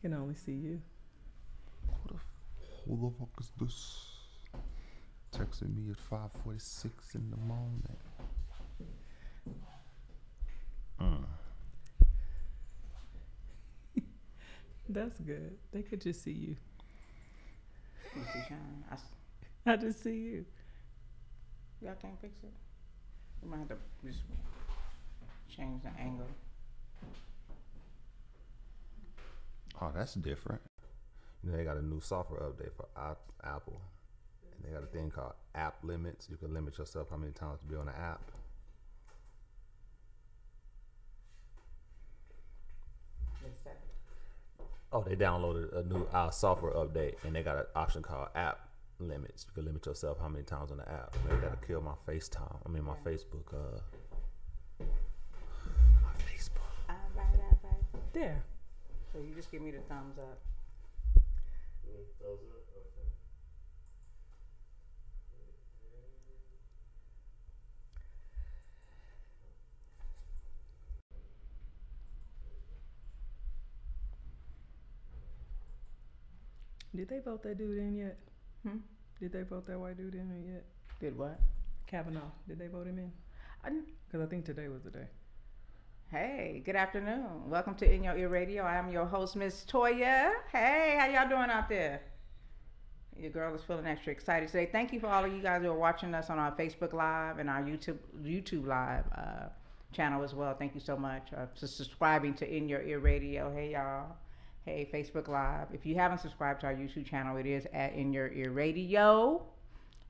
Can only see you. Who the fuck is this? Texting me at 5:46 in the morning. That's good. They could just see you. You see, Sean? I just see you. Y'all can't fix it? We might have to just change the angle. Oh, that's different. You know, they got a new software update for Apple. And they got a thing called app limits. You can limit yourself how many times to be on the app. Oh, they downloaded a new software update, and they got an option called app limits. You can limit yourself how many times on the app. Maybe that'll kill my FaceTime. I mean, my Facebook. My Facebook. All right. There. So you just give me the thumbs up. Did they vote that dude in yet? Did they vote that white dude in yet? Did what? Kavanaugh. Did they vote him in? Because I think today was the day. Hey, good afternoon. Welcome to In Your Ear Radio. I am your host, Miss Toya. Hey, how y'all doing out there? Your girl is feeling extra excited today. Thank you for all of you guys who are watching us on our Facebook Live and our YouTube Live channel as well. Thank you so much for subscribing to In Your Ear Radio. Hey, y'all. Hey, Facebook Live. If you haven't subscribed to our YouTube channel, it is at In Your Ear Radio.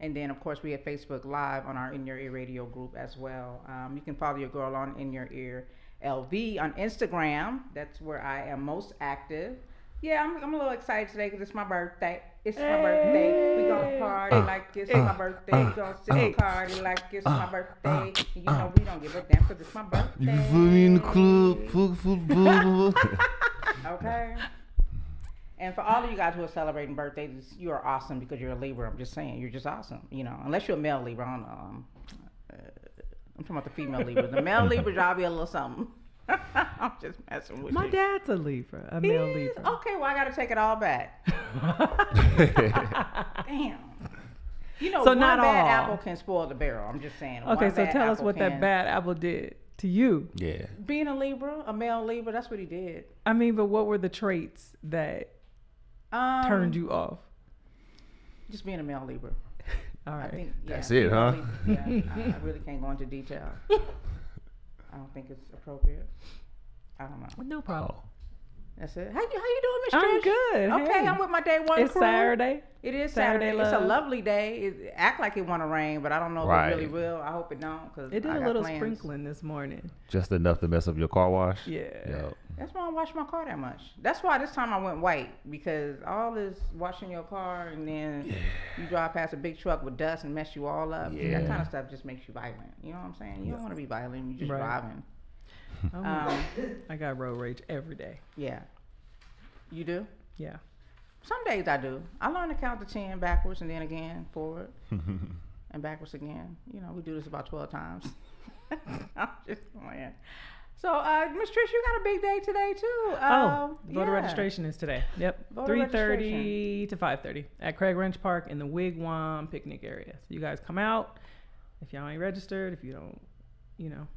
And then, of course, we have Facebook Live on our In Your Ear Radio group as well. You can follow your girl on In Your Ear LV on Instagram. That's where I am most active. Yeah, I'm a little excited today because it's my birthday. It's my birthday. We gonna party like it's my birthday. We gonna sit party like it's my birthday. And you know we don't give a damn because it's my birthday. You can put me in the club, football. Okay. And for all of you guys who are celebrating birthdays, you are awesome because you're a Libra. I'm just saying, you're just awesome. You know, unless you're a male Libra. I'm talking about the female Libra. The male Libra, y'all be a little something. I'm just messing with you. My dad's a Libra, a male Libra. Okay, well, I got to take it all back. Damn. You know, So one not bad all. apple can spoil the barrel. I'm just saying. Okay, One so bad tell us apple what that can- bad apple did to you. Yeah. Being a Libra, a male Libra, that's what he did. I mean, but what were the traits that turned you off? Just being a male Libra. All right. I think, yeah, That's it, huh? Yeah, I really can't go into detail. I don't think it's appropriate. I don't know. No problem. That's it. How you doing, Miss I'm Trish? good. Okay, Hey. I'm with my day one It's crew. Saturday. It is Saturday Saturday. It's a love. lovely day. It act like it want to rain, but I don't know if Right. it really will. I hope it don't. Cause It did I a got little plans. sprinkling this morning. Just enough to mess up your car wash. Yeah. Yep. That's why I don't wash my car that much. That's why this time I went white, because all this washing your car and then you drive past a big truck with dust and mess you all up. Yeah. That kind of stuff just makes you violent. You know what I'm saying? You don't want to be violent. You're just Right. driving. I got road rage every day. Yeah. You do? Yeah. Some days I do. I learn to count to 10 backwards and then again forward and backwards again. You know, we do this about 12 times. I'm just playing. So, Miss Trish, you got a big day today too. Voter registration is today. Yep. Voter 3:30 to 5:30 at Craig Ranch Park in the Wigwam picnic area. So you guys come out. If y'all ain't registered, if you don't,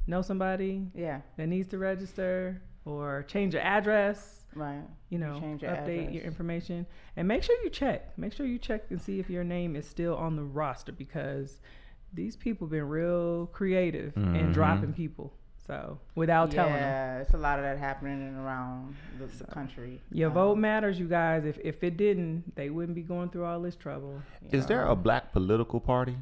know somebody Yeah. that needs to register or change your address, Right. update change your address. your information, and make sure you check. Make sure you check and see if your name is still on the roster, because these people been real creative and dropping people. So without telling them. Yeah, it's a lot of that happening in and around the country. Your vote matters, you guys. If it didn't, they wouldn't be going through all this trouble. Is there a black political party?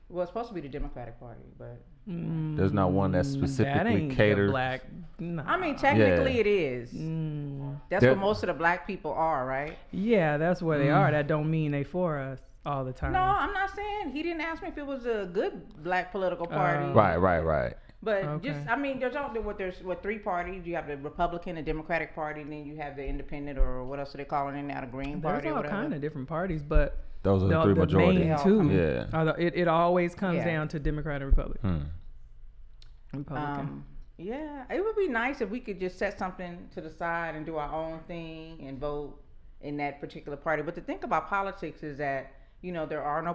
Well, it's supposed to be the Democratic Party, but There's not one that That specifically ain't the caters. black. Nah. I mean, technically Yeah. it is. That's There- what most of the black people are, right? Yeah, that's where they are. That don't mean they for us all the time. No, I'm not saying. He didn't ask me if it was a good black political party. Right. But just, Okay. I mean, there's three parties. You have the Republican, the Democratic Party, and then you have the Independent, or what else are they calling it now, the Green There's Party or all whatever. kind of different parties, but Those are the three majority. main two. Yeah. It always comes Yeah. down to Democrat and Republican. Hmm. Republican. Yeah, it would be nice if we could just set something to the side and do our own thing and vote in that particular party. But the thing about politics is that, you know, there are no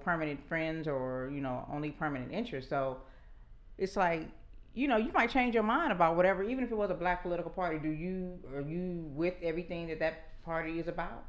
permanent friends or, you know, only permanent interests. So it's like, you know, you might change your mind about whatever, even if it was a black political party. Are you with everything that party is about?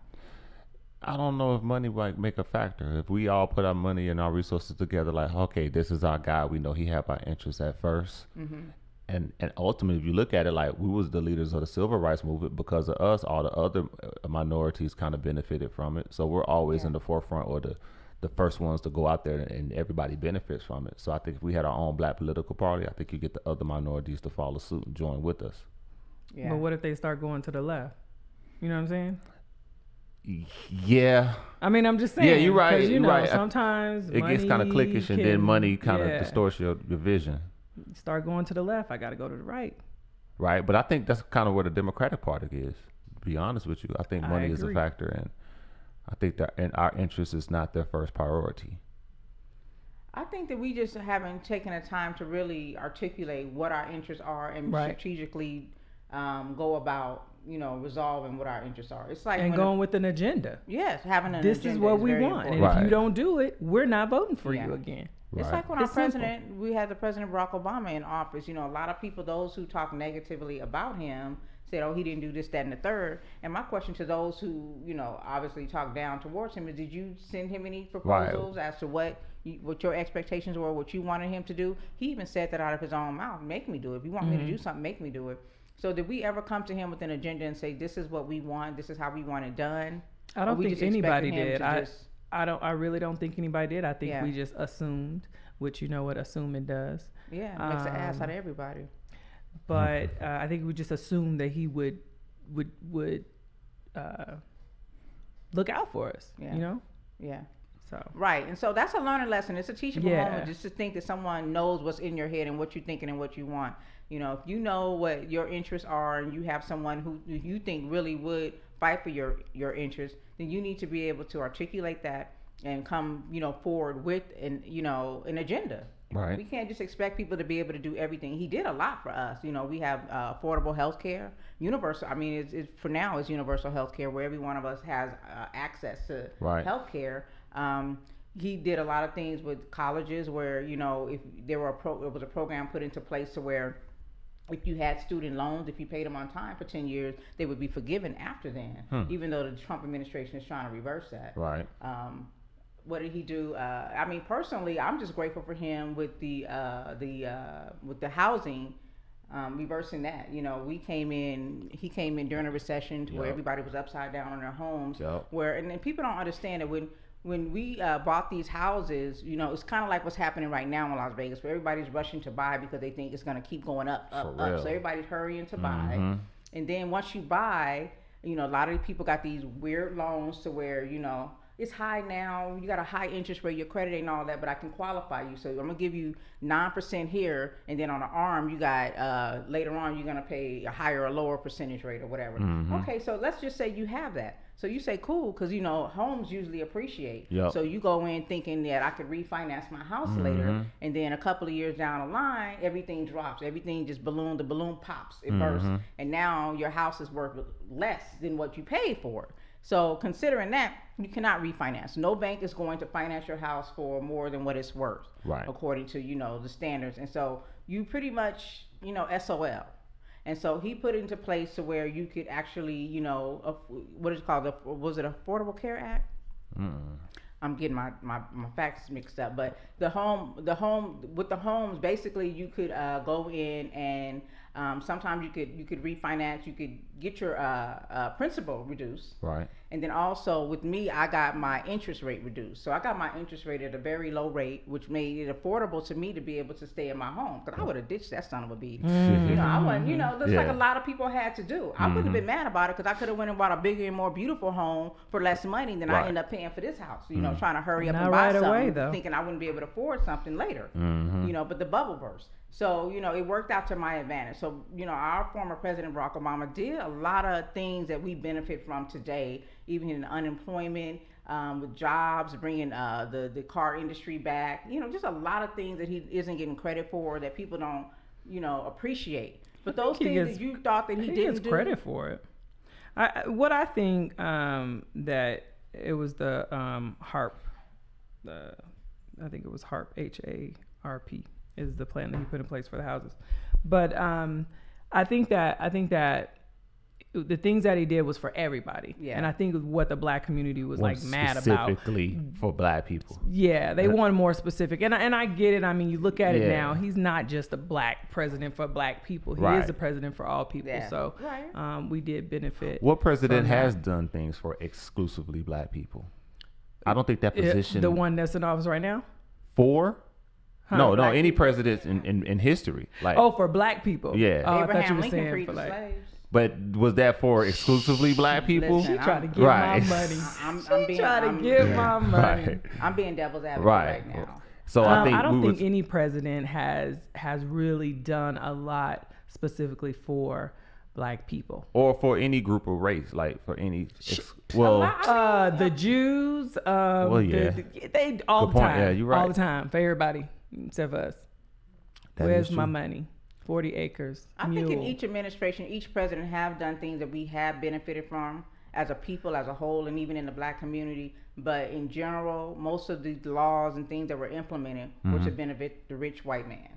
I don't know if money might make a factor. If we all put our money and our resources together, like, okay, this is our guy. We know he have our interests at 1st. Mm-hmm. And ultimately, if you look at it, like, we was the leaders of the civil rights movement. Because of us, all the other minorities kind of benefited from it. So we're always in the forefront, or the first ones to go out there, and everybody benefits from it. So I think if we had our own black political party, I think you get the other minorities to follow suit and join with us. Yeah. But what if they start going to the left? You know what I'm saying? Yeah. I mean, I'm just saying. Yeah, you're right. 'cause, you You're know, right. sometimes It gets kind of cliquish, and then money kind of distorts your vision. Start going to the left, I got to go to the right. Right. But I think that's kind of where the Democratic Party is, to be honest with you. I think money is a factor, and I think that our interest is not their first priority. I think that we just haven't taken the time to really articulate what our interests are and strategically go about, you know, resolving what our interests are. It's like going with an agenda. Yes, having an this agenda. This is what we very want. important. And if you don't do it, we're not voting for you again. It's Right. like when we had the President Barack Obama in office. You know, a lot of people, those who talk negatively about him, said, "Oh, he didn't do this, that, and the third." And my question to those who, you know, obviously talk down towards him is, did you send him any proposals as to what your expectations were, what you wanted him to do? He even said that out of his own mouth: "Make me do it. If you want me to do something, make me do it." So did we ever come to him with an agenda and say, "This is what we want. This is how we want it done"? I don't think anybody did. I really don't think anybody did. I think we just assumed, which you know what assuming does. Yeah, it makes an ass out of everybody. But I think we just assumed that he would look out for us. Yeah. You know. Yeah. So. Right, and so that's a learning lesson. It's a teachable moment, just to think that someone knows what's in your head and what you're thinking and what you want. You know, if you know what your interests are and you have someone who you think really would fight for your interests, then you need to be able to articulate that and come, you know, forward with an agenda. Right. We can't just expect people to be able to do everything. He did a lot for us. You know, we have affordable health care, universal. I mean, for now, it's universal health care where every one of us has access to health care. He did a lot of things with colleges where, you know, if there was a program put into place to where if you had student loans, if you paid them on time for 10 years, they would be forgiven after then, even though the Trump administration is trying to reverse that. Right. What did he do? I mean, personally, I'm just grateful for him with the housing, reversing that. You know, he came in during a recession to where everybody was upside down on their homes. And people don't understand that when we bought these houses, you know, it's kind of like what's happening right now in Las Vegas, where everybody's rushing to buy because they think it's going to keep going up. So everybody's hurrying to buy. And then once you buy, you know, a lot of people got these weird loans to where, you know, it's high now, you got a high interest rate, your credit ain't all that, but I can qualify you. So I'm going to give you 9% here, and then on the arm, you got, later on, you're going to pay a higher or lower percentage rate or whatever. Okay, so let's just say you have that. So you say, cool, because, you know, homes usually appreciate. So you go in thinking that I could refinance my house later, and then a couple of years down the line, everything drops. Everything just the balloon pops, it bursts, and now your house is worth less than what you paid for it. So considering that, you cannot refinance. No bank is going to finance your house for more than what it's worth, according to, you know, the standards. And so you pretty much, you know, SOL. And so he put it into place to where you could actually, you know, what is it called? Was it Affordable Care Act? I'm getting my facts mixed up, but the homes, basically you could go in and sometimes you could refinance, you could get your principal reduced. Right. And then also with me, I got my interest rate reduced. So I got my interest rate at a very low rate, which made it affordable to me to be able to stay in my home. Because I would have ditched that son of a bee. You know, I wasn't, you know, like a lot of people had to do. I wouldn't have been mad about it because I could have went and bought a bigger and more beautiful home for less money than I end up paying for this house. You know, trying to hurry up and buy something, thinking I wouldn't be able to afford something later. You know, but the bubble burst. So, you know, it worked out to my advantage. So, you know, our former President Barack Obama did a lot of things that we benefit from today, even in unemployment, with jobs, bringing the car industry back, you know, just a lot of things that he isn't getting credit for that people don't appreciate. But those he things gets- that you thought that he He didn't gets do. credit for it. What I think that it was the HARP. I think it was HARP, HARP is the plan that he put in place for the houses. But I think that the things that he did was for everybody. Yeah. And I think what the black community was like mad about. Specifically for black people. Yeah, they wanted more specific. And I get it. I mean, you look at it Yeah. now, he's not just a black president for black people. He Right. is the president for all people. Yeah. So Right. we did benefit. What president from that. has done things for exclusively black people? I don't think that position. The one that's in office right now? for? No, Black any people. presidents in history. Like, Oh, for black people. Yeah. Oh, I thought you Abraham were Lincoln saying freed for the like. slaves. but was that for exclusively black people? Listen, She trying to get Right. my money. I'm being Trying to get my money. Right. I'm being devil's advocate Right. right now. So I think I don't we think was, any president has really done a lot specifically for black people. or for any group of race, like for any. The Jews. yeah. They all Good the point. time. Yeah, you're All right. the time for everybody except for us. That Where's is my true. money? 40 acres. I think in mule. each administration, each president have done things that we have benefited from as a people, as a whole, and even in the black community. But in general, most of the laws and things that were implemented were to benefit the rich white man.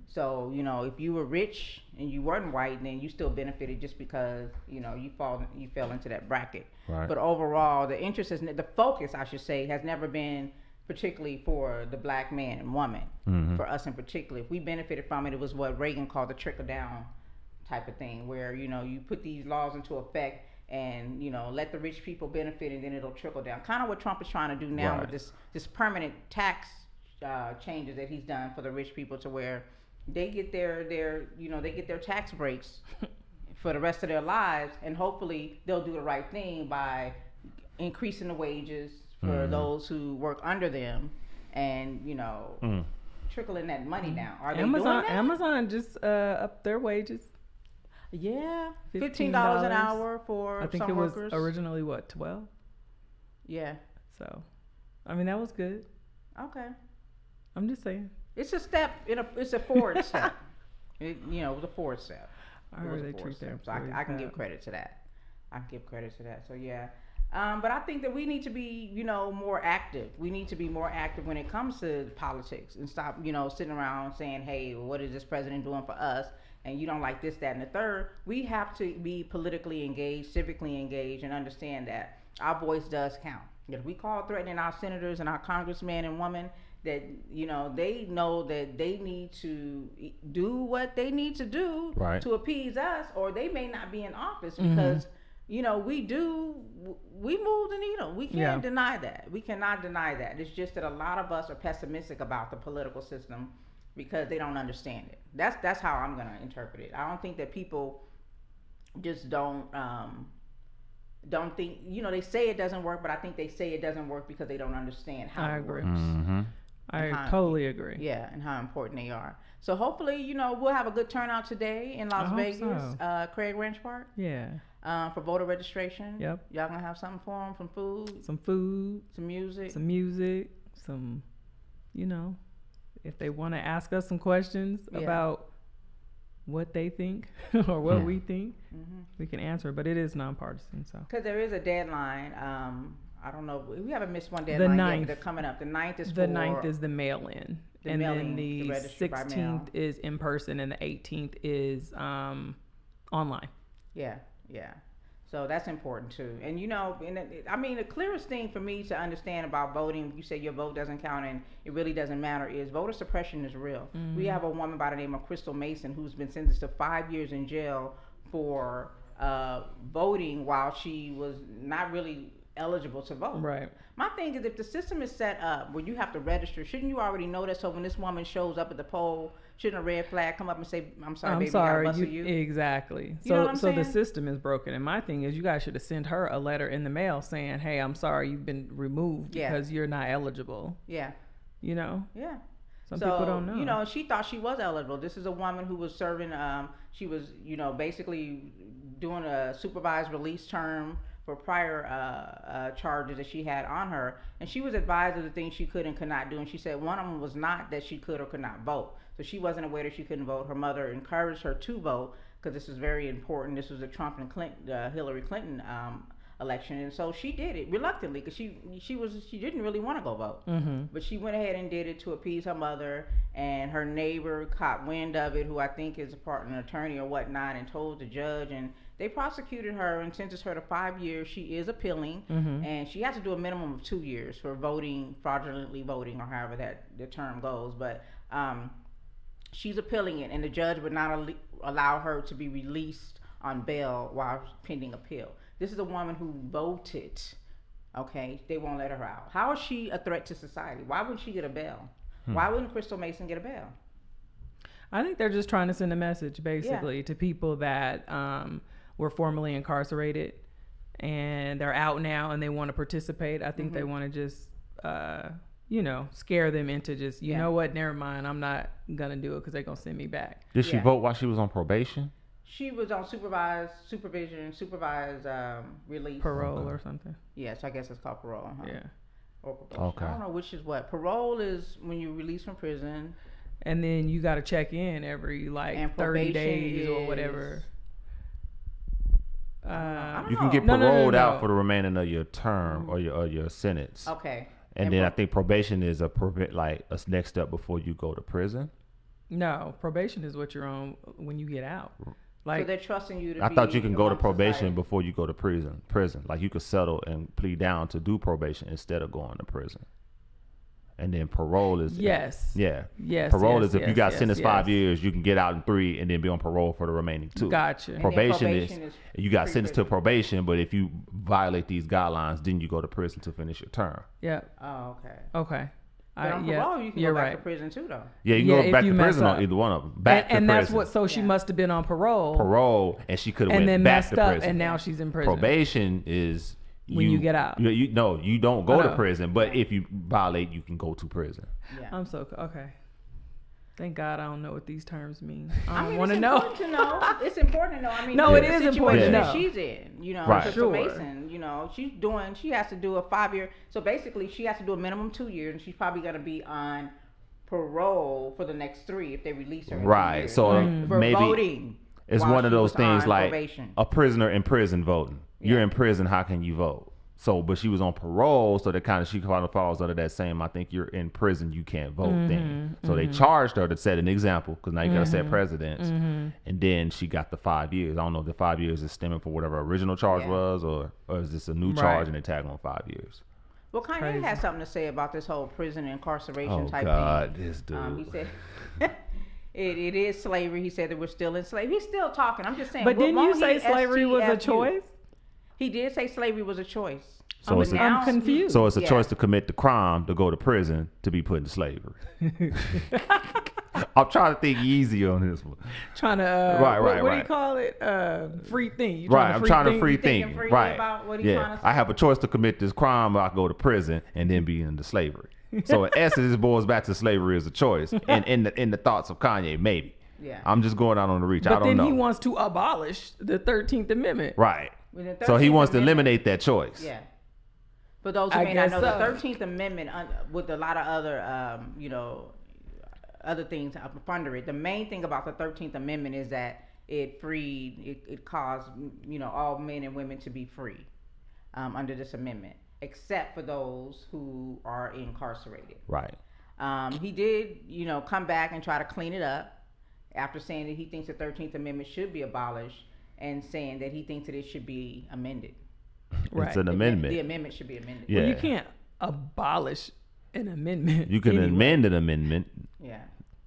So, if you were rich and you weren't white, then you still benefited just because, you fell into that bracket. Right. But overall, the focus, I should say, has never been particularly for the black man and woman. For us in particular, if we benefited from it, it was what Reagan called the trickle down type of thing, where you put these laws into effect and let the rich people benefit, and then it'll trickle down. Kind of what Trump is trying to do now Right. with this permanent tax changes that he's done for the rich people, to where they get their tax breaks for the rest of their lives, and hopefully they'll do the right thing by increasing the wages for those who work under them, and trickling that money down. Are they doing that? Amazon just up their wages. Yeah, $15 $15 an hour for I think some it was workers. originally 12. Yeah. So, I mean that was good. Okay. I'm just saying. It's a step. It's a forward step. It was a forward step. I It was heard a they forward treat their step. So I can give employees credit to that. So yeah. But I think that we need to be, more active. We need to be more active when it comes to politics, and stop, sitting around saying, hey, what is this president doing for us? And you don't like this, that, and the third. We have to be politically engaged, civically engaged, and understand that our voice does count. If we call threatening our senators and our congressmen and women, that, they know that they need to do what they need to do Right. to appease us, or they may not be in office because we moved the needle. We can't deny that. We cannot deny that. It's just that a lot of us are pessimistic about the political system because they don't understand it. That's how I'm going to interpret it. I don't think that people just don't think, they say it doesn't work, but I think they say it doesn't work because they don't understand how I it agree. works. I totally agree. Yeah, and how important they are. So hopefully, we'll have a good turnout today in Las hope Vegas, so. Craig Ranch Park, Yeah. for voter registration. Yep. Y'all gonna have something for them, some food, Some food, some music. some music, some, if they want to ask us some questions Yeah. about what they think or what we think, we can answer. But it is nonpartisan, so. Because there is a deadline. I don't know. We haven't missed one deadline yet. 9th. They're coming up. The 9th is The for 9th is the mail-in, the and mailing, then the the registry by mail. 16th is in person, and the 18th is online. Yeah. So that's important too. And the clearest thing for me to understand about voting, you say your vote doesn't count and it really doesn't matter, is voter suppression is real. We have a woman by the name of Crystal Mason who's been sentenced to 5 years in jail for voting while she was not really eligible to vote. Right. My thing is, if the system is set up where you have to register, shouldn't you already know that? So when this woman shows up at the poll, shouldn't a red flag come up and say, I'm sorry, baby, I busted you? Exactly. You know what I'm so the saying? system is broken. And my thing is, you guys should have sent her a letter in the mail saying, hey, I'm sorry, you've been removed Yeah. because you're not eligible. Yeah. Yeah. Some So, people don't know. she thought she was eligible. This is a woman who was serving, she was, basically doing a supervised release term for prior charges that she had on her, and she was advised of the things she could and could not do, and she said one of them was not that she could or could not vote. So she wasn't aware that she couldn't vote. Her mother encouraged her to vote because this was very important. This was the Trump and Hillary Clinton election, and so she did it reluctantly because she didn't really want to go vote, but she went ahead and did it to appease her mother. And her neighbor caught wind of it, who I think is an attorney or whatnot, and told the judge, and they prosecuted her and sentenced her to 5 years. She is appealing, and she has to do a minimum of 2 years for fraudulently voting, or however that the term goes. But she's appealing it, and the judge would not allow her to be released on bail while pending appeal. This is a woman who voted. Okay, they won't let her out. How is she a threat to society? Why wouldn't she get a bail? Why wouldn't Crystal Mason get a bail? I think they're just trying to send a message, basically, to people that were formerly incarcerated and they're out now and they want to participate. I think they want to just, scare them into just, you know what, never mind, I'm not going to do it because they're going to send me back. Did she vote while she was on probation? She was on supervised release. Parole or something. Yes, I guess it's called parole. Huh? Yeah. Or probation. Okay. I don't know which is what. Parole is when you release from prison. And then you got to check in every 30 days or whatever. You can get paroled out for the remaining of your term or your sentence. Okay. And then I think probation is a next step before you go to prison. No, probation is what you're on when you get out. So they're trusting you to I thought you can go to probation before you go to prison. Like you could settle and plead down to do probation instead of going to prison. And then parole is yes. Parole is if you got sentenced 5 years, you can get out in 3 and then be on parole for the remaining 2. Gotcha. Probation is you got sentenced to probation, but if you violate these guidelines, then you go to prison to finish your term. Yeah. Oh, okay. Okay. But on parole, you can go back to prison too, though. Yeah, you can go back to prison on either one of them. And that's what. So she must have been on parole, and she could have went then back messed to up, prison. and now she's in prison. Probation is when you get out. You don't go to prison, but if you violate, you can go to prison. Yeah. I'm so okay. Thank God I don't know what these terms mean. I want to know. It's important to know. I mean, no, it is important to know. That she's in, Crystal Mason, she has to do a 5-year. So basically, she has to do a minimum 2 years, and she's probably going to be on parole for the next 3 if they release her. Right. So maybe voting. It's one of those things like probation. A prisoner in prison voting. You're in prison. How can you vote? So, but she was on parole, so she kind of falls under that same, I think you're in prison, you can't vote thing. So they charged her to set an example, because now you got to set precedents. And then she got the 5 years. I don't know if the 5 years is stemming for whatever original charge was, or is this a new charge and they tag on 5 years? Well, Kanye has something to say about this whole prison incarceration type thing. This dude. He said it is slavery. He said that we're still in slavery. He's still talking. I'm just saying. But didn't you say slavery was a choice? He did say slavery was a choice. So I'm confused. So it's a choice to commit the crime, to go to prison, to be put in slavery. I'm trying to think easy on this one. Trying to what do you call it? Free think. I'm trying to free think. Right. About what he's trying to say? I have a choice to commit this crime, or I go to prison and then be into slavery. So in essence, this boils back to slavery as a choice, and in the thoughts of Kanye, maybe. Yeah. I'm just going out on the reach. But I don't know. Then he wants to abolish the 13th Amendment. Right. So he wants to eliminate that choice. Yeah. For those who may not know, the 13th Amendment, with a lot of other, other things up under it, the main thing about the 13th Amendment is that it caused, all men and women to be free under this amendment, except for those who are incarcerated. Right. He did, come back and try to clean it up after saying that he thinks the 13th Amendment should be abolished and saying that he thinks that it should be amended. Right. It's an amendment. The amendment should be amended. Yeah. Well, you can't abolish an amendment. You can amend an amendment. Yeah.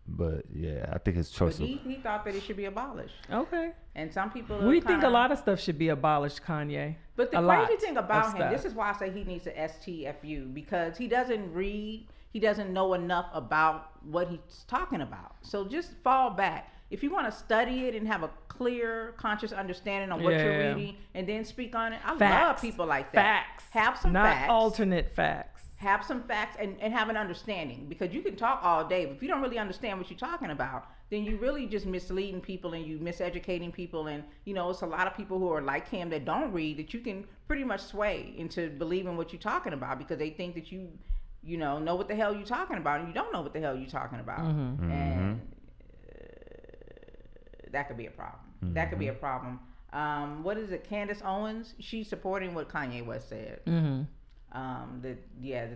But yeah, I think his choice. But he thought that it should be abolished. Okay. And some people think a lot of stuff should be abolished, Kanye. But the crazy thing about him, this is why I say he needs to STFU, because he doesn't read, he doesn't know enough about what he's talking about. So just fall back. If you want to study it and have a clear, conscious understanding on what you're reading, and then speak on it, I love people like that. Facts. Have some not facts. Not alternate facts. Have some facts and have an understanding, because you can talk all day, but if you don't really understand what you're talking about, then you really just misleading people and you miseducating people. And, you know, it's a lot of people who are like him that don't read that you can pretty much sway into believing what you're talking about because they think that you know what the hell you're talking about, and you don't know what the hell you're talking about. And that could be a problem. That could be a problem. What is it? Candace Owens, she's supporting what Kanye West said. The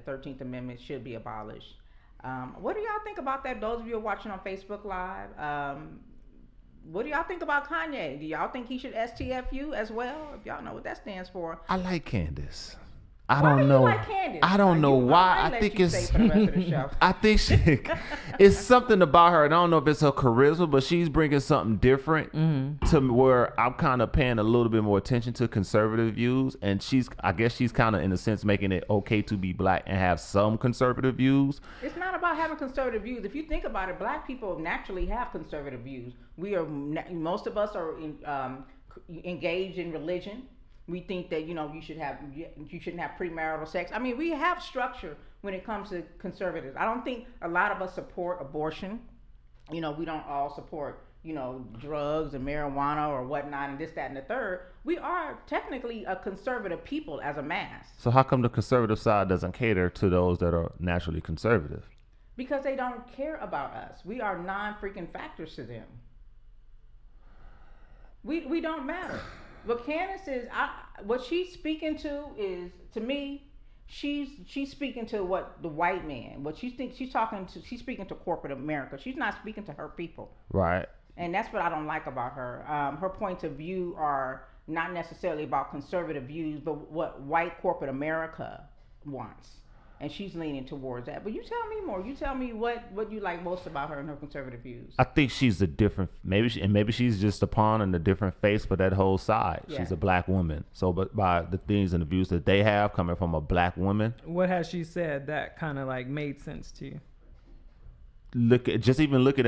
13th Amendment should be abolished. What do y'all think about that? Those of you who are watching on Facebook Live, what do y'all think about Kanye? Do y'all think he should STFU as well? If y'all know what that stands for. I like Candace. I don't know. Like I don't know why. I think it's. I think it's something about her. And I don't know if it's her charisma, but she's bringing something different to where I'm kind of paying a little bit more attention to conservative views. And I guess she's kind of in a sense making it okay to be black and have some conservative views. It's not about having conservative views. If you think about it, black people naturally have conservative views. Most of us are engaged in religion. We think that, you know, you shouldn't have premarital sex. I mean, we have structure when it comes to conservatives. I don't think a lot of us support abortion. You know, we don't all support, you know, drugs and marijuana or whatnot and this, that, and the third. We are technically a conservative people as a mass. So how come the conservative side doesn't cater to those that are naturally conservative? Because they don't care about us. We are non-freaking factors to them. We don't matter. What Candace is, what she's speaking to is, to me, she's speaking to what the white man, what she thinks she's speaking to corporate America. She's not speaking to her people. Right. And that's what I don't like about her. Her points of view are not necessarily about conservative views, but what white corporate America wants. And she's leaning towards that. But you tell me more. You tell me what you like most about her and her conservative views. I think she's a different, maybe she's just a pawn in a different face for that whole side. Yeah. She's a black woman. So, but by the things and the views that they have coming from a black woman. What has she said that kind of like made sense to you? Look at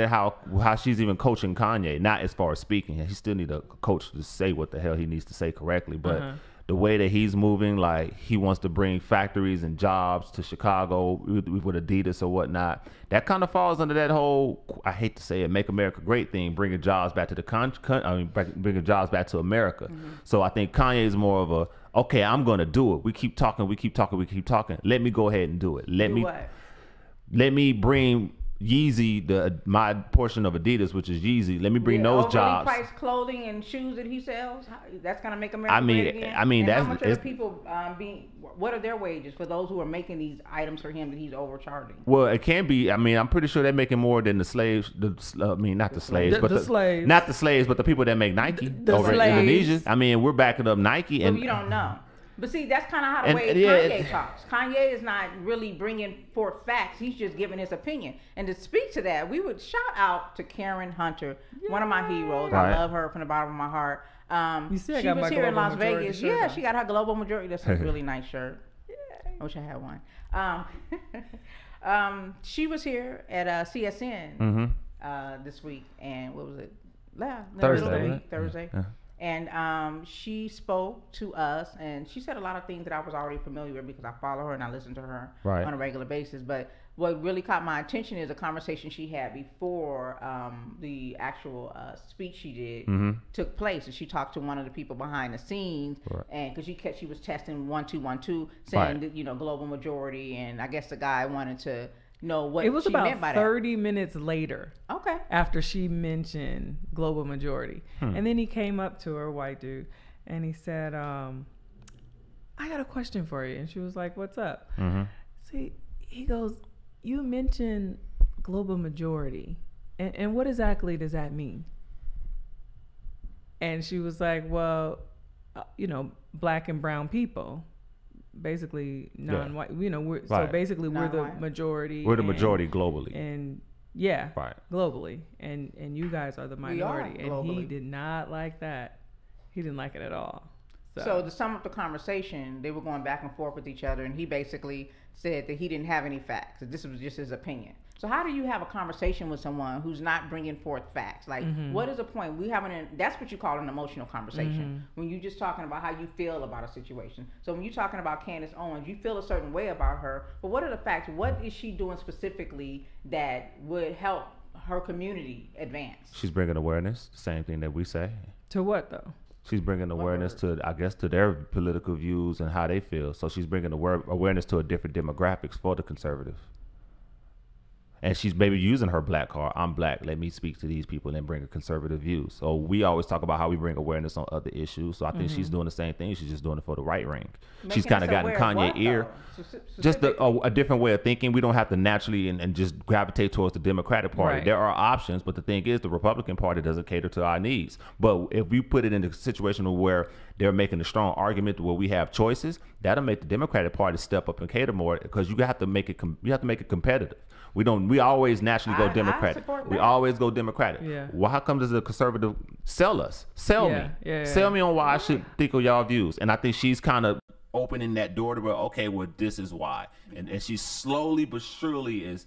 how she's even coaching Kanye. Not as far as speaking. He still need a coach to say what the hell he needs to say correctly. But the way that he's moving, like he wants to bring factories and jobs to Chicago with Adidas or whatnot, that kind of falls under that whole, I hate to say it, make America great thing, bringing jobs back to bringing jobs back to America. So I think Kanye is more of a, okay, I'm going to do it. We keep talking. Let me go ahead and do it. Let me bring Yeezy, my portion of Adidas, which is Yeezy. Let me bring those jobs. Priced clothing and shoes that he sells. That's gonna make America great again. And that's how much are people what are their wages for those who are making these items for him that he's overcharging? Well, it can be. I mean, I'm pretty sure they're making more than the slaves. Not the slaves, but the people that make Nike over in Indonesia. I mean, we're backing up Nike, and you don't know. But see, that's kind of how the way Kanye talks. Kanye is not really bringing forth facts. He's just giving his opinion. And to speak to that, we would shout out to Karen Hunter, one of my heroes. Right. I love her from the bottom of my heart. You see, she was here in Las Vegas. Yeah, she got her global majority. That's a really nice shirt. I wish I had one. She was here at CSN this week. And what was it? Thursday. Yeah. And she spoke to us, and she said a lot of things that I was already familiar with because I follow her and I listen to her on a regular basis. But what really caught my attention is a conversation she had before the actual speech she did took place. And she talked to one of the people behind the scenes, and because she was testing 1 2 1 2, saying that, you know, global majority, and I guess the guy wanted to know what it was she about meant by 30 minutes later. Okay. After she mentioned global majority. And then he came up to her, white dude, and he said, I got a question for you. And she was like, what's up? See, he goes, you mentioned global majority. And what exactly does that mean? And she was like, well, you know, black and brown people. Basically non-white, you know, so basically we're the majority. We're the majority globally. And globally. And you guys are the minority. And he did not like that. He didn't like it at all. So to sum up the conversation, they were going back and forth with each other, and he basically said that he didn't have any facts. That this was just his opinion. So how do you have a conversation with someone who's not bringing forth facts? Like, what is the point? That's what you call an emotional conversation. When you're just talking about how you feel about a situation. So when you're talking about Candace Owens, you feel a certain way about her, but what are the facts? What is she doing specifically that would help her community advance. She's bringing awareness, the same thing that we say. To what though? She's bringing awareness to, I guess, to their political views and how they feel. So she's bringing awareness to a different demographics for the conservatives. And she's maybe using her black card. I'm black. Let me speak to these people and bring a conservative view. So we always talk about how we bring awareness on other issues. So I think she's doing the same thing. She's just doing it for the right ring. She's kind of gotten Kanye ear. Just a different way of thinking. We don't have to naturally and just gravitate towards the Democratic Party. Right. There are options, but the thing is the Republican Party doesn't cater to our needs. But if we put it in a situation where they're making a strong argument where we have choices, that'll make the Democratic Party step up and cater more, because you have to make it competitive. We always naturally go Democratic. We always go Democratic. Yeah. Well, how come does a conservative sell us? Sell me on why I should think of y'all views. And I think she's kind of opening that door to where, okay, well, this is why. And she slowly but surely is,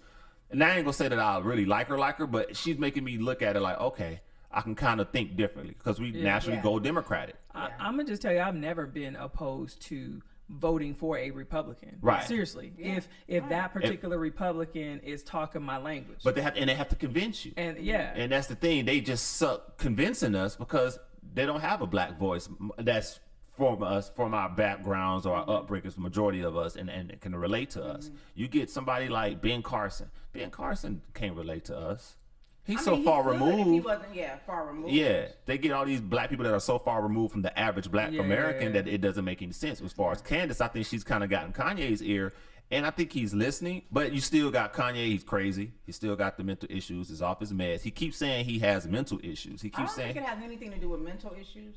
and I ain't gonna say that I really like her, but she's making me look at it like, okay, I can kind of think differently, because we naturally go Democratic. I'm gonna just tell you, I've never been opposed to voting for a Republican. Right. Seriously. Yeah. If that particular Republican is talking my language. But they have to convince you. And And that's the thing. They just suck convincing us because they don't have a black voice that's from us, from our backgrounds or our upbringings, the majority of us, and can relate to us. You get somebody like Ben Carson. Ben Carson can't relate to us. He's far removed. If he wasn't, far removed. Yeah, they get all these black people that are so far removed from the average black American that it doesn't make any sense. As far as Candace, I think she's kind of gotten Kanye's ear, and I think he's listening. But you still got Kanye. He's crazy. He still got the mental issues. He's off his meds. He keeps saying he has mental issues. He keeps saying I don't think it has anything to do with mental issues.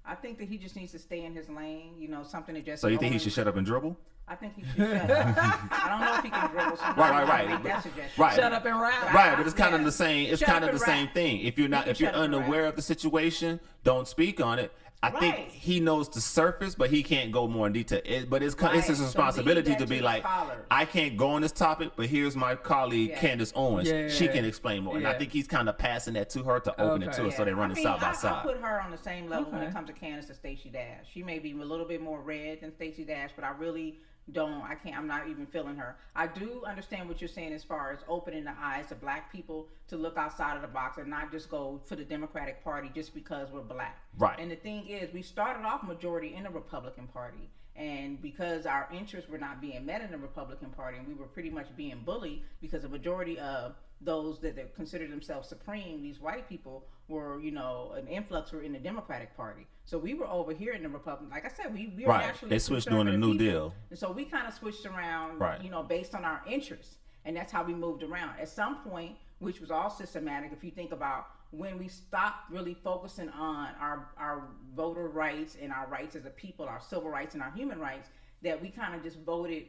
I think that he just needs to stay in his lane. Something that just. So you think he should shut up and dribble? I think he should shut up. I don't know if he can dribble. So Right. That suggestion. Right. Shut up and rap. Right, but it's kind of the same. It's Shut kind up of the and same rap. thing. If you're unaware of the situation, don't speak on it. I think Right. he knows the surface, but he can't go more in detail. But it's Right. his So responsibility leave that to be to like, scholars. I can't go on this topic, but here's my colleague Candace Owens. Yeah. She can explain more. And I Yeah. think he's kind of passing that to her to open it to her, so they're running side by I side. put her on the same level when Okay. it comes to Candace and Stacey Dash. She may be a little bit more red than Stacey Dash, but I really I'm not even feeling her. I do understand what you're saying as far as opening the eyes of black people to look outside of the box and not just go for the Democratic Party just because we're black. Right. And the thing is, we started off majority in the Republican Party. And because our interests were not being met in the Republican Party, and we were pretty much being bullied because the majority of those that consider themselves supreme, these white people, were, an influx were in the Democratic Party. So we were over here in the Republican. Like I said, we were Right. actually They switched during the New conservative Deal. people. And so we kind of switched around, Right. Based on our interests. And that's how we moved around. At some point, which was all systematic, if you think about when we stopped really focusing on our voter rights and our rights as a people, our civil rights and our human rights, that we kind of just voted,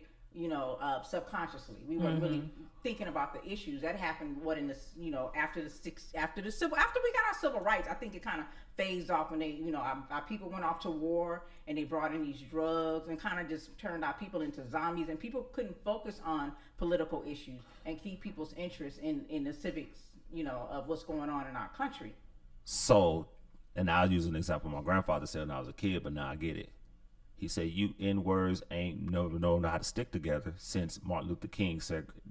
subconsciously. We weren't really thinking about the issues that happened. After we got our civil rights, I think it kind of phased off when they, our people went off to war and they brought in these drugs and kind of just turned our people into zombies, and people couldn't focus on political issues and keep people's interest in the civics, of what's going on in our country. So, and I'll use an example my grandfather said when I was a kid, but now I get it. He said, you N-words ain't never known how to stick together since Martin Luther King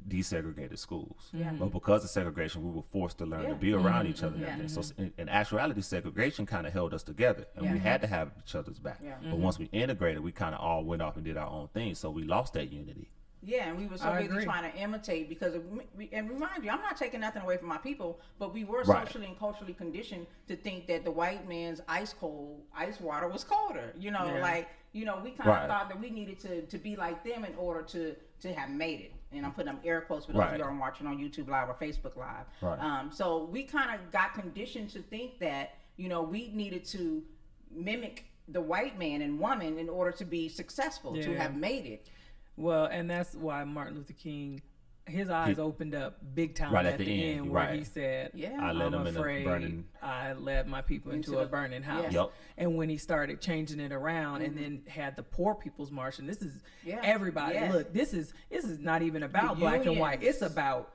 desegregated schools. Yeah. But because of segregation, we were forced to learn to be around each other. Yeah. So in actuality, segregation kind of held us together, and we had to have each other's back. Yeah. But once we integrated, we kind of all went off and did our own thing, so we lost that unity. Yeah, and we were so I busy agree. trying to imitate because, and remind you, I'm not taking nothing away from my people, but we were Right. socially and culturally conditioned to think that the white man's ice water was colder. We kind of Right. thought that we needed to be like them in order to have made it. And I'm putting up air quotes for those Right. of you who are watching on YouTube Live or Facebook Live. Right. So we kind of got conditioned to think that, we needed to mimic the white man and woman in order to be successful, to Yeah. have made it. Well, and that's why Martin Luther King, his eyes opened up big time Right at the end where right. he said, Yeah. I led I'm them in a afraid burning. I led my people into a burning house. Yes. Yup. And when he started changing it around and then had the poor people's march, and this is Yeah. everybody. Yes. Look, this is not even about The black and white. unions. It's about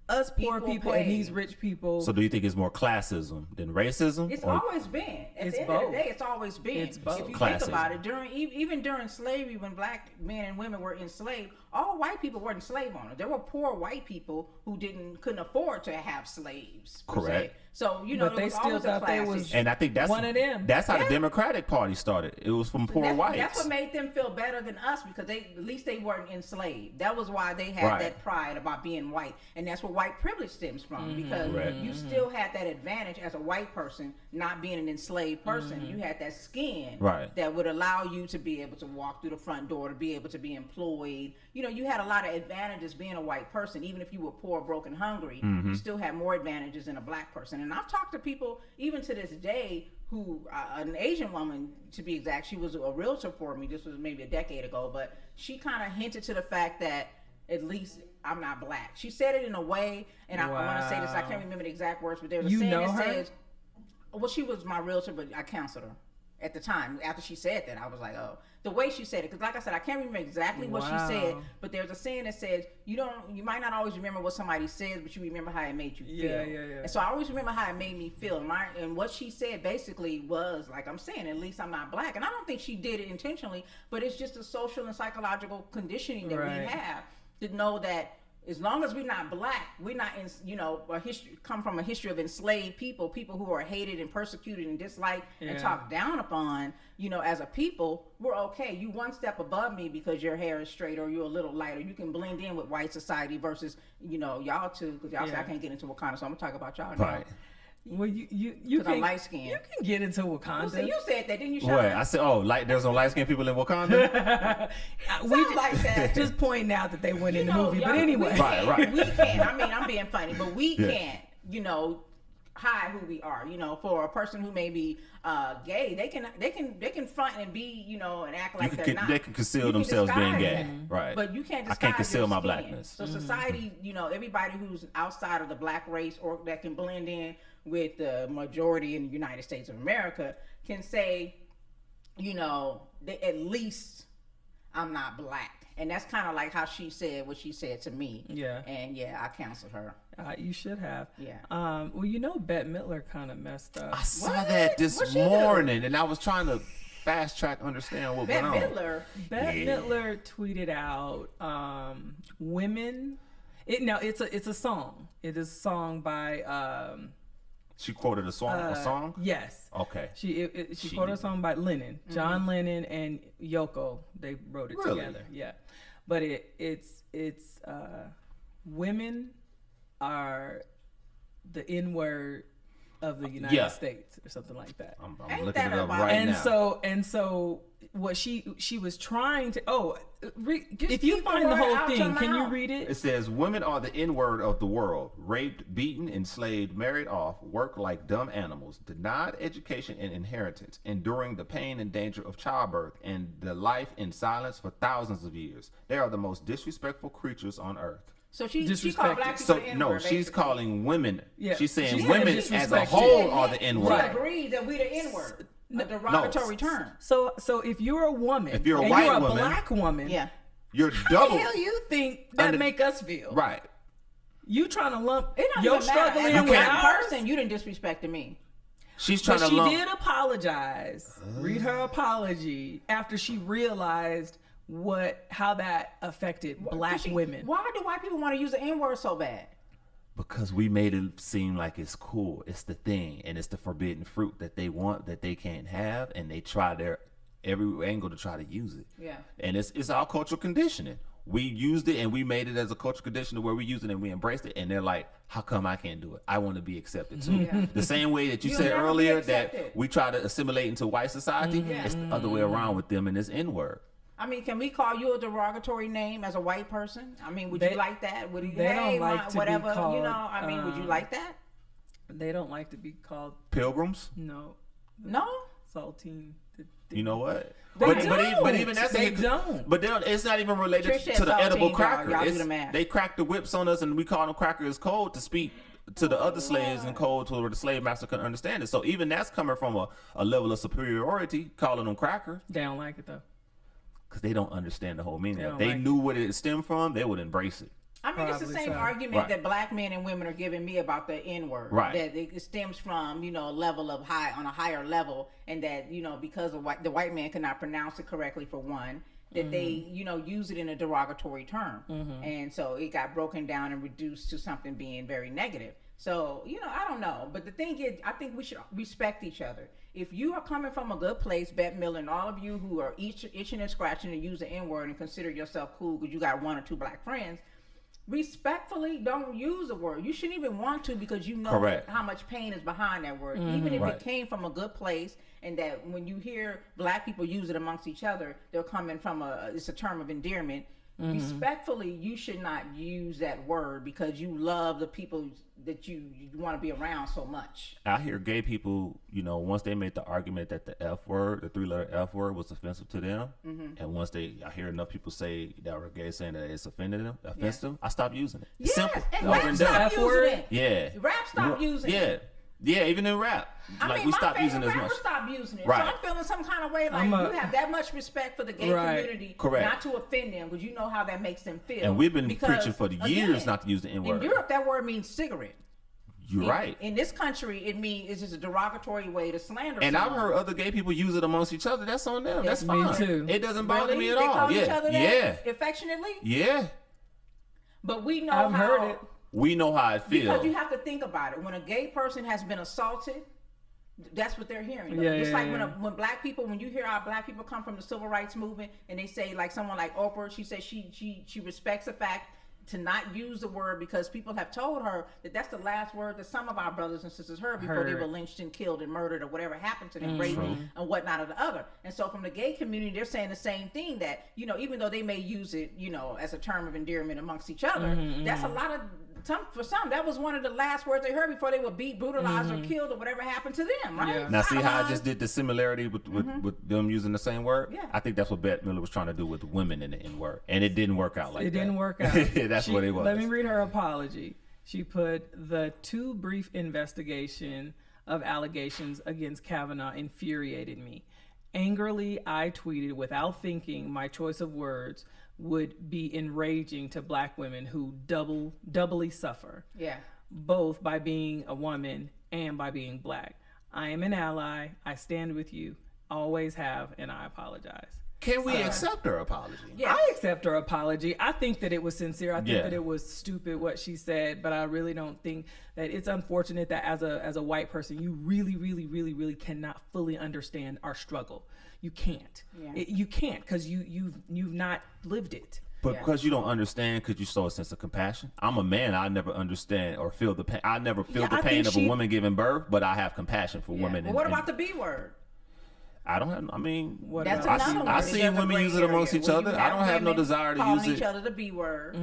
us poor Equal people pay. and these rich people. So do you think it's more classism than racism? It's Or- always been. At It's the end of both. the day, it's always been. It's both. If you Classism. think about it, even during slavery, when black men and women were enslaved, all white people weren't slave owners. There were poor white people who couldn't afford to have slaves. per se. Correct. So you know, But there they was still always a thought they class was- issue. And I think that's One of them. That's how Yeah. the Democratic Party started. It was from poor that's, whites. That's what made them feel better than us because at least they weren't enslaved. That was why they had Right. that pride about being white, and that's where white privilege stems from because Correct. you still had that advantage as a white person not being an enslaved person. You had that skin Right. that would allow you to be able to walk through the front door, to be able to be employed. You know, you had a lot of advantages being a white person. Even if you were poor, broke, and hungry, you still had more advantages than a black person. And I've talked to people even to this day who an Asian woman, to be exact, she was a realtor for me. This was maybe a decade ago, but she kind of hinted to the fact that at least I'm not black. She said it in a way, and I want to say this, I can't remember the exact words, but there's a You saying know that her? says, well, she was my realtor, but I counseled her at the time. After she said that, I was like, oh, the way she said it, because like I said, I can't remember exactly what she said, Wow. but there's a saying that says you might not always remember what somebody says, but you remember how it made you feel. Yeah. And so I always remember how it made me feel. And what she said basically was, like I'm saying, at least I'm not black. And I don't think she did it intentionally, but it's just a social and psychological conditioning that Right. we have to know that as long as we're not black, we're not in, come from a history of enslaved people who are hated and persecuted and disliked Yeah. and talked down upon, as a people, we're okay. You one step above me because your hair is straight or you're a little lighter. You can blend in with white society versus, y'all two, because y'all say Yeah. I can't get into Wakanda, so I'm gonna talk about y'all now. Right. Well, you 'Cause I'm can light-skinned. you can get into Wakanda. So you said that, didn't you, Sean? What? I said, there's no light skinned people in Wakanda? Something like that. just pointing out that they went in the know, movie. But y'all- anyway, Right. We can't. I mean, I'm being funny, but we Yeah. can't, hide who we are. For a person who may be gay, they can front and be, and act like they're not. They can conceal You can themselves being disguise gay. that. Right. But you can't I disguise can't conceal your my skin. blackness. So society, everybody who's outside of the black race or that can blend in with the majority in the United States of America can say, at least I'm not black. And that's kind of like how she said what she said to me. Yeah. And I counseled her. you should have. Yeah. Well, Bette Midler kind of messed up. I saw What? that this What'd she do? morning, and I was trying to fast track understand what Bette went on. Midler. Bette Yeah. Midler tweeted out, "Women." It's a song. It is a song by She quoted a song. Yes. Okay. She quoted a song by Lennon, John Lennon and Yoko. They wrote it Really? together. Yeah, but it's women are the N word of the United States or something like that. I'm Ain't looking that it up about- right and now. so what she was trying to Just if you keep the find the word whole out thing, your can you mouth. read it? It says, women are the N-word of the world. Raped, beaten, enslaved, married off, work like dumb animals, denied education and inheritance, enduring the pain and danger of childbirth and the life in silence for thousands of years. They are the most disrespectful creatures on earth. So she Disrespected. called black people So, the no, N-word, she's basically. calling women. Yeah. She's saying She's women saying as a disrespected. whole are the N-word. She agreed that we the N-word. A derogatory term. So if you're a woman, If you're a and white you're a woman- black woman, Yeah. You're how the double. hell you think that Under- make us feel? Right. You trying to lump It don't your even matter. struggle As in a with black ours? person, you didn't disrespect me. She's trying But to she lump. did apologize. Read her apology after she realized how that affected black women. Why do white people want to use the N-word so bad? Because we made it seem like it's cool. It's the thing, and it's the forbidden fruit that they want that they can't have, and they try their every angle to try to use it. Yeah. And it's our cultural conditioning. We used it and we made it as a cultural conditioner where we used it and we embraced it, and they're like, how come I can't do it? I want to be accepted too. Yeah. The same way that you You'll said never be earlier accepted. that we try to assimilate into white society, it's the other way around with them and this N-word. I mean, can we call you a derogatory name as a white person? I mean, would They- you like that? Would you, they don't hey, like to be whatever, called, I mean, would you like that? They don't like to be called Pilgrims? no No? saltine. You know what? They But don't. even that's They don't. But it's not even related Trish said to the saltine, edible y'all. cracker. Y'all do It's- the math. They cracked the whips on us, and we called them crackers code to speak to the other slaves in code to where the slave master couldn't understand it. So even that's coming from a level of superiority, calling them crackers, They don't like it though. Because they don't understand the whole meaning. They If don't they like knew what it stemmed from, they would embrace it. I mean, it's the Probably same so. argument Right. that black men and women are giving me about the N word. Right. That it stems from, you know, a level of on a higher level, and that, you know, because of the white man cannot pronounce it correctly for one, that they, you know, use it in a derogatory term. And so it got broken down and reduced to something being very negative. So, you know, I don't know. But the thing is, I think we should respect each other. If you are coming from a good place, Bette Miller, and all of you who are itching and scratching to use the N word and consider yourself cool because you got 1 or 2 black friends, respectfully don't use the word. You shouldn't even want to, because you know Correct. how much pain is behind that word. Even if Right. it came from a good place, and that when you hear black people use it amongst each other, they're coming from it's a term of endearment. Respectfully, you should not use that word because you love the people that you want to be around so much. I hear gay people, you know, once they made the argument that the F word, the 3-letter F word, was offensive to them, and once I hear enough people say that were gay saying that it's offensive, I stopped using it. Yes, Simple. and Over rap and stopped done. F using word? it. Yeah. Rap stopped using it. Yeah, even in rap. I Like mean, we my stopped using favorite it as much. rapper stopped using it. Right. So I'm feeling some kind of way like I'm a- you have that much respect for the gay Right. community, Correct. not to offend them, because you know how that makes them feel. And we've been Because, preaching for the years again, not to use the N In word. Europe, that word means cigarette. You're right. In this country, it's just a derogatory way to slander And I've someone. heard other gay people use it amongst each other. That's on them. That's Me fine. too. It doesn't bother Really? me at They all. call each Yeah. other that Yeah. affectionately? Yeah. But we know I've how, heard it. We know how it feels. because you have to think about it. When a gay person has been assaulted, that's what they're hearing. Yeah, It's yeah, like yeah. when black people, when you hear our black people come from the civil rights movement, and they say, like someone like Oprah, she says she respects the fact to not use the word because people have told her that that's the last word that some of our brothers and sisters heard before they Heard. were lynched and killed and murdered or whatever happened to them, raped and whatnot of the other. And so from the gay community, they're saying the same thing, that, you know, even though they may use it, you know, as a term of endearment amongst each other, that's a lot of, for some, that was one of the last words they heard before they were beat, brutalized, or killed, or whatever happened to them, right? Yeah. Now, see how I Sidelined. just did the similarity with them using the same word? Yeah. I think that's what Bette Miller was trying to do with women in the N word. And it didn't work out like It that. didn't work out. That's what it was. Let me read her apology. She put, the too brief investigation of allegations against Kavanaugh infuriated me. Angrily, I tweeted, without thinking, my choice of words would be enraging to black women who doubly suffer, Yeah. both by being a woman and by being black. I am an ally. I stand with you. Always have, and I apologize. Can we accept her apology? Yeah. I accept her apology. I think that it was sincere. I think Yeah. that it was stupid what she said, but I really don't think that it's unfortunate that as a white person, you really cannot fully understand our struggle. You can't. Yeah. You can't, because you've not lived it. But Yeah. because you don't understand, could you show a sense of compassion? I'm a man. I never understand or feel the pain. I never feel Yeah, the I pain think of a woman giving birth, but I have compassion for Yeah. women. Well, what about the B word? I don't have. I mean, What That's about- another word. I It's seen just a women gray use it amongst area each where other. you I don't have no women desire to calling use each it. other the B word.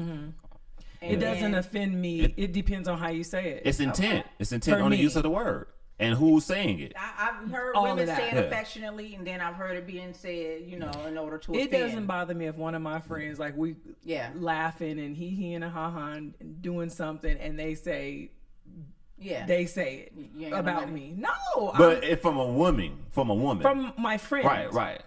It doesn't offend me. It depends on how you say it. It's intent. It's intent For on the me. use of the word and who's saying it. I've heard All of women that. say it Yeah. affectionately, and then I've heard it being said, you know, in order to It offend. doesn't bother me if one of my friends, like, we Yeah. laughing and he and a ha-ha and doing something, and they say Yeah. it You ain't gonna about let it. me. No, But if from a woman, from my friends. right.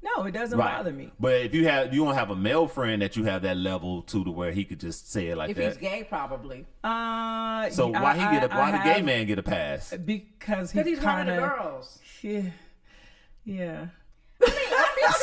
No, it doesn't Right. bother me. But if you don't have a male friend that you have that level to where he could just say it like if that. he's gay, probably. So why why the gay have- man get a pass? Because Because he he's one of kind the of girls. yeah.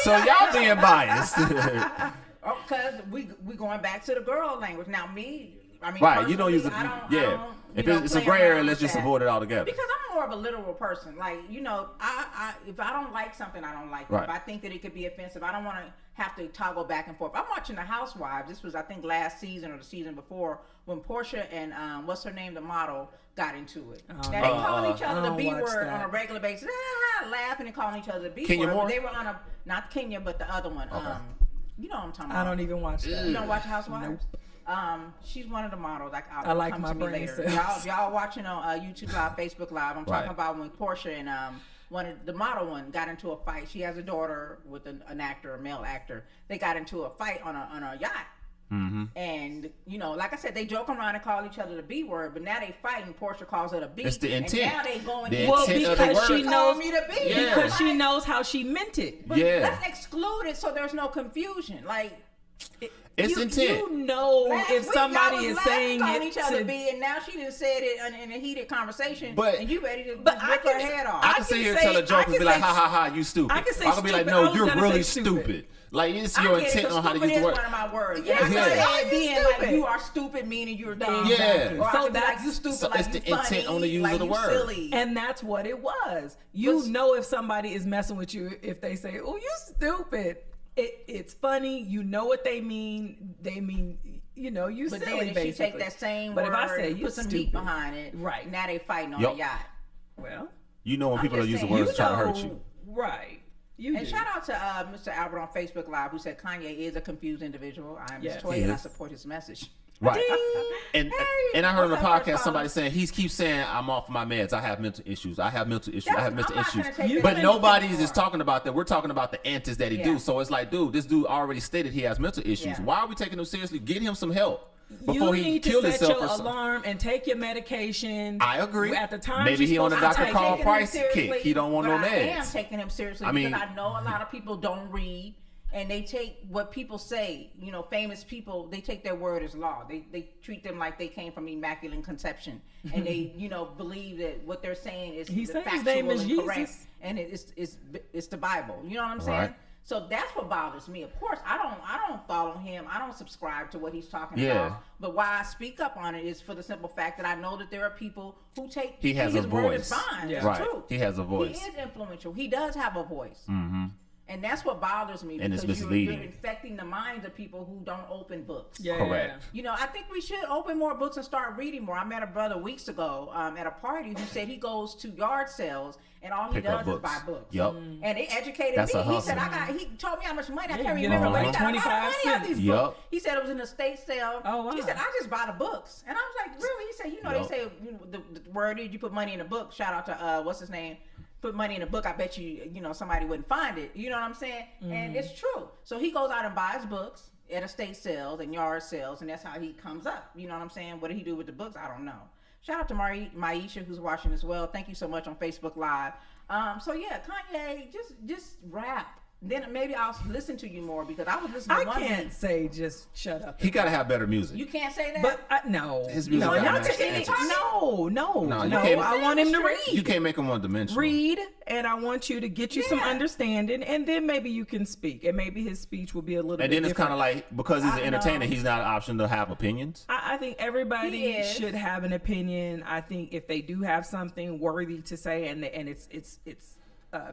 So y'all being biased. Oh, because we going back to the girl language. Now me, I mean, Right, you don't use it. personally, I don't, Yeah. you If know, it's a play gray around area, let's with just that. avoid it altogether. Because I'm more of a literal person. Like, you know, I if I don't like something, I don't like it. Right. If I think that it could be offensive, I don't want to have to toggle back and forth. I'm watching The Housewives. This was, I think, last season or the season before, when Portia and what's her name, the model, got into it. Now they call each other I the don't B watch word that. on a regular basis, laughing and calling each other the B Kenya word. Moore? But they were on not Kenya, but the other one. You know what I'm talking about. I don't even watch that. You don't watch Housewives? She's one of the models. Like, I like come my to me brain later. cells. Y'all, if y'all watching on YouTube Live, Facebook Live, I'm talking Right. about when Portia and one of the model one got into a fight. She has a daughter with an actor, a male actor. They got into a fight on a yacht. Mm-hmm. And, you know, like I said, they joke around and call each other the B word, but now they fighting. Portia calls her the B. It's the And intent. now they going The in. Well, intent of the because she word. Call knows me the B. Yeah. because she knows how she meant it. But Yeah. let's exclude it so there's no confusion. Like, It's intent. You know Last if week, somebody y'all was is saying laughing on it each other, to B, and now she just said it in a heated conversation, But- and you ready to But just I rip her can- head off. I I can sit can here and say- tell a I joke and can be like, say- ha ha ha, you stupid. I can say I can be like, stupid. no, I was you're gonna really say stupid. stupid. Like, it's I your get it, intent 'cause on how to stupid use the is word. one of my words. Yeah, I can yeah. say Oh, it you being like stupid. you are stupid, meaning you're dumb. Yeah. Or I So can be like that's- you stupid, so like it's you the funny, intent on the use like of the you word. silly. And that's what it was. You But- know if somebody is messing with you if they say, "Oh, you stupid." It's funny. You know what they mean. They mean, you know, you But silly, then if she basically. take that same But word if I say and you put some stupid, heat behind it, right? now they fighting on Yup. a yacht. Well, You know when I'm people just are using saying. words to try to hurt you. right? You And do. shout out to Mr. Albert on Facebook Live who said Kanye is a confused individual. I am Yes. Ms. Toya He and I is. support his message. Right. Hey, And I heard on the what's up, podcast Paula? somebody saying he keeps saying I'm off my meds. I have mental issues. I have mental issues. I have mental I'm not issues. gonna take You that But anything nobody more. is talking about that. We're talking about the antics that he Yeah. do. So it's like, dude, this dude already stated he has mental issues. Yeah. Why are we taking him seriously? Get him some help before You he need to killed set himself. your or something. alarm and take your medication. I agree. At the time, Maybe he on the I'm Dr. taking Carl him Price seriously, kick. He don't want but no I am meds. taking him seriously I mean- because I know a lot of people don't read and they take what people say. You know, famous people, they take their word as law. They treat them like they came from immaculate conception, and they believe that what they're saying is He said his factual name is and correct, Jesus. and it's the Bible. You know what I'm saying? Right. So that's what bothers me. Of course, I don't follow him. I don't subscribe to what he's talking Yeah. about. But why I speak up on it is for the simple fact that I know that there are people who take He has his a word as voice. bond. Yeah. It's Right. true. He has a voice. He is influential. He does have a voice. Mm-hmm. And that's what bothers me And it's because you're misleading. infecting the minds of people who don't open books. Yeah. Correct. You know, I think we should open more books and start reading more. I met a brother weeks ago at a party who said he goes to yard sales and all he Pick up does is books. buy books. Yep. And they educated That's me. a He said, hustle. he told me how much money. I Yeah, can't you get it remember, for but he like got a lot of 25 money out of these cents. books. He said it was in a estate sale. Oh, wow. He said, I just buy the books. And I was like, really? He said, Yep. they say the word is you put money in a book. Shout out to, what's his name? Put money in a book, I bet somebody wouldn't find it. You know what I'm saying? And it's true. So he goes out and buys books at estate sales and yard sales, and that's how he comes up. You know what I'm saying? What did he do with the books? I don't know. Shout out to Maisha who's watching as well. Thank you so much on Facebook Live. So yeah, Kanye, just rap. Then maybe I'll listen to you more because I was listening I to one can't beat. say just shut up. He gotta have better music. You can't say that. But no, His music no, got not nice to any. antics. No, No, you no. can't- I want him to read. You can't make him one dimensional. Read, and I want you to get you some Yeah. understanding, and then maybe you can speak, and maybe his speech will be a little. And bit then it's different. kind of like, because he's I an entertainer, know. he's not an option to have opinions. I think everybody He is. should have an opinion. I think if they do have something worthy to say, and it's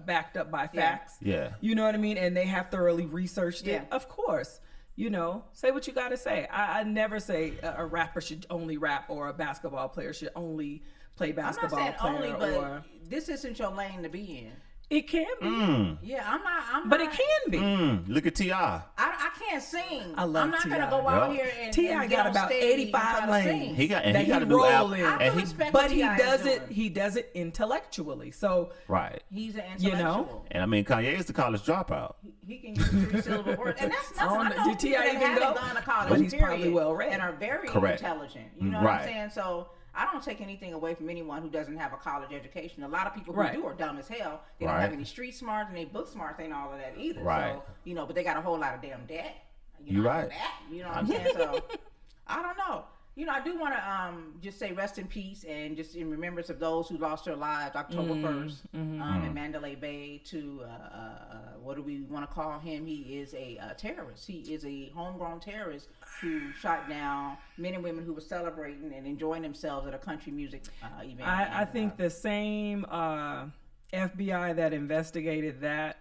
backed up by facts. Yeah. You know what I mean? And they have thoroughly researched Yeah. it. Of course, say what you got to say. I never say a rapper should only rap or a basketball player should only play I'm not basketball saying player only, but or this isn't your lane to be in. it can be, Yeah, I'm but not, it can be. Look at T.I. I can't sing. I love I'm not gonna T.I. go out Yup. here and T.I. and got get on about stage 85 and try to lanes. sing. He got That he got to he do roll album, in. I and can he respect But what he T.I. is does it. doing. He does it intellectually. So right. He's an You intellectual. know? And I mean, Kanye is the college dropout. He can use 3-syllable words, and that's nothing. I know Did T.I. people that even haven't go? gone to college, But he's period, probably well-read. and are very Correct. intelligent. You know what Right. I'm saying? So I don't take anything away from anyone who doesn't have a college education. A lot of people who Right. do are dumb as hell. They don't Right. have any street smarts, and they book smarts ain't all of that either. Right. So but they got a whole lot of damn debt. You know, right. That, you know what I'm saying? So I don't know. I do want to just say rest in peace and just in remembrance of those who lost their lives October 1st in Mandalay Bay to, what do we want to call him? He is a terrorist. He is a homegrown terrorist who shot down men and women who were celebrating and enjoying themselves at a country music event. I think the same FBI that investigated that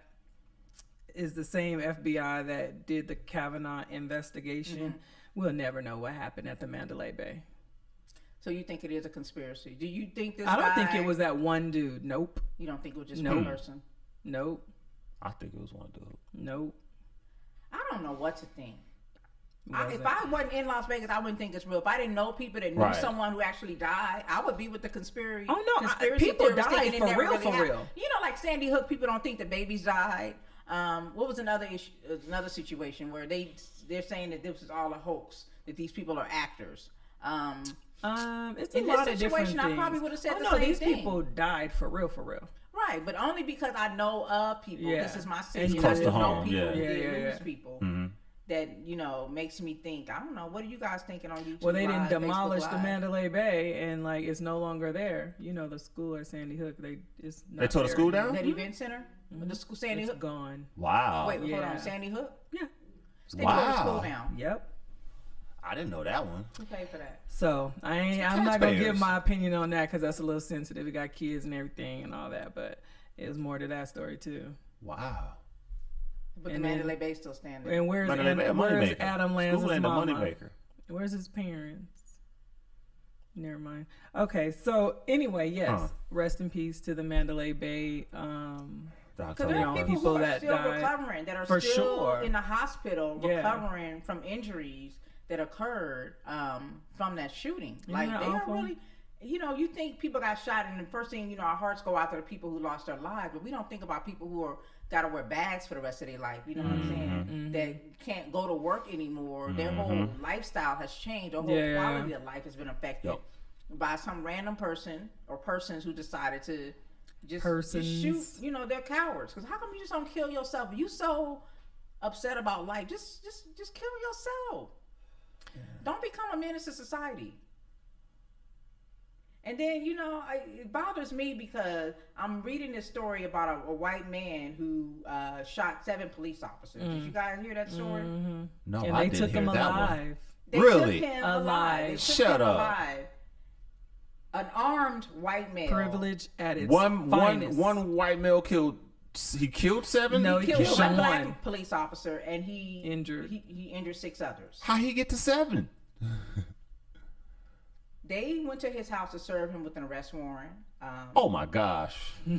is the same FBI that did the Kavanaugh investigation. We'll never know what happened at the Mandalay Bay. So you think it is a conspiracy? Do you think this I don't think guy- it was that one dude. Nope. You don't think it was just Nope. one person? Nope. I think it was one dude. Nope. I don't know what to think. Was If it? I wasn't in Las Vegas, I wouldn't think it's real. If I didn't know people that knew Right. someone who actually died, I would be with the conspiracy. Oh, no, conspiracy people theorists died thinking it for never real, really for happened. real. You know, like Sandy Hook, people don't think the babies died. What was another issue? Another situation where they're saying that this is all a hoax, that these people are actors. It's a In this lot of different situation, I things. probably would've said oh, the no, same these thing. people died for real, for real. Right, but only because I know of people. Yeah. This is my And city. you and I close just to know home, people yeah. who did Yeah, lose yeah. people. that, you know, makes me think, I don't know, what are you guys thinking on YouTube? Well, they didn't Live, demolish Facebook the Live? Mandalay Bay, and like it's no longer there. You know, the school at Sandy Hook, it's not They tore the there school anymore. down? That event center? The school, Sandy It's Hook? gone. Wow. Wait, hold Yeah. on, Sandy Hook? Yeah. They tore the Wow. school down. Yep. I didn't know that one. Who paid for that? So I'm not gonna give Taxpayers. my opinion on that because that's a little sensitive. We got kids and everything and all that, but there's more to that story too. Wow. But And the then- Mandalay Bay still standing. And where's Mandalay Bay, a where's moneymaker. Adam Lanza's School ain't a mama? moneymaker. Where's his parents? Never mind. Okay, so anyway, yes, Huh. rest in peace to the Mandalay Bay. Because You there know, are people, people who are that still died. recovering, that are For still sure. in the hospital Yeah. recovering from injuries that occurred from that shooting. Like that they awful? are really, you know, you think people got shot, and the first thing, you know, our hearts go out to the people who lost their lives, but we don't think about people who are got to wear bags for the rest of their life. You know what I'm saying? That can't go to work anymore. Their whole lifestyle has changed. Their whole Yeah. quality of life has been affected Yep. by some random person or persons who decided to just Persons. shoot. You know, they're cowards. Because how come you just don't kill yourself? You so upset about life, just kill yourself. Don't become a menace to society. And then, you know, it bothers me because I'm reading this story about a white man who shot 7 police officers. Did you guys hear that story? No, And I they didn't took hear him that one. alive. They Really? took him Alive. alive. They took Shut him up. alive. An armed white male. Privilege at its One finest. white male killed. He killed 7. No, He he killed killed one one. black police officer, and he Injured. He injured 6 others. How he get to 7? They went to his house to serve him with an arrest warrant. Oh my gosh. And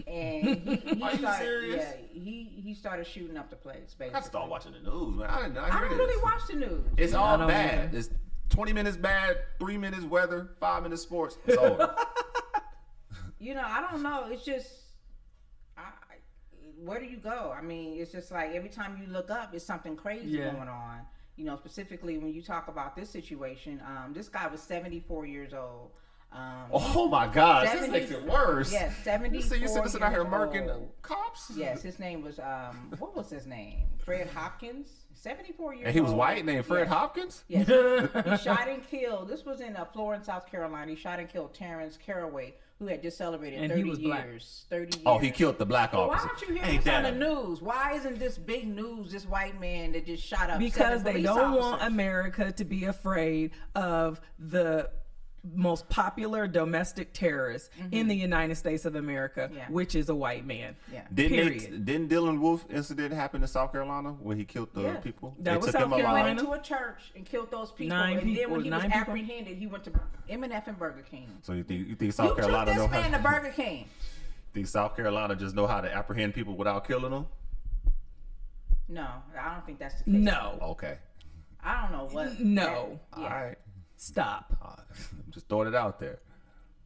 he Are you started, serious? yeah, he started shooting up the place. Basically, I gotta start watching the news, man. I didn't I hear don't this. really watch the news. It's all don't bad. either. It's 20 minutes bad, 3 minutes weather, 5 minutes sports. It's over. You know, I don't know. It's just, where do you go? I mean, it's just like every time you look up, it's something crazy Yeah. going on. You know, specifically when you talk about this situation, this guy was 74 years old. Oh my gosh, this 70 makes it worse. Yes, 74 You see this out here years murking old. cops? Yes, his name was what was his name? Fred Hopkins. 74 years old. And he was white, named Fred Yes. Hopkins? Yes, he shot and killed. This was in Florence, South Carolina. He shot and killed Terrence Caraway, who had just celebrated And 30 he was black. years. 30 years. Oh, he killed the black But why officer. don't you hear Ain't this on that the a- news? Why isn't this big news? This white man that just shot up Because 7 they police don't want officers? America to be afraid of the most popular domestic terrorist in the United States of America, Yeah. which is a white man. Yeah. Didn't Dylan Wolf incident happen in South Carolina when he killed the Yeah. people? That They was took South him He alive. Carolina. went into a church and killed those people. 9 and then people- when he was 9 people? apprehended, he went to M&F and Burger King. So you think You South took Carolina this know man to how? Burger King. Think South Carolina just know how to apprehend people without killing them? No, I don't think that's the case. No, Okay. I don't know what. no, Yeah. All right. stop. I'm just throwing it out there.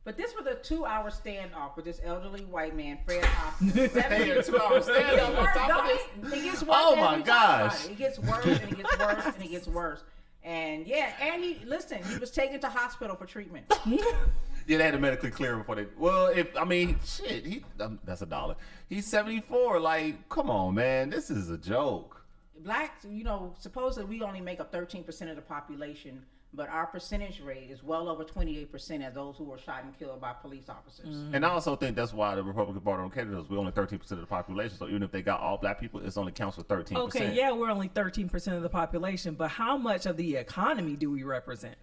But this was a 2-hour standoff with this elderly white man, Fred Hopkins. Hey, a 2-hour standoff on top of this? It gets worse. Oh, as my we talk about gosh. it. It gets worse and it gets worse and it gets worse. And yeah, and he was taken to hospital for treatment. Yeah, they had to medically clear him before they. Well, shit, that's $1. He's 74. Like, come on, man, this is a joke. Blacks, you know, supposedly we only make up 13% of the population, but our percentage rate is well over 28% of those who were shot and killed by police officers. And I also think that's why the Republican Party on candidates, we're only 13% of the population. So even if they got all black people, it's only counts for 13%. Okay, yeah, we're only 13% of the population, but how much of the economy do we represent?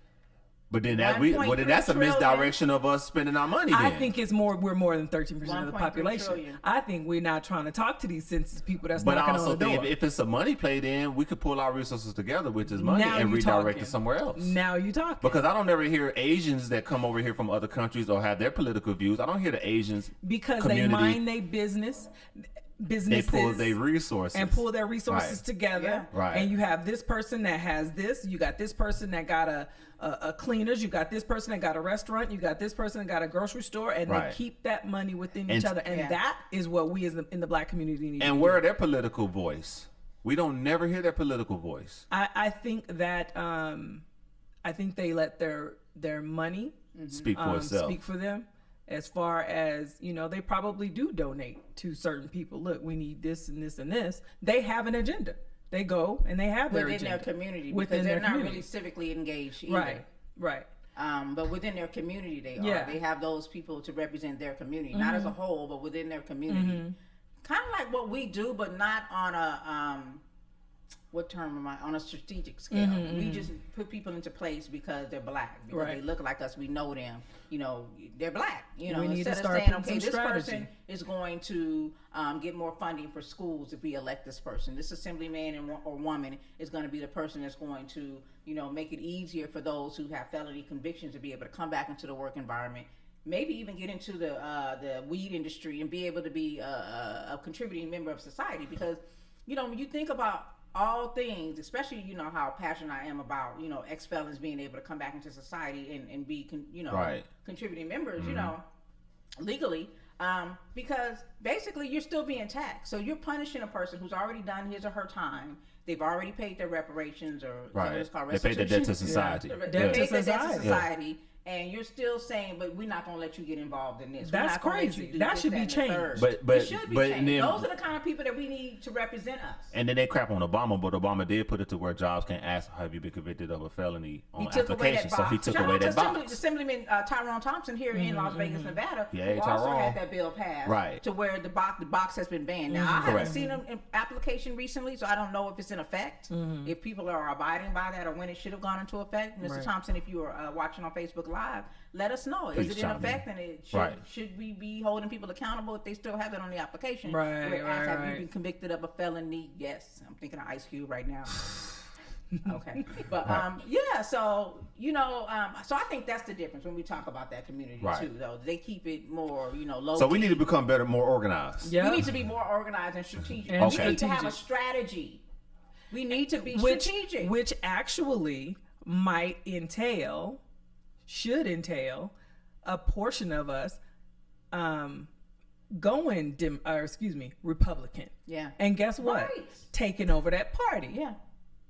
But then 1.3 that's a trillion. misdirection of us spending our money. Then. I think it's more. We're more than 13% of the 1.3 population. trillion. I think we're not trying to talk to these census people that's But I knocking on also the door. think if it's a money play, then we could pull our resources together, which is money, Now and you redirect talking. it somewhere else. Now you talking. Because I don't ever hear Asians that come over here from other countries or have their political views. I don't hear the Asians because community. they mind their businesses. They pull their resources and pull their resources Right. together. Yeah. Right. And you have this person that has this. You got this person that got a cleaners. You got this person that got a restaurant. You got this person that got a grocery store. And Right. they keep that money within And- each other. And Yeah. that is what we in the black community need. And to where do. are their political voice? We don't never hear their political voice. I think that I think they let their money Speak for itself. speak for them. As far as, you know, they probably do donate to certain people. Look, we need this and this and this. They have an agenda. They go and they have their within agenda. their community Within because they're their not really community. civically engaged either. Right. But within their community, they Yeah. are. They have those people to represent their community, not as a whole, but within their community. Kind of like what we do, but not on a what term am I? On a strategic scale. We just put people into place because they're black, because Right. they look like us. We know them. You know, they're black. You know, We need to instead of start saying, putting okay, some this person strategy. is going to get more funding for schools if we elect this person. This assemblyman or woman is going to be the person that's going to, you know, make it easier for those who have felony convictions to be able to come back into the work environment. Maybe even get into the weed industry and be able to be a contributing member of society. Because, you know, when you think about all things, especially, you know, how passionate I am about, you know, ex-felons being able to come back into society and be, you know, Right. contributing members, you know, legally, because basically you're still being taxed. So you're punishing a person who's already done his or her time. They've already paid their reparations or Right. what's called They paid their debt to restitution. society. They Debt paid to their debt to society. society. And you're still saying, but we're not going to let you get involved in this. We're That's not gonna let you crazy. do That this, should that, be and the changed. third. But- It should be but changed. then- Those are the kind of people that we need to represent us. And then they crap on Obama, but Obama did put it to where jobs can ask, have you been convicted of a felony on He took away that application? box. So he took Shout away out to that box. Assemblyman Tyrone Thompson here in Las Vegas, Nevada, Yeah, who also Tyrone. had that bill passed, Right. to where the box has been banned. Now, I haven't Correct. seen an application recently, so I don't know if it's in effect, if people are abiding by that, or when it should have gone into effect. Mr. Right. Thompson, if you are watching on Facebook Live, let us know. Please Is it in chime in. effect, and it should, Right. should we be holding people accountable if they still have it on the application? Right, Where it asks, have you right. been convicted of a felony? Yes. I'm thinking of Ice Cube right now. Okay, but yeah, so you know, so I think that's the difference when we talk about that community Right. too. Though they keep it more, you know, low. So we key. need to become better, more organized. Yeah. We need to be more organized and strategic. And We need to have a strategic. strategy. We need to be which strategic. which actually might should entail a portion of us going Republican. Yeah. And guess what? Right. Taking over that party. Yeah.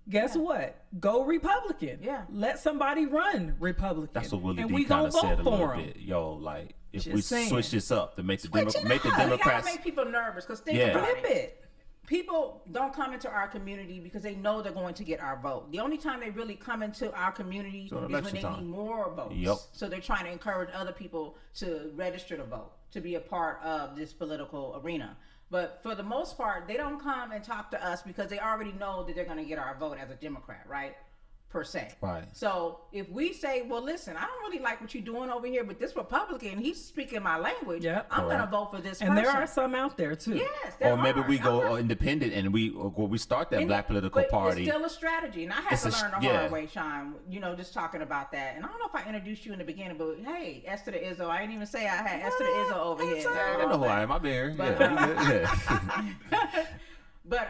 Guess what? Go Republican. Yeah. Let somebody run Republican. That's what Willie and D we kind gonna of said a vote little for 'em. bit. Yo, like if Just we saying. switch this up to make the Switch it make the up. We gotta Democrats. make people nervous because think Yeah. about Flip it. People don't come into our community because they know they're going to get our vote. The only time they really come into our community So is when election they time. need more votes. Yep. So they're trying to encourage other people to register to vote, to be a part of this political arena. But for the most part, they don't come and talk to us because they already know that they're going to get our vote as a Democrat, right? Per se. Right. So if we say, well, listen, I don't really like what you're doing over here, but this Republican, he's speaking my language. Yep. I'm going to Correct. vote for this And person. there are some out there too. Yes, there Or maybe are. we go I'm not- independent and we start that and- black political but party. It's still a strategy, and I had It's to a learn the yeah. hard way, Sean. You know, just talking about that. And I don't know if I introduced you in the beginning, but hey, Esther the Izzo. I didn't even say I had Esther the Izzo over here. I know who I am. I'm here. But, Yeah, yeah. But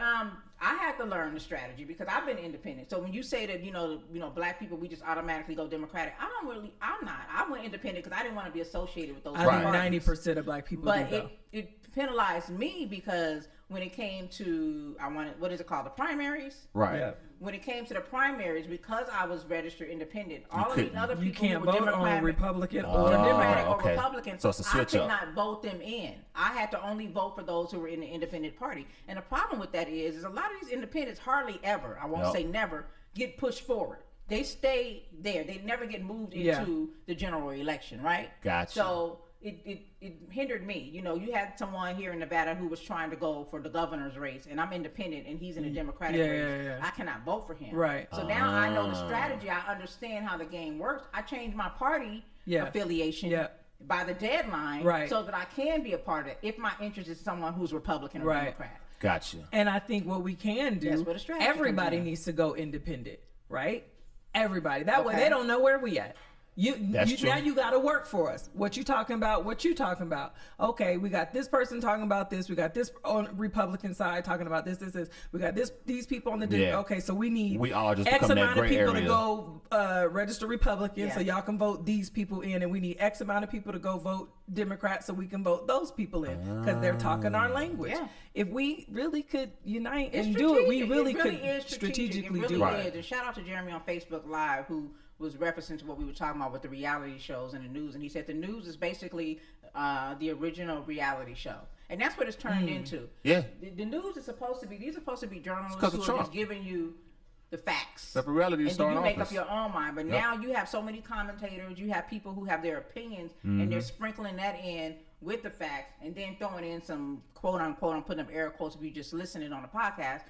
I had to learn the strategy because I've been independent. So when you say that, you know, black people, we just automatically go Democratic. I'm not. I went independent because I didn't want to be associated with those. I Right. think parties. 90% of black people But do though. it penalized me because when it came to what is it called, the primaries? Right. Yeah. When it came to the primaries, because I was registered independent, all of these couldn't. other people You can't who were vote on Democratic, Republican Oh, or Democratic Democrat. or okay. Republican, So it's a switch I could up. not vote them in. I had to only vote for those who were in the independent party. And the problem with that is a lot of these independents hardly ever, I won't Yep. say never, get pushed forward. They stay there. They never get moved Yeah. into the general election, right? Gotcha. So it hindered me. You know, you had someone here in Nevada who was trying to go for the governor's race, and I'm independent, and he's in a Democratic Yeah, race. yeah. I cannot vote for him. Right. So now I know the strategy. I understand how the game works. I changed my party Yeah. affiliation Yeah. by the deadline, Right. so that I can be a part of it if my interest is someone who's Republican or Right. Democrat. Gotcha. And I think what we can That's do, where the strategy everybody comes in. needs to go independent, right? Everybody. That way Okay. they don't know where we at. That's true. Now you got to work for us. What you talking about? What you talking about? Okay, we got this person talking about this. We got this on Republican side talking about this. We got these people on the. Yeah. Okay, so we need We all just X become that amount of gray people area. to go register Republican, so Yeah. y'all can vote these people in, and we need X amount of people to go vote Democrat, so we can vote those people in because they're talking our language. Yeah. If we really could unite It's and do it, we strategic. really It could is strategic. strategically It do really it. Right. is. And shout out to Jeremy on Facebook Live who was referencing to what we were talking about with the reality shows and the news. And he said the news is basically the original reality show. And that's what it's turned into. Yeah. The news is supposed to be, these are supposed to be journalists 'cause who of are Trump. just giving you the facts. But reality is and then you starting make off up your own mind. But now you have so many commentators, you have people who have their opinions, and they're sprinkling that in with the facts, and then throwing in some quote unquote, I'm putting up air quotes if you're just listening on the podcast,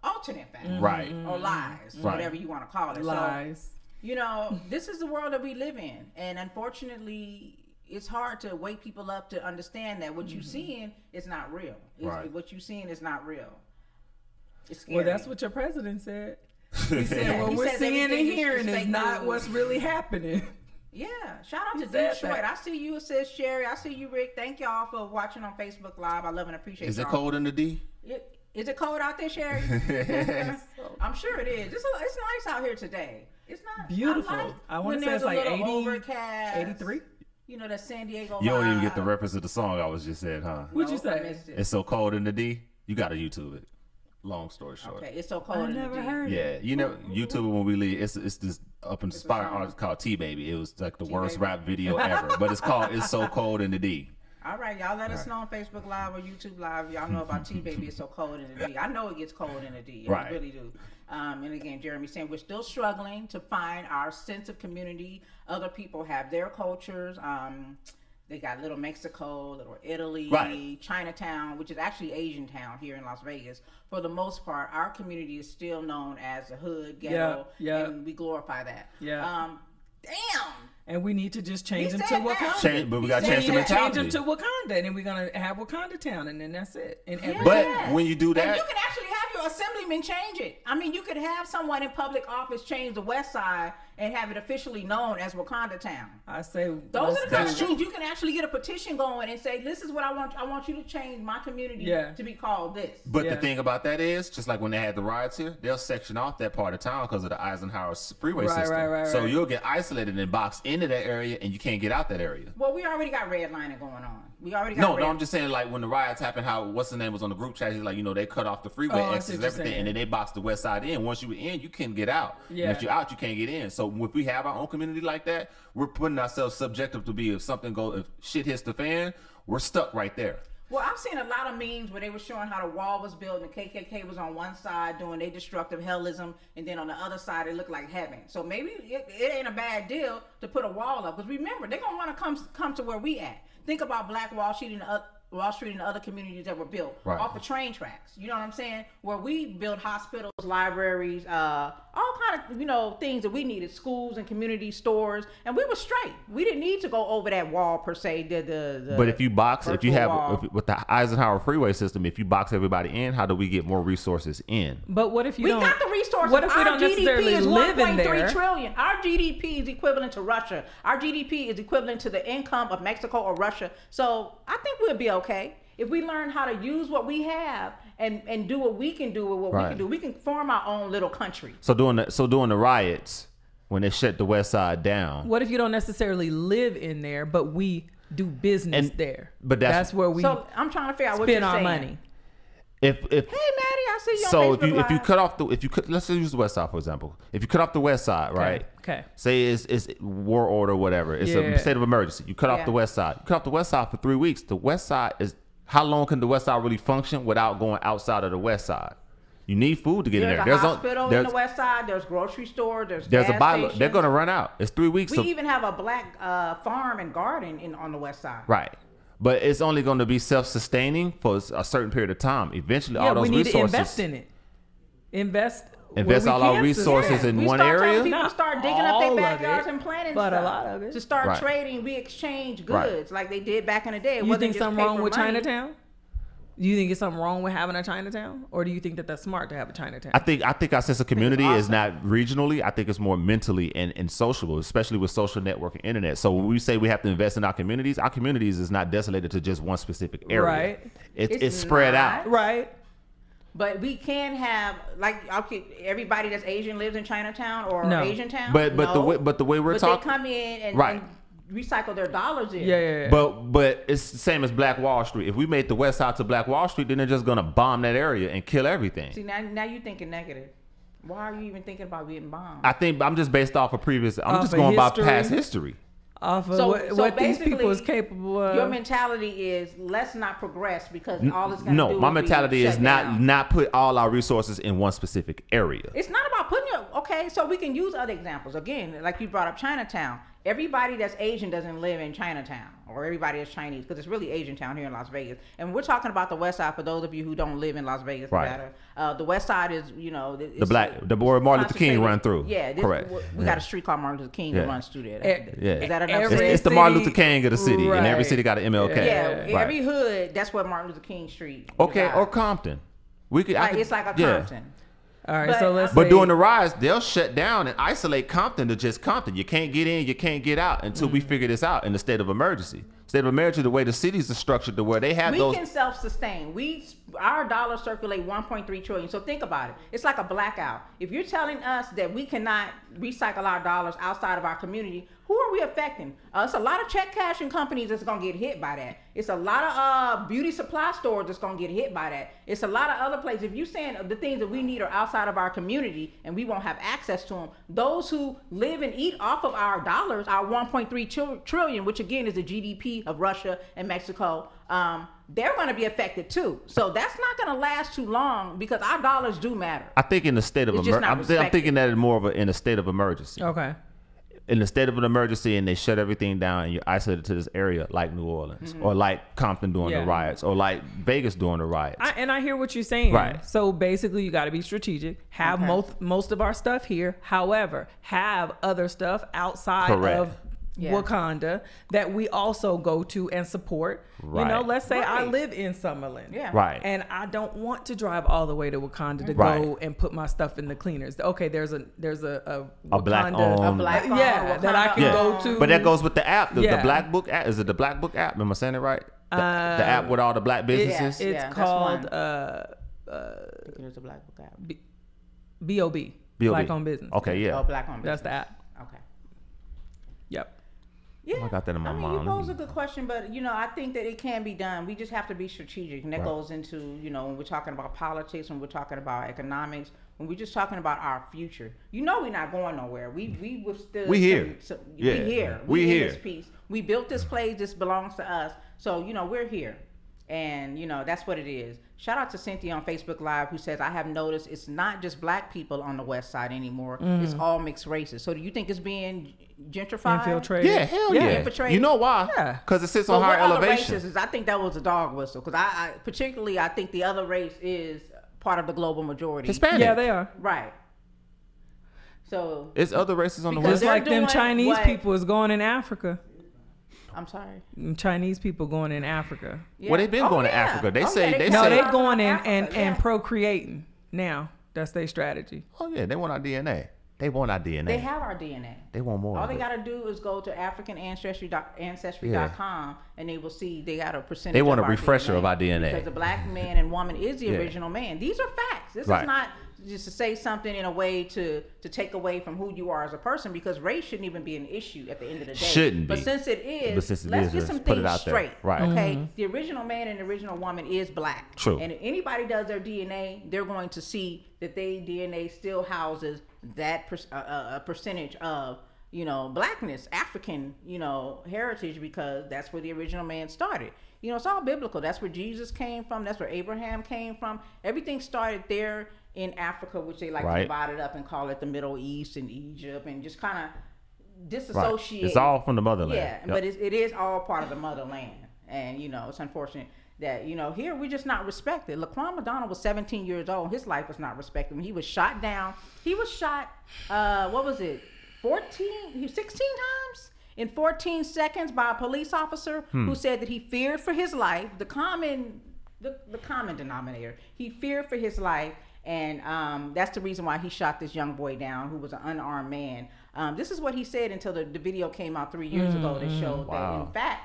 alternate facts. Right. Or lies, Right. whatever you want to call it. Lies. So, you know, this is the world that we live in. And unfortunately, it's hard to wake people up to understand that what you're seeing is not real. Right. What you're seeing is not real. It's scary. Well, that's what your president said. He said, Yeah, what he we're says seeing and everything is hearing is fake not news. what's really happening. Yeah, shout out He to said Detroit. that. I see you, sis Sherry. I see you, Rick. Thank y'all for watching on Facebook Live. I love and appreciate Is it y'all. cold in the D? Is it cold out there, Sherry? I'm sure it is. It's nice out here today. It's not Beautiful. I, like I wanna when say there's it's a like little 80, overcast. 83. You know that San Diego. You don't even get the vibe. reference of the song I was just said, huh? What'd you Nope, I say? missed it. It's so cold in the D. You got to YouTube it. Long story short. Okay, it's so cold. I in the never D. heard it. Yeah, you know, YouTube when we leave, it's this up inspired song. artist called T Baby. It was like the worst T-Baby. rap video ever, but it's called "It's So Cold in the D." All right, y'all let us know on Facebook Live or YouTube Live. Y'all know about T-Baby. It's so cold in the D. I know it gets cold in the D. Right. I really do. And again, Jeremy saying we're still struggling to find our sense of community. Other people have their cultures. They got Little Mexico, Little Italy, Right. Chinatown, which is actually Asian town here in Las Vegas. For the most part, our community is still known as the hood, ghetto, Yeah. and we glorify that. Yeah. Damn. And we need to just change He them to said that. Wakanda. Change, but we got to He change the said that. Change them mentality. to Wakanda, and then we're gonna have Wakanda Town, and then that's it. And every But Yes. when you do And that, you can actually have your assemblyman change it. I mean, you could have someone in public office change the West Side and have it officially known as Wakanda Town. I say Those let's are the kind do of it. things you can actually get a petition going and say, "This is what I want. I want you to change my community Yeah. to be called this." but Yeah. the thing about that is, just like when they had the riots here, they'll section off that part of town because of the Eisenhower freeway Right, system. right, So right. you'll get isolated and boxed into that area, and you can't get out that area. Well, we already got redlining going on. We already got No, I'm just saying, like when the riots happened, how what's the name was on the group chat? He's like, you know, they cut off the freeway Oh, I see exits and what you're everything, saying. and then they boxed the west side in. Once you were in, you couldn't get out. Yeah. And if you're out, you can't get in. So if we have our own community like that, we're putting ourselves subjective to be if shit hits the fan, we're stuck right there. Well, I've seen a lot of memes where they were showing how the wall was built and the KKK was on one side doing their destructive hellism, and then on the other side it looked like heaven. So maybe it ain't a bad deal to put a wall up, because remember, they're gonna want to come to where we at. Think about Black Wall Street and the other communities that were built Right. off of train tracks. You know what I'm saying? Where we built hospitals, libraries, all kind of things that we needed, schools and community stores, and we were straight. We didn't need to go over that wall per se. But if you box, if you virtual have wall. with the Eisenhower freeway system, if you box everybody in, how do we get more resources in? But what if you We don't? got the resources. What if we Our don't GDP necessarily is live in 1.3 there? trillion. Our GDP is equivalent to Russia. Our GDP is equivalent to the income of Mexico or Russia. So I think we'll be okay if we learn how to use what we have and do what we can do with what we Right. can do. We can form our own little country. So during the riots, when they shut the west side down, What if you don't necessarily live in there, but we do business And- there? but that's- where we So I'm trying to figure out what you're spend our saying. money. if Hey, Maddie, I see you on so Facebook if you Live. cut off let's use the west side for example. If you cut off the west side, right? Okay. Say it's war order, whatever. It's Yeah. a state of emergency. You cut off Yeah. the west side. You cut off the west side for 3 weeks. The west side is how long can the west side really function without going outside of the west side? You need food to get There's in a there. hospital in the west side. There's grocery store. There's There's a gas bylaw. stations. They're gonna run out. It's 3 weeks. We of, even have a black farm and garden on the west side. right. But it's only going to be self-sustaining for a certain period of time. Eventually, Yeah, all those we need resources. to invest in it. Invest Invest where we all our can resources sustain. in We one start telling area? people to Not start digging up all their of backyards it, and planting but a stuff. lot of it. To start Right. trading, we exchange Right. goods like they did back in the day. It You wasn't think just something wrong paper with money. Chinatown? Do you think it's something wrong with having a Chinatown, or do you think that that's smart to have a Chinatown? I think our sense of community is awesome. not regionally. I think it's more mentally and sociable, especially with social network and internet. So when we say we have to invest in our communities is not desolated to just one specific area. Right. It's It's spread not. out. Right. But we can have everybody that's Asian lives in Chinatown or No. Asian town. But No. the way we're But talking, they come in and, Right. and recycle their dollars in. Yeah. but it's the same as Black Wall Street. If we made the West Side to Black Wall Street, then they're just gonna bomb that area and kill everything. See, now you're thinking negative. Why are you even thinking about being bombed? I think I'm just based off of previous. I'm Off just of going by history? past history. off of So- what, so what these people is basically, capable of. Your mentality is let's not progress because all it's going to do No, my is be mentality is shut not down. not put all our resources in one specific area. It's not about putting your okay. So we can use other examples. Again, like you brought up Chinatown. Everybody that's Asian doesn't live in Chinatown, or everybody is Chinese, because it's really Asian town here in Las Vegas. And we're talking about the West Side for those of you who don't live in Las Vegas, Right. Nevada. The West Side is, you know, the where Martin Luther King run through. Yeah, Correct. We got a street called Martin Luther King that Yeah. runs through there. Yeah. Is that enough? Every- said? It's the Martin Luther city- King of the city, and every Right. city got an MLK. Yeah, Right. every hood. That's what Martin Luther King Street. Okay, resides. or Compton. We could. I Like, could- it's like a yeah. Compton. All right, But- so let's But say, during the riots, they'll shut down and isolate Compton to just Compton. You can't get in, you can't get out until we figure this out in the state of emergency. State of emergency, the way the cities are structured, to where they have We those. can self-sustain. Our dollars circulate 1.3 trillion. So think about it. It's like a blackout. If you're telling us that we cannot recycle our dollars outside of our community, who are we affecting? It's a lot of check cashing companies that's gonna get hit by that. It's a lot of beauty supply stores that's gonna get hit by that. It's a lot of other places. If you're saying the things that we need are outside of our community and we won't have access to them, those who live and eat off of our dollars, our 1.3 trillion, which again is the GDP of Russia and Mexico, they're going to be affected too. So that's not going to last too long because our dollars do matter. I think in the state of It's just emergency, not I'm respected. thinking that it's more of in a state of emergency. okay, In the state of an emergency, and they shut everything down, and you're isolated to this area, like New Orleans, or like Compton during Yeah. the riots, or like Vegas during the riots. and I hear what you're saying. Right. So basically, you got to be strategic. Have Okay. most of our stuff here. However, have other stuff outside Correct. of Yeah. Wakanda that we also go to and support. You know, Right. let's say I Right. live in Summerlin. Yeah. Right. And I don't want to drive all the way to Wakanda to Right. go and put my stuff in the cleaners. Okay, there's a A black Wakanda- owned- A black yeah, that I can Yeah. go to. But that goes with the app, the Yeah. Black Book app. Is it the Black Book app? Am I saying it right? The app with all the black businesses. It's Yeah, that's called one. There's a black book app. B.O.B. B.O.B.. Black Owned Business. Okay, yeah. Oh, black on That's the business. app. Okay. Yep. Yeah, I got that in my I mean, mind. you pose a good question, but you know, I think that it can be done. We just have to be strategic, and that Right. goes into, you know, when we're talking about politics, when we're talking about economics, when we're just talking about our future. You know, we're not going nowhere. We withstood. We here. We Yeah. here. We in here. this piece. We built this place. This belongs to us. So you know, we're here. And you know that's what it is. Shout out to Cynthia on Facebook Live who says, I have noticed it's not just black people on the west side anymore. It's all mixed races. So do you think it's being gentrified? Infiltrated. Yeah, hell Yeah. yeah. Infiltrated. You know why? Yeah. Because it sits So on what higher other elevation. races is? I think that was a dog whistle because I particularly I think the other race is part of the global majority. Hispanic. Yeah, they are. Right. So It's other races on the Because Just west. they're like them doing Chinese what- people is going in Africa. I'm sorry. Them Chinese people going in Africa. Yeah. Well, they've been going to Africa. They say- they No, say- they come going in Africa, and yeah. procreating now. That's their strategy. Oh yeah, they want our DNA. They want our DNA. They have our DNA. They want more. All of they it. got to do is go to Ancestry.com and they will see they got a percentage. They want of a our refresher DNA, of our DNA. because the black man and woman is the Yeah. original man. These are facts. This Right. is not just to say something in a way to take away from who you are as a person, because race shouldn't even be an issue at the end of the day. Shouldn't But be. since it is, But since it let's is, get let's some put it things out there. straight. Right. Okay. The original man and the original woman is black. True. And if anybody does their DNA, they're going to see that their DNA still houses that a percentage of, you know, blackness, African, you know, heritage, because that's where the original man started. You know, it's all biblical. That's where Jesus came from. That's where Abraham came from. Everything started there in Africa, which they like to Right. divide it up and call it the Middle East and Egypt, and just kind of Right. disassociate. It's all from the motherland. Yeah, Yep. but it is all part of the motherland. And, you know, it's unfortunate that, you know, here we're just not respected. Laquan McDonald was 17 years old. His life was not respected. When he was shot down, he was shot, what was it, 16 times? In 14 seconds by a police officer who said that he feared for his life. The common denominator. He feared for his life. And that's the reason why he shot this young boy down who was an unarmed man. This is what he said until the video came out 3 years ago that showed that, Wow. in fact,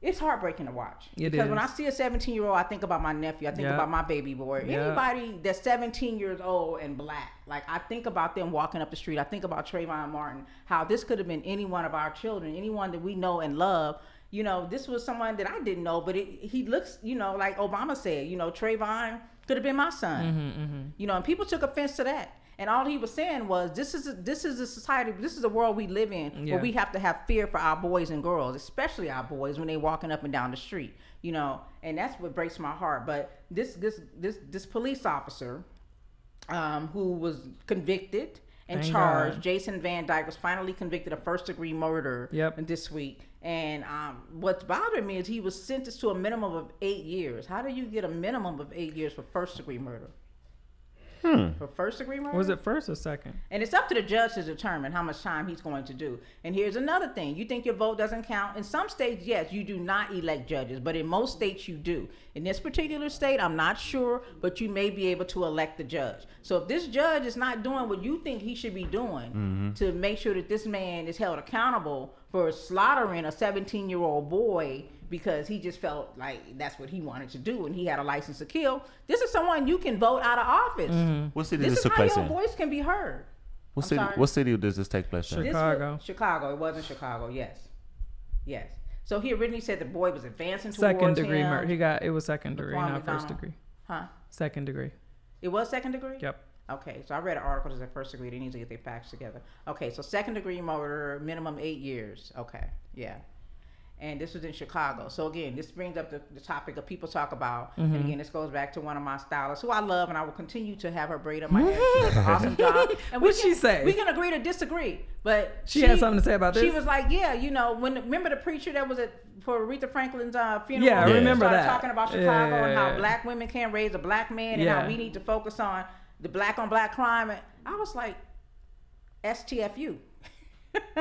it's heartbreaking to watch. It because when is. I see a 17-year-old, I think about my nephew. I think Yep. about my baby boy. Yep. Anybody that's 17 years old and black, like, I think about them walking up the street. I think about Trayvon Martin, how this could have been any one of our children, anyone that we know and love. You know, this was someone that I didn't know, but he looks, you know, like Obama said, you know, Trayvon could have been my son. You know, and people took offense to that. And all he was saying was, this is a society, this is a world we live in, where we have to have fear for our boys and girls, especially our boys when they walking up and down the street, you know. And that's what breaks my heart. But this police officer, who was convicted and charged, Jason Van Dyke, was finally convicted of first-degree murder this week. And what's bothering me is he was sentenced to a minimum of 8 years. How do you get a minimum of 8 years for first-degree murder? For first-degree murder? Was it first or second? And it's up to the judge to determine how much time he's going to do. And here's another thing. You think your vote doesn't count? In some states, yes, you do not elect judges. But in most states, you do. In this particular state, I'm not sure, but you may be able to elect the judge. So if this judge is not doing what you think he should be doing to make sure that this man is held accountable for slaughtering a 17-year-old boy because he just felt like that's what he wanted to do and he had a license to kill, this is someone you can vote out of office. What city This does is this take how place your in? voice can be heard. What city does this take place in? Chicago. Chicago. It was in Chicago. Yes. So he originally said the boy was advancing towards Second degree him. murder. It was second degree, Laquan not first McDonald. degree. Huh? Second degree. It was second degree? Yep. Okay, so I read an article that said first degree. They need to get their facts together. Okay, so second degree murder, minimum 8 years. Okay, yeah. And this was in Chicago. So again, this brings up the topic of people talk about. And again, this goes back to one of my stylists who I love, and I will continue to have her braid up my hair. She does an awesome job. And What'd she say? We can agree to disagree, but She had something to say about this? She was like, yeah, you know, remember the preacher that was for Aretha Franklin's funeral? Yeah, I remember started that. talking about Chicago and how Yeah. black women can't raise a black man and how we need to focus on the black on black crime. And I was like, STFU.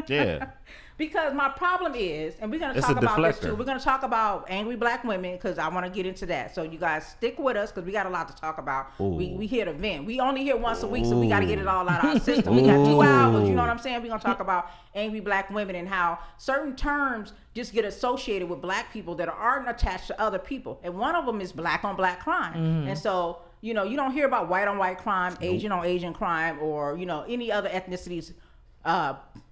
Yeah. Because my problem is, and we're going to It's talk a about this deflector. too. We're going to talk about angry black women because I want to get into that. So you guys stick with us because we got a lot to talk about. We here to vent. We only here once a week, so we got to get it all out of our system. We got 2 hours. You know what I'm saying? We're going to talk about angry black women and how certain terms just get associated with black people that aren't attached to other people. And one of them is black on black crime. And so, you know, you don't hear about white on white crime, Asian on Asian crime, or, you know, any other ethnicities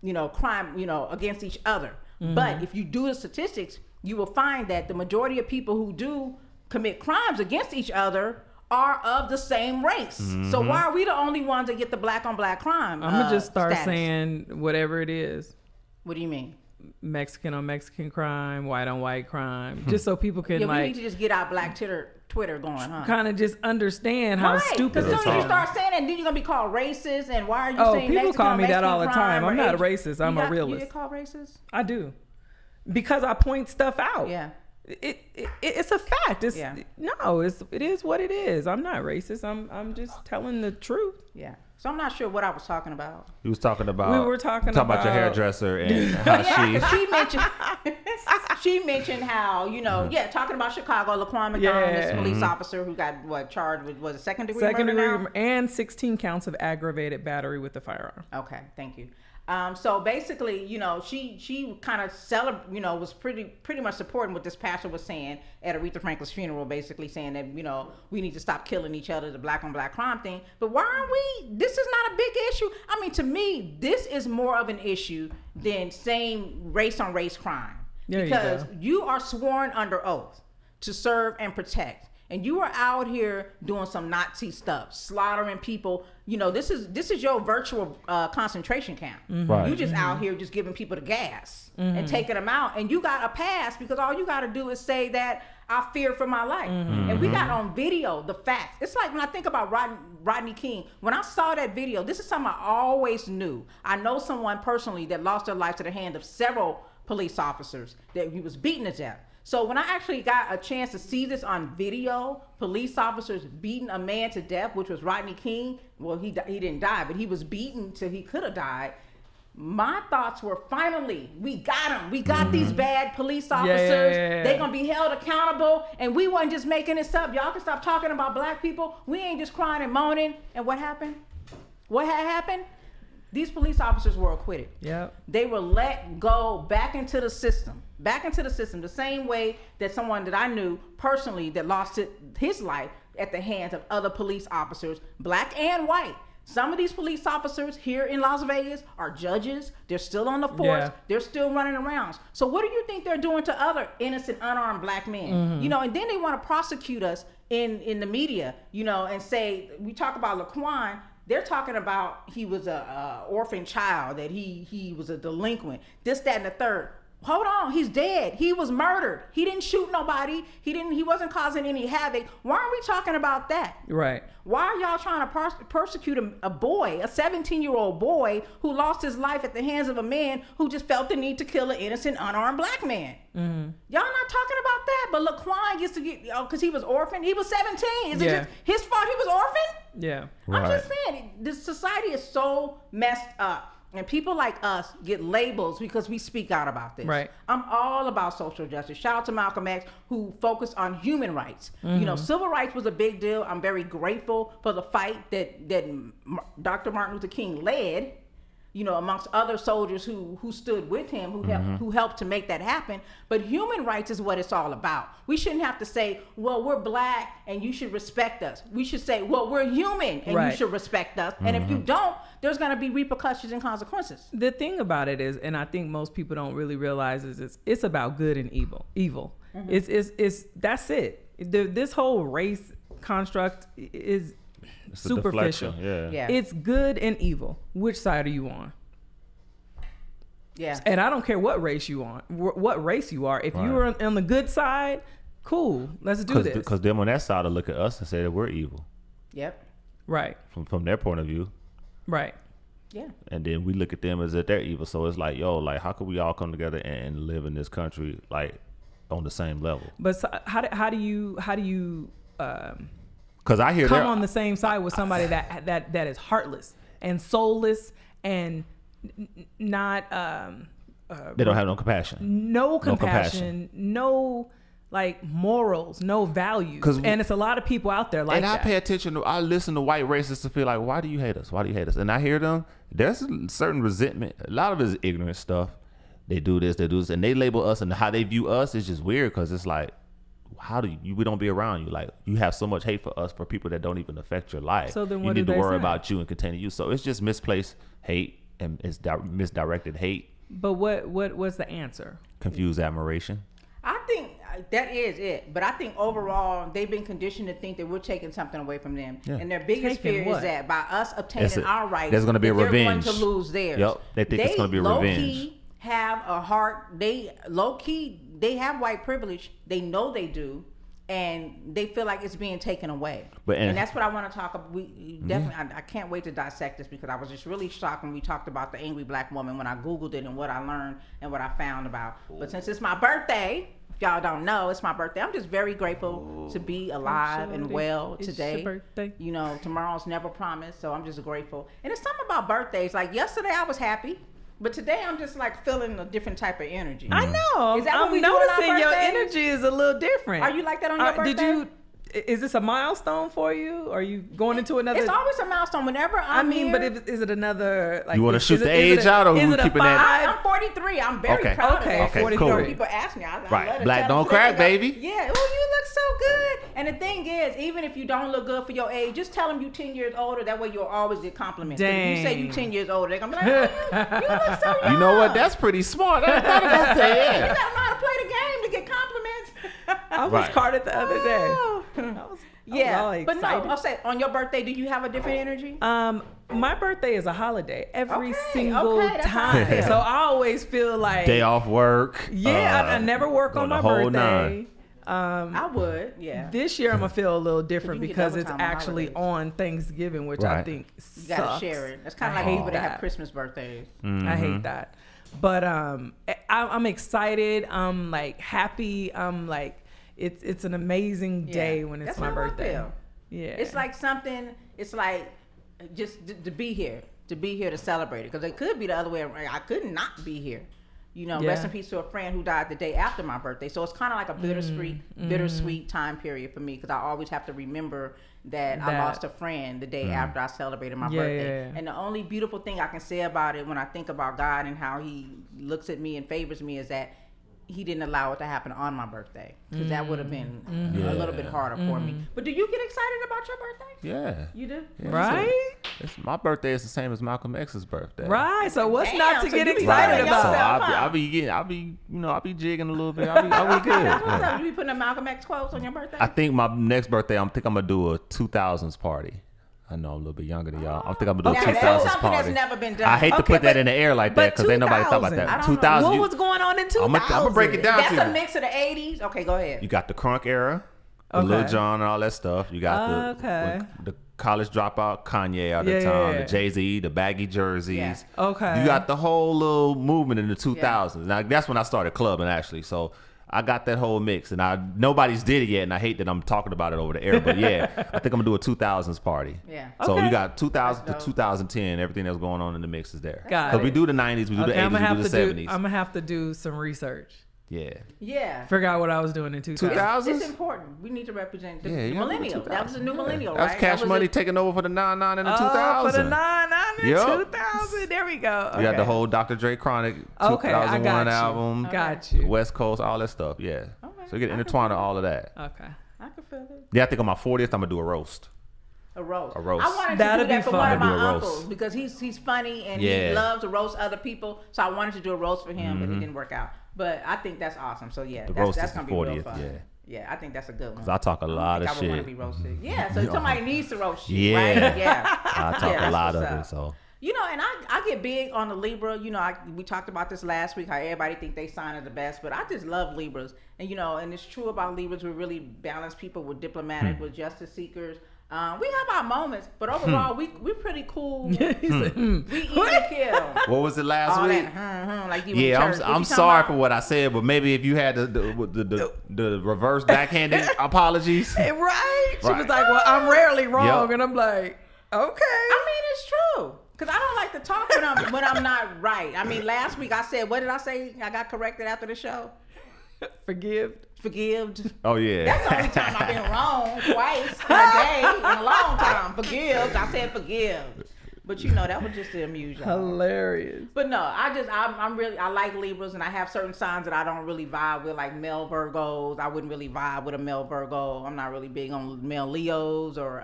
you know, crime, you know, against each other. But if you do the statistics, you will find that the majority of people who do commit crimes against each other are of the same race. So why are we the only ones that get the black on black crime? I'm gonna just start status? saying whatever it is. What do you mean? Mexican on Mexican crime, white on white crime, just so people can Yeah, we need like to just get our black Twitter going, huh? kind of just understand how stupid Because it soon as you is. start saying that, then you're gonna be called racist. And why are you Oh, saying people Mexican call on me that Mexican all the crime time. or I'm not a Asian? racist. I'm a realist. You get called racist? I do, because I point stuff out. Yeah. It's a fact. It's Yeah. no, it is what it is. I'm not racist. I'm just telling the truth. Yeah. So I'm not sure what I was talking about. He was talking about. We were talking about your about- hairdresser and how Yeah, 'cause she. she mentioned how, you know, talking about Chicago, Laquan McDonald, this Yeah. police officer who got charged with, was it second degree Second murder degree now? and 16 counts of aggravated battery with a firearm. Okay, thank you. So basically, you know, she kind of was pretty much supporting what this pastor was saying at Aretha Franklin's funeral, basically saying that, you know, we need to stop killing each other, the black on black crime thing. But why aren't we? This is not a big issue. I mean, to me, this is more of an issue than same race on race crime. There you Because go. you are sworn under oath to serve and protect. And you are out here doing some Nazi stuff, slaughtering people. You know, this is your virtual concentration camp. Right. You just out here just giving people the gas and taking them out. And you got a pass because all you got to do is say that I fear for my life. And we got on video the facts. It's like when I think about Rodney King, when I saw that video, this is something I always knew. I know someone personally that lost their life to the hand of several police officers that he was beaten to death. So when I actually got a chance to see this on video, police officers beating a man to death, which was Rodney King. Well, he didn't die, but he was beaten till he could have died. My thoughts were, finally, we got them. We got these bad police officers. Yeah. They're going to be held accountable. And we wasn't just making this up. Y'all can stop talking about black people. We ain't just crying and moaning. And what happened? What had happened? These police officers were acquitted. Yep. They were let go back into the system. The same way that someone that I knew personally that lost his life at the hands of other police officers, black and white. Some of these police officers here in Las Vegas are judges. They're still on the force. Yeah. They're still running around. So what do you think they're doing to other innocent, unarmed black men? You know, and then they want to prosecute us in the media, you know, and say, we talk about Laquan, They're talking about he was a orphan child, that he was a delinquent, this, that, and the third. Hold on, he's dead. He was murdered. He didn't shoot nobody. He wasn't causing any havoc. Why aren't we talking about that? Right. Why are y'all trying to persecute a boy, a 17-year-old boy who lost his life at the hands of a man who just felt the need to kill an innocent, unarmed black man? Mm-hmm. Y'all not talking about that, but Laquan gets to get, because he was orphaned. He was 17. Is it just his fault he was orphaned? Yeah. I'm just saying, this society is so messed up. And people like us get labels because we speak out about this. Right. I'm all about social justice. Shout out to Malcolm X, who focused on human rights. You know, civil rights was a big deal. I'm very grateful for the fight that Dr. Martin Luther King led, you know, amongst other soldiers who stood with him, who helped to make that happen. But human rights is what it's all about. We shouldn't have to say, well, we're black and you should respect us. We should say, well, we're human and you should respect us. And if you don't, there's going to be repercussions and consequences. The thing about it is, and I think most people don't really realize, is it's about good and evil. It's that's it. This whole race construct is superficial. Yeah. It's good and evil. Which side are you on? Yeah. And I don't care what race you on, what race you are. If you are on the good side, cool, let's do this. Because them on that side will look at us and say that we're evil. Yep. Right. From their point of view. Right. Yeah. And then we look at them as that they're evil. So it's like, yo, like, how can we all come together and live in this country like on the same level? But so how do you Because I hear come on the same side with somebody that is heartless and soulless and not they don't have no compassion. No compassion, no like morals, no values. And it's a lot of people out there like that. And I pay attention to, I listen to white racists to feel like, why do you hate us? Why do you hate us? And I hear them, there's a certain resentment. A lot of it is ignorant stuff. They do this, and they label us, and how they view us is just weird, because it's like, how do you, we don't be around you. Like, you have so much hate for us for people that don't even affect your life. So then you what need do to they worry say? about you and containing you. So it's just misplaced hate, and it's misdirected hate. But what's the answer? Confused admiration. I think that is it. But I think overall, they've been conditioned to think that we're taking something away from them. Yeah. And their biggest Taking fear what? is that by us obtaining our rights, there's gonna be a that revenge. they're going to lose theirs. Yep. They think it's gonna be a revenge. Low-key have a heart. They low-key, they have white privilege. They know they do. And they feel like it's being taken away. And that's what I want to talk about. We definitely, I can't wait to dissect this, because I was just really shocked when we talked about the angry black woman, when I Googled it and what I learned and what I found about. But since it's my birthday, if y'all don't know, it's my birthday. I'm just very grateful to be alive and well today. It's your birthday. You know, tomorrow's never promised, so I'm just grateful. And it's something about birthdays. Like yesterday, I was happy. But today I'm just like feeling a different type of energy. I know. Is that what I'm we do on our noticing your birthdays? energy is a little different. Are you like that on your birthday? Is this a milestone for you? Are you going into another? It's always a milestone. Whenever I'm here, but is it another? Like, You wanna is shoot it- the is it age a- out, or is we it a keeping that- 5? I'm 43. I'm very Okay. proud Okay, of that. 43. When people ask me, I Right. love to Black tell don't them, crack, they go, baby. Yeah. Oh, you look so good. And the thing is, even if you don't look good for your age, just tell them you 10 years older. That way you'll always get compliments. 'Cause if you say you 10 years older, they're gonna be like, oh, you look so young. You know what? That's pretty smart. I thought about that. You Yeah. gotta know how to play the game to get compliments. I was Right. carded the other day. Oh. I was all Yeah, but no, excited. I'll say, on your birthday, do you have a different energy? My birthday is a holiday every Okay, single okay, that's how I time, feel. so I always feel like Day off work. Yeah, I never work on the my whole birthday. I would, yeah. This year I'm gonna feel a little different You get because double it's time on actually holidays. on Thanksgiving, which I Right. think You gotta sucks. share it. That's kind of I like hate people that have that. Christmas birthdays. I hate that. But I'm excited. I'm like happy. I'm like it's an amazing day Yeah. when it's That's my how I birthday. feel. Yeah, It's like something. It's like just to be here, to celebrate it. Because it could be the other way around. I could not be here. You know, Yeah. rest in peace to a friend who died the day after my birthday. So it's kind of like a bittersweet time period for me, because I always have to remember that I That- lost a friend the day after I celebrated my Yeah, birthday. yeah, yeah. And the only beautiful thing I can say about it when I think about God and how He looks at me and favors me is that He didn't allow it to happen on my birthday, because that would have been a little bit harder for me. But do you get excited about your birthday? Yeah. You do? right, My birthday is the same as Malcolm X's birthday. right. So what's Damn, not to so get you be excited excited about? So yourself. I'll be jigging a little bit. I'll be good. That's what's Yeah. up. You be putting a Malcolm X quotes on your birthday? I think my next birthday, I think I'm gonna do a 2000s party. I know I'm a little bit younger than y'all. I think I'm gonna do Now, a 2000s that's something party. that's never been done. I hate to Okay, put that but- in the air like that but because ain't nobody thought about 2000, that. I don't know. 2000. What you, was going on in 2000? I'm gonna break it down That's to a you. mix of the 80s. Okay, go ahead. You got the crunk era, the Okay. Lil Jon and all that stuff. You got Okay. the college dropout Kanye at the Yeah, time, yeah. the Jay-Z, the baggy jerseys. Yeah. Okay. You got the whole little movement in the 2000s. Now that's when I started clubbing actually. So I got that whole mix, and nobody's did it yet, and I hate that I'm talking about it over the air. But yeah, I think I'm gonna do a 2000s party. Yeah. So Okay. you got 2000 to That's dope. 2010, everything that's going on in the mix is there. Got Because we it. do the 90s, we do the Okay, 80s, we do the 70s. I'm gonna have to do some research. Yeah. Yeah. Figure out what I was doing in 2000. 2000? It's important. We need to represent the Yeah, you gotta do millennial. 2000. That was the new millennial, That was right? Cash That was Money it. taking over for the 99 and the Oh, 2000. for the 99 and Yup. 2000. There we go. We got the Okay. whole Dr. Dre Chronic Okay, I 2001 got you. album, Got the you. West Coast, all that stuff. Yeah. Okay, So you get I can intertwined feel with all of that. Okay. I can feel it. Yeah, I think on my 40th, I'm going to do a roast. A roast. A roast. I wanted That'd to do be that for fun. one of Do my a roast. uncles because he's funny and Yeah. he loves to roast other people. So I wanted to do a roast for him, but it didn't work out. But I think that's awesome. So yeah, The that's, roast that's is the gonna be real 40th, fun. yeah. Yeah, I think that's a good one. 'Cause I talk a lot I of would want to shit. be roasted. Yeah, so somebody needs to roast you, Yeah. right? Yeah. I talk Yeah, a that's lot of what's it. up. So You know, and I get big on the Libra. You know, we talked about this last week, how everybody think they sign are the best, but I just love Libras. And, you know, and it's true about Libras. We're really balanced people. We're diplomatic. We're justice seekers. We have our moments, but overall, we're pretty cool. We eat and kill. what was it last All week? that, like you in Yeah, church. What I'm you talking sorry about? for what I said, but maybe if you had the reverse backhanded apologies. Right? She was Right. like, well, I'm rarely wrong. Yup. And I'm like, okay. I mean, it's true. Because I don't like to talk when I'm not right. I mean, last week I said, what did I say? I got corrected after the show. Forgive. Forgived. Oh yeah. That's the only time I've been wrong twice in a day in a long time. Forgive. I said forgive. But you know, that was just to amuse y'all. Hilarious. But no, I'm really, I like Libras, and I have certain signs that I don't really vibe with, like male Virgos. I wouldn't really vibe with a male Virgo. I'm not really big on male Leos or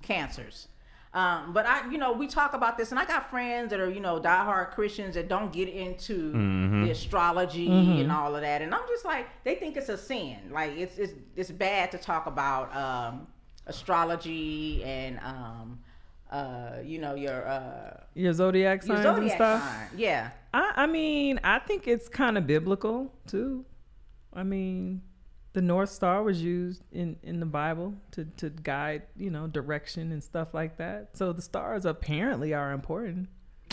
Cancers. But we talk about this, and I got friends that are, diehard Christians that don't get into the astrology and all of that. And I'm just like, they think it's a sin. Like it's bad to talk about astrology and Your zodiac your signs and zodiac stuff. sign. Yeah. I mean, I think it's kind of biblical too. I mean, the North Star was used in the Bible to guide, direction and stuff like that. So the stars apparently are important.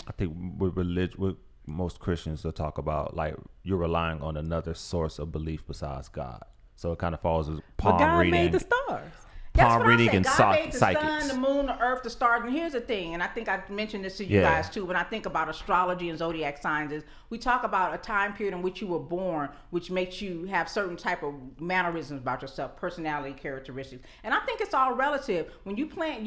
I think with religion, with most Christians, they'll talk about like you're relying on another source of belief besides God. So it kind of falls as But palm God reading. made the stars. That's Palm what I reading said. and God made the psychics. sun, the moon, the earth, the stars. And here's the thing, and I think I mentioned this to you Yeah. guys too. When I think about astrology and zodiac signs, is we talk about a time period in which you were born, which makes you have certain type of mannerisms about yourself, personality characteristics. And I think it's all relative. When you plant,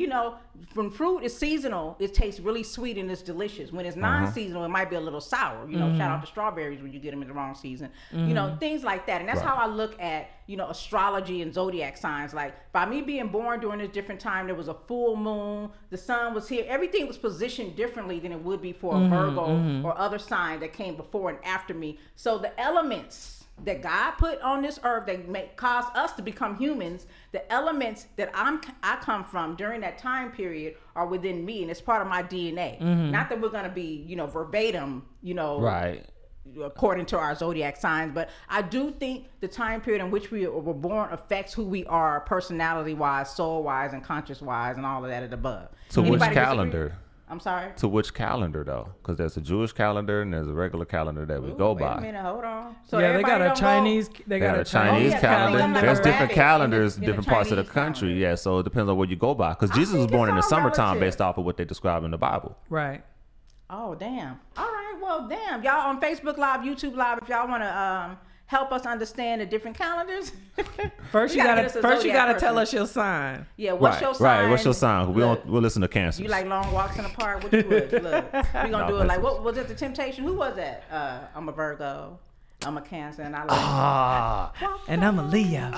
when fruit is seasonal, it tastes really sweet and it's delicious. When it's non-seasonal, it might be a little sour. Shout out to strawberries when you get them in the wrong season. Things like that. And that's Right. how I look at astrology and zodiac signs. Like by me being born during this different time, there was a full moon, the sun was here, everything was positioned differently than it would be for a Virgo or other sign that came before and after me. So the elements that God put on this earth that cause us to become humans, the elements that I come from during that time period are within me, and it's part of my DNA. Not that we're gonna be verbatim, Right. according to our zodiac signs, but I do think the time period in which we were born affects who we are personality wise, soul wise, and conscious wise, and all of that at above. To which Anybody disagree? calendar? I'm sorry. To which calendar though? Because there's a Jewish calendar and there's a regular calendar that we go Wait a by. minute, hold on. So Yeah, they everybody got a don't go- Chinese. They They got got a a Chinese yeah, calendar. I'm like a There's different rabbit calendars, in the different parts of the Chinese country. calendar. Yeah, so it depends on what you go by. Because I Jesus was think born in the it's all summertime relative. based off of what they describe in the Bible. Right. Oh, damn. All right, well, damn. Y'all on Facebook Live, YouTube Live, if y'all want to help us understand the different calendars. First, We you gotta gotta get us a first you zodiac gotta tell person. us your sign. Yeah, what's your sign? Right. What's your sign? Look, We'll listen to Cancer. You like long walks in the park? What you would? Look, we gonna do it like, what was it, The Temptation? Who was that? I'm a Virgo. I'm a Cancer, and I like. And I'm a Leo.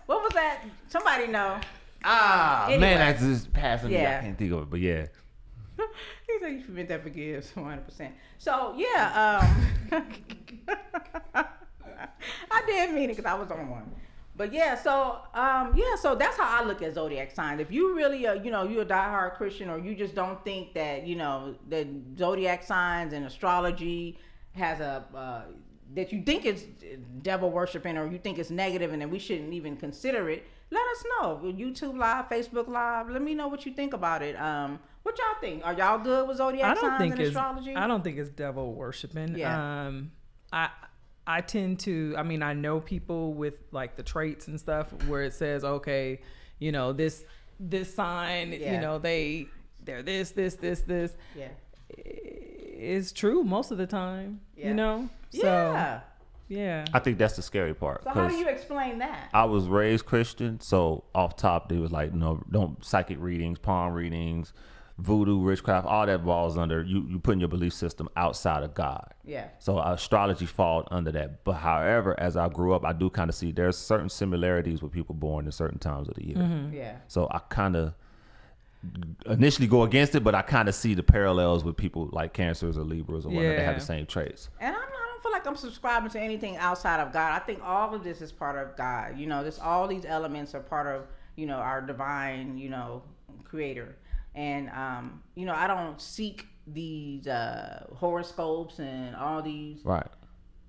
What was that? Somebody know. Man, Anyway. that's just passing me. Yeah. I can't think of it, but yeah. He said you meant that forgives 100%. So yeah, I did mean it because I was on one. But so that's how I look at zodiac signs. If you really, you're a diehard Christian, or you just don't think that, the zodiac signs and astrology has that you think it's devil worshiping, or you think it's negative, and then we shouldn't even consider it, let us know. YouTube Live, Facebook Live. Let me know what you think about it. What y'all think? Are y'all good with zodiac signs and astrology? I don't think it's devil worshiping. Yeah. I tend to, I know people with like the traits and stuff where it says, okay, this sign, they're this. Yeah. It's true most of the time, So, yeah. I think that's the scary part. So how do you explain that? I was raised Christian, so off top, they was like, no, don't psychic readings, palm readings, voodoo, witchcraft, all that falls under you putting your belief system outside of God. Yeah. So astrology falls under that. But however, as I grew up, I do kind of see there's certain similarities with people born in certain times of the year. Mm-hmm. Yeah. So I kind of initially go against it, but I kind of see the parallels with people like Cancers or Libras or whatever. They have the same traits. And I don't feel like I'm subscribing to anything outside of God. I think all of this is part of God. All these elements are part of, our divine, creator. And, I don't seek these horoscopes and all these. Right.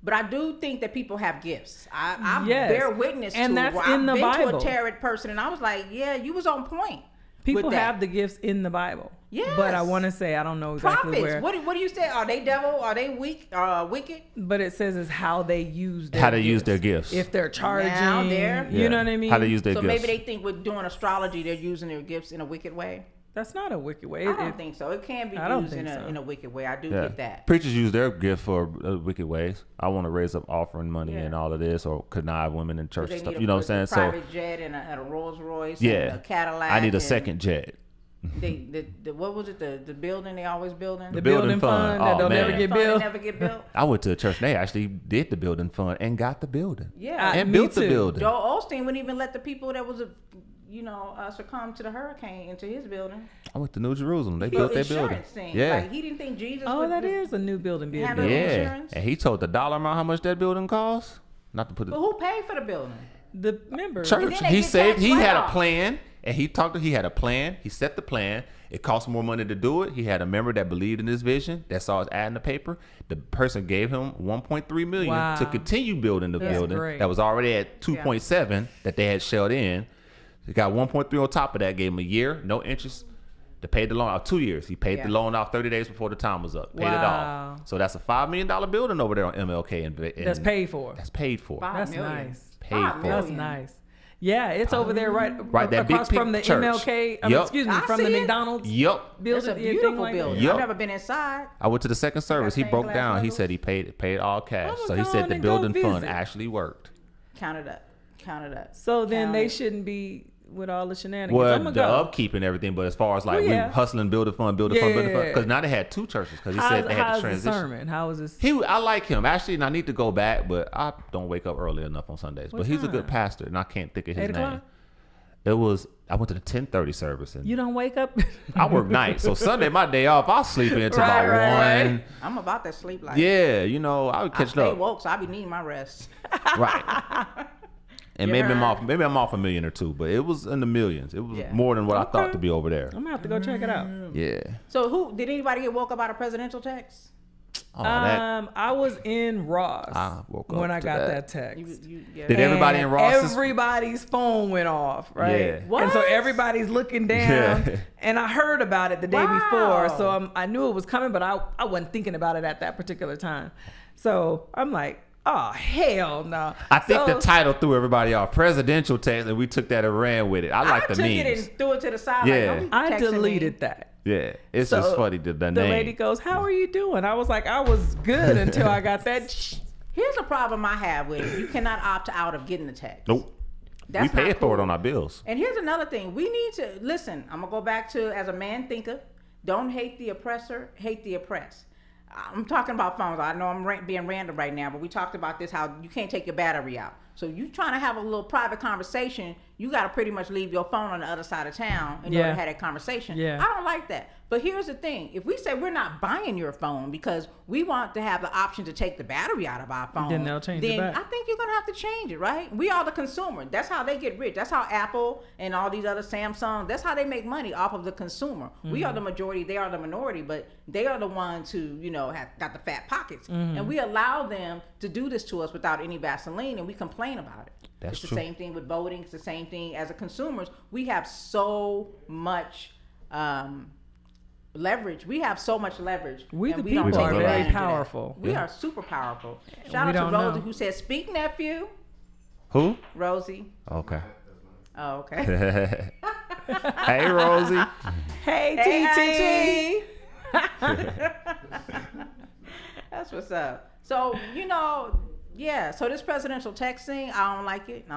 But I do think that people have gifts. I Yes. bear witness And to that's I've in the been Bible. to a tarot person, and I was like, yeah, you was on point. People with that. have the gifts in the Bible. Yes. But I want to say, I don't know exactly Prophets. where. What do you say? Are they devil? Are they weak? Wicked? But it says is how they use their How they use their gifts. If they're charging, Now they're- you know what I mean? How they use their So gifts. maybe they think with doing astrology, they're using their gifts in a wicked way. That's not a wicked way. I don't think so. It can be I don't used in think so. a wicked way. I do Yeah. get that. Preachers use their gift for wicked ways. I want to raise up offering money and all of this, or connive women in church They and stuff. need You know what I'm a saying? So private jet and a Rolls Royce. yeah, and a Cadillac. I need a and second jet. The what was it? The building they always building. The building building fund. fund that Oh, don't man. ever get Fund that built. never get built. I went to a church. They actually did the building fund and got the building. Yeah. And me built the too. building. Joel Osteen wouldn't even let the people that was succumb to the hurricane into his building. I went to New Jerusalem. They built their building. Insurance thing. Yeah. Like, he didn't think Jesus Oh, would that is a new building being handle built. it. Yeah. Insurance? And he told the dollar amount how much that building cost. Not to put But it. who paid for the building? The members. And Church. then they He get said tax he had a write-off. plan, and he had a plan. He set the plan. It cost more money to do it. He had a member that believed in his vision. That saw his ad in the paper. The person gave him 1.3 million Wow. to continue building the That's building great. that was already at 2.7 that they had shelled in. He got 1.3 on top of that. Gave him a year, no interest. To pay the loan out 2 years. He paid the loan off 30 days before the time was up. Paid it Wow. off. So that's a $5 million building over there on MLK. And That's paid for. That's paid for. $5 That's million. nice. Paid $5 for. That's million. nice. Yeah, it's over there right that big across from the pink church. MLK. Yup. excuse me, I from see the it. McDonald's Yup. It's building. a thing beautiful like building. that. Yup. I've never been inside. I went to the second service. He stained broke glass down. He windows? said he paid all cash. I'm So he gonna said go the and go building fund visit. actually worked. Count it up. Count it up. So then Count they it. shouldn't be with all the shenanigans. Well, I'm the gonna go. upkeep and everything, but as far as like Well, yeah. we hustling, building fund, building fund, building fund, Yeah. because now they had two churches because he said they had how's to the transition. sermon? How was this? I like him actually, and I need to go back, but I don't wake up early enough on Sundays. What But he's a good time? pastor, and I can't think of his 8 name. o'clock? I went to the 10:30 service, and You don't wake up. I work nights, so Sunday my day off. I'll sleep in until about Right. 1. I'm about that sleep life. Yeah, I would I catch stay up. woke, so I be needing my rest. Right. And You maybe I'm heard? off. Maybe I'm off $1 million or $2 million, but it was in the millions. It was Yeah. more than what I Okay. thought to be over there. I'm gonna have to go check it out. Yeah. So who did anybody get woke up out of presidential text? Oh, that. I was in Ross I woke up when I to got that. that text. Yeah. Did everybody in And Ross's- everybody's phone went off, right? Yeah. And so What? everybody's looking down, Yeah. and I heard about it the day Wow. before, so I knew it was coming, but I wasn't thinking about it at that particular time. So I'm like, oh hell no! I think So the title threw everybody off. Presidential text, and we took that and ran with it. I like the took it memes. and threw it to the side. Yeah. Like, don't be I texting me. deleted that. Yeah, it's So just funny the The name. lady goes, "How are you doing?" I was like, "I was good until I got that." Here's a problem I have with it. You cannot opt out of getting the text. Nope. That's we pay not for it cool. on our bills. And here's another thing. We need to listen. I'm gonna go back to as a man thinker. Don't hate the oppressor. Hate the oppressed. I'm talking about phones. I know I'm being random right now, but we talked about this, how you can't take your battery out. So you trying to have a little private conversation, you got to pretty much leave your phone on the other side of town in order to have that conversation. Yeah. I don't like that. But here's the thing. If we say we're not buying your phone because we want to have the option to take the battery out of our phone, Then they'll change it back. I think you're going to have to change it, right? We are the consumer. That's how they get rich. That's how Apple and all these other Samsung, that's how they make money off of the consumer. We are the majority. They are the minority, but they are the ones who, have got the fat pockets. And we allow them to do this to us without any Vaseline, and we complain about it. That's it's true. the same thing with voting. It's the same thing as a consumers. We have so much leverage. We have so much leverage. We and the we don't people take are advantage very of that. powerful. We are super powerful. Shout We out to don't Rosie know. who said, "Speak, nephew." Who? Rosie. Okay. Oh, okay. Hey, Rosie. Hey, Hey, That's what's up. So, so this presidential text thing, I don't like it.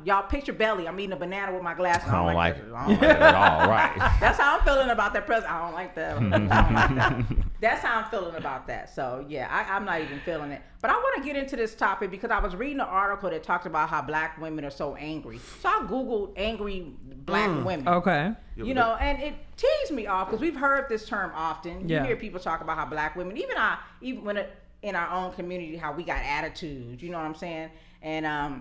Y'all picture Belly. I'm eating a banana with my glasses. I don't like that. it. I don't like it. At all. Right. That's how I'm feeling about that president. I don't like that. I don't like that. That's how I'm feeling about that. So, I'm not even feeling it. But I want to get into this topic because I was reading an article that talked about how black women are so angry. So I Googled angry black women. Okay. And it teased me off because we've heard this term often. Yeah. You hear people talk about how black women, even when in our own community, how we got attitudes. You know what I'm saying? And I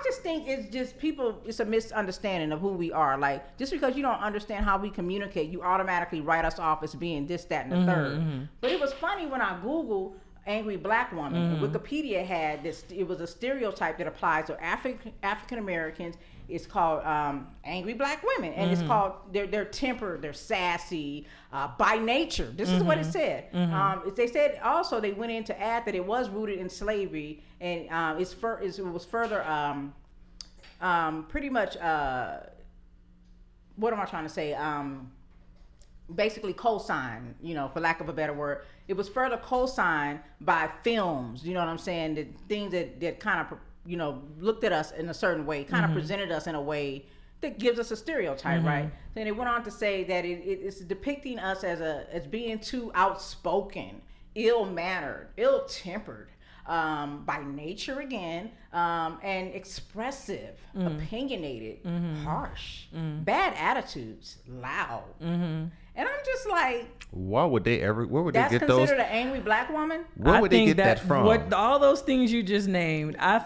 just think it's a misunderstanding of who we are. Like, just because you don't understand how we communicate, you automatically write us off as being this, that, and the third. But it was funny when I Googled angry black woman. And Wikipedia had this. It was a stereotype that applies to African Americans. It's called angry black women, and it's called they're tempered, they're sassy by nature. This is what it said. They said also they went in to add that it was rooted in slavery, and it was further pretty much what am I trying to say? Basically co-signed, for lack of a better word. It was further co-signed by films, you know what I'm saying? The things that kind of, looked at us in a certain way, kind of presented us in a way that gives us a stereotype, right? Then it went on to say that it's depicting us as being too outspoken, ill-mannered, ill-tempered, by nature again, and expressive, opinionated, harsh, bad attitudes, loud. And I'm just like, Where would they get those? That's considered an angry black woman? Where would they get that from? All those things you just named, I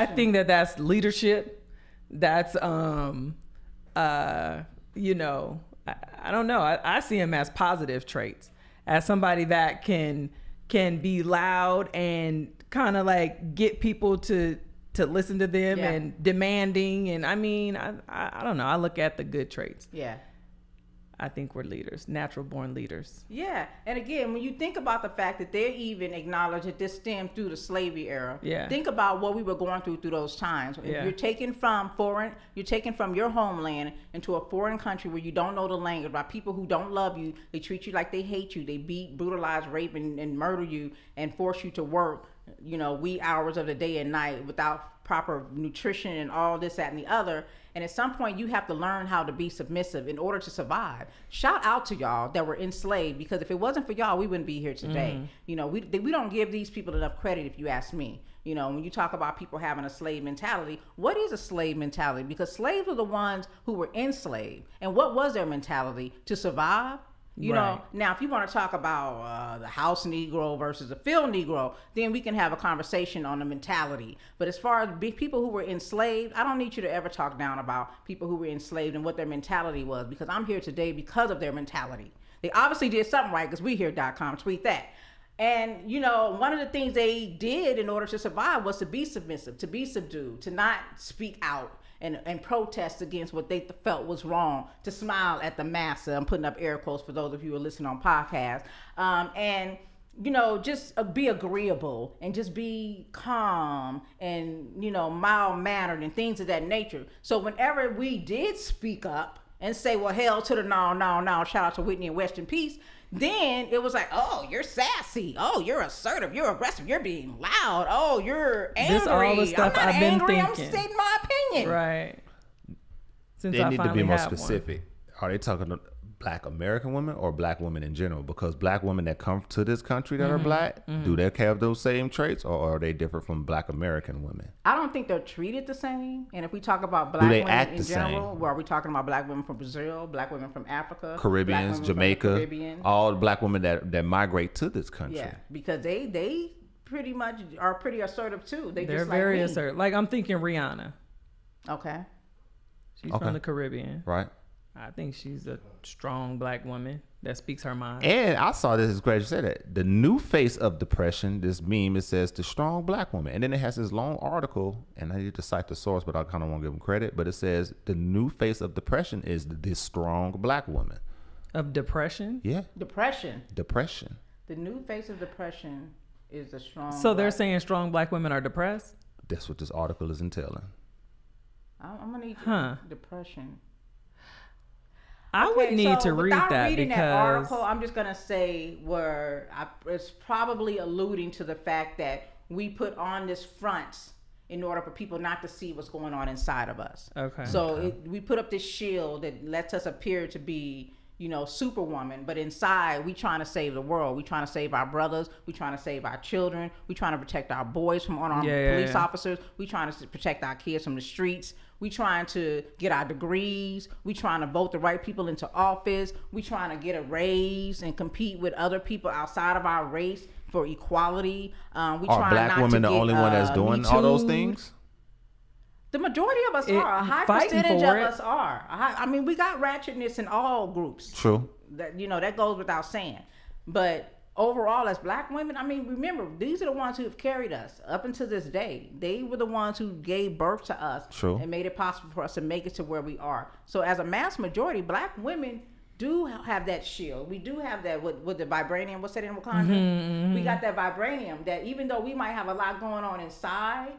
think that's leadership. That's I don't know. I see them as positive traits, as somebody that can be loud and kind of like get people to listen to them and demanding. And I mean, I don't know. I look at the good traits. Yeah. I think we're leaders, natural born leaders. Yeah. And again, when you think about the fact that they even acknowledge that this stemmed through the slavery era, think about what we were going through those times. If you're taken from your homeland into a foreign country where you don't know the language, by people who don't love you, they treat you like they hate you, they beat, brutalize, rape, and murder you, and force you to work, wee hours of the day and night without proper nutrition and all this, that, and the other. And at some point, you have to learn how to be submissive in order to survive. Shout out to y'all that were enslaved, because if it wasn't for y'all, we wouldn't be here today. We don't give these people enough credit, if you ask me. When you talk about people having a slave mentality, what is a slave mentality? Because slaves are the ones who were enslaved. And what was their mentality? To survive? Now, if you want to talk about the house Negro versus the field Negro, then we can have a conversation on the mentality. But as far as people who were enslaved, I don't need you to ever talk down about people who were enslaved and what their mentality was, because I'm here today because of their mentality. They obviously did something right, because we here.com, tweet that. And, one of the things they did in order to survive was to be submissive, to be subdued, to not speak out and protest against what they felt was wrong, to smile at the massa. I'm putting up air quotes for those of you who are listening on podcasts. And, just be agreeable and just be calm and, mild-mannered and things of that nature. So whenever we did speak up and say, well, hell to the no, shout out to Whitney and West in peace, then it was like, oh, you're sassy. Oh, you're assertive. You're aggressive. You're being loud. Oh, you're angry. This all the stuff I'm not I've been angry. I'm thinking. stating my opinion. Right. Since They I need to be finally more have one. specific. Are they talking Black American women or Black women in general? Because Black women that come to this country that are Black, do they have those same traits, or are they different from Black American women? I don't think they're treated the same. And if we talk about Black they women act in the general, same? well, are we talking about Black women from Brazil, Black women from Africa, Caribbeans, Black women from the Jamaica, Caribbean? all the Black women that migrate to this country. Yeah, because they pretty much are pretty assertive too. They're They're just very like me. assertive. Like I'm thinking Rihanna. Okay. She's Okay. from the Caribbean. Right. I think she's a strong Black woman that speaks her mind. And I saw this, is great you said that. The new face of depression, this meme, it says the strong Black woman. And then it has this long article, and I need to cite the source, but I kind of want to give them credit. But it says the new face of depression is this strong Black woman. Of depression. Yeah. Depression. Depression. The new face of depression is a strong. So they're Black- saying strong Black women are depressed. That's what this article is entailing. I'm gonna need Huh. depression. I would Okay, need so to read without that reading because that article, I'm just gonna say it's probably alluding to the fact that we put on this front in order for people not to see what's going on inside of us. Okay. So we put up this shield that lets us appear to be, superwoman, but inside we trying to save the world. We trying to save our brothers. We trying to save our children. We trying to protect our boys from unarmed police officers. We trying to protect our kids from the streets. We trying to get our degrees. We trying to vote the right people into office. We trying to get a raise and compete with other people outside of our race for equality. We Are trying Black not women to the get, only one that's doing all those Me things? The majority of us are. A high fighting percentage for of it. us are. I mean, we got ratchetness in all groups. True. That goes without saying. But overall, as Black women, I mean, remember, these are the ones who have carried us up until this day. They were the ones who gave birth to us. True. And made it possible for us to make it to where we are. So as a mass majority, Black women do have that shield. We do have that with the vibranium. What's that in Wakanda? We got that vibranium that even though we might have a lot going on inside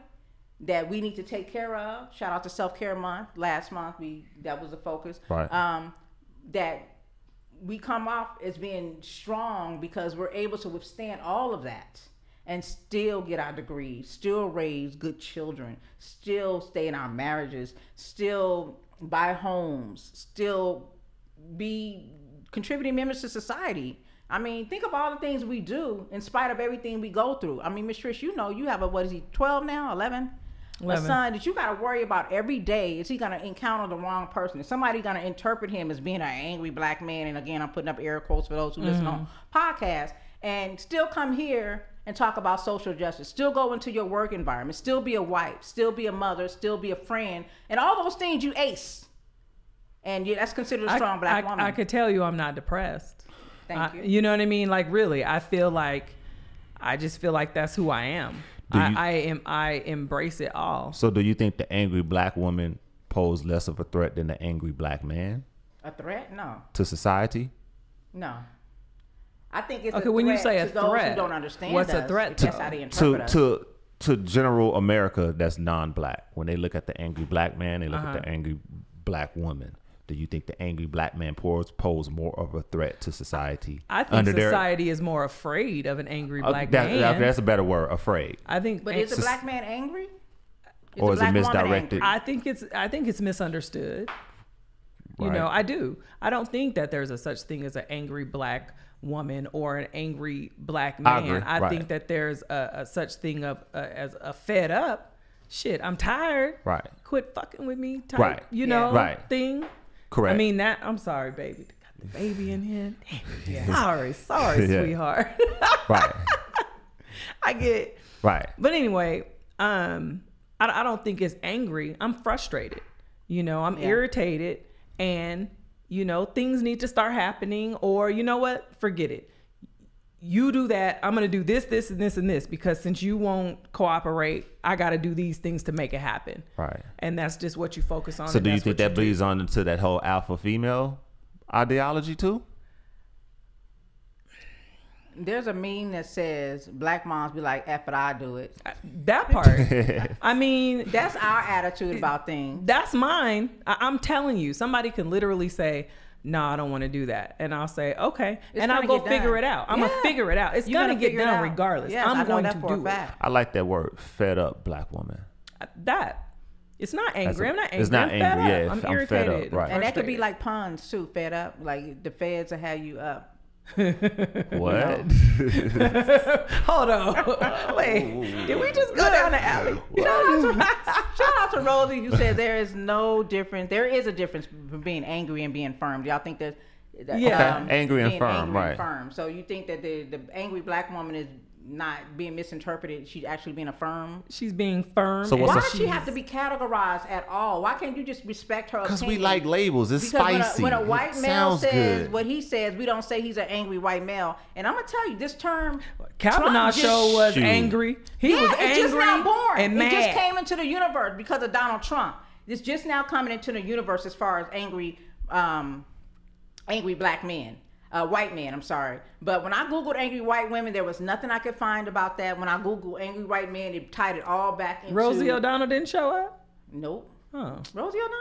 that we need to take care of. Shout out to Self-Care Month. Last month that was the focus. Right. That we come off as being strong because we're able to withstand all of that and still get our degrees, still raise good children, still stay in our marriages, still buy homes, still be contributing members to society. I mean, think of all the things we do in spite of everything we go through. I mean, Ms. Trish, you have 12 now, 11? 11. A son that you got to worry about every day. Is he going to encounter the wrong person? Is somebody going to interpret him as being an angry Black man? And again, I'm putting up air quotes for those who listen on podcasts, and still come here and talk about social justice, still go into your work environment, still be a wife, still be a mother, still be a friend, and all those things you ace. And that's considered a strong Black woman. I could tell you I'm not depressed. Thank you. You know what I mean? Like really, I just feel like that's who I am. I embrace it all. So do you think the angry Black woman pose less of a threat than the angry Black man A threat? No. to society? No. I think it's Okay, a when you threat say a to those threat, who don't understand what's a us, threat if to? that's how they interpret us. To general America that's non-Black. When they look at the angry Black man, they look at the angry Black woman. Do you think the angry Black man pose more of a threat to society? I think society is more afraid of an angry Black man. That's a better word, afraid. I think, But is a Black man angry? Or a is it Black woman misdirected? angry? I think it's misunderstood. You Right. know, I do. I don't think that there's a such thing as an angry Black woman or an angry Black man. I agree. Right. think that there's a such thing as a fed up. Shit, I'm tired. Right. Quit fucking with me. Type, Right. You know, Right. thing. Correct. I mean I'm sorry, baby. Got the baby in here. Damn. Sorry, Yeah. sweetheart. Right. I get. Right. But anyway, I don't think it's angry. I'm frustrated. You know, I'm irritated, and things need to start happening. Or you know what? Forget it. You do that. I'm gonna do this, this, and this, and this because since you won't cooperate, I got to do these things to make it happen. Right. And that's just what you focus on. So and do you that's think what that do. bleeds on into that whole alpha female ideology too? There's a meme that says Black moms be like, F it, I do it. That part? I mean, That's our attitude about things. that's mine. I'm telling you, somebody can literally say, "No, I don't want to do that," and I'll say, "Okay," It's and I'll gonna go get figure done. it out. I'm Yeah. gonna figure it out. It's You're gonna get figure it done out. regardless. Yes, I I'm know going that to for a do it. fact. I like that word, fed up Black woman. That It's not angry. I'm not angry. It's not I'm angry. fed Yeah, up. I'm fed irritated. up, right. And that could be frustrated. like puns too. Fed up, like the feds will have you up. What? Hold on. Wait. Did we just go down the alley? Shout out to Rosie who said there is no difference. There is a difference between being angry and being firm. Do y'all think that? Yeah. Okay. Angry and being firm, angry and right. firm. So you think that the angry black woman is not being misinterpreted? She's actually being a firm. She's being firm. So and what's Why a- does she have to be categorized at all? Why can't you just respect her Because opinion? we like labels. It's Because spicy. when a white It male sounds says good. what he says, we don't say he's an angry white male. And I'm gonna tell you, this term Kavanaugh Trump just- show was Shoot. angry. He was it's angry just now born. and mad. It just came into the universe because of Donald Trump. It's just now coming into the universe as far as angry black men. White men, I'm sorry. But when I Googled angry white women, there was nothing I could find about that. When I Googled angry white men, it tied it all back into... Rosie O'Donnell didn't show up? Nope. Oh. Rosie O'Donnell?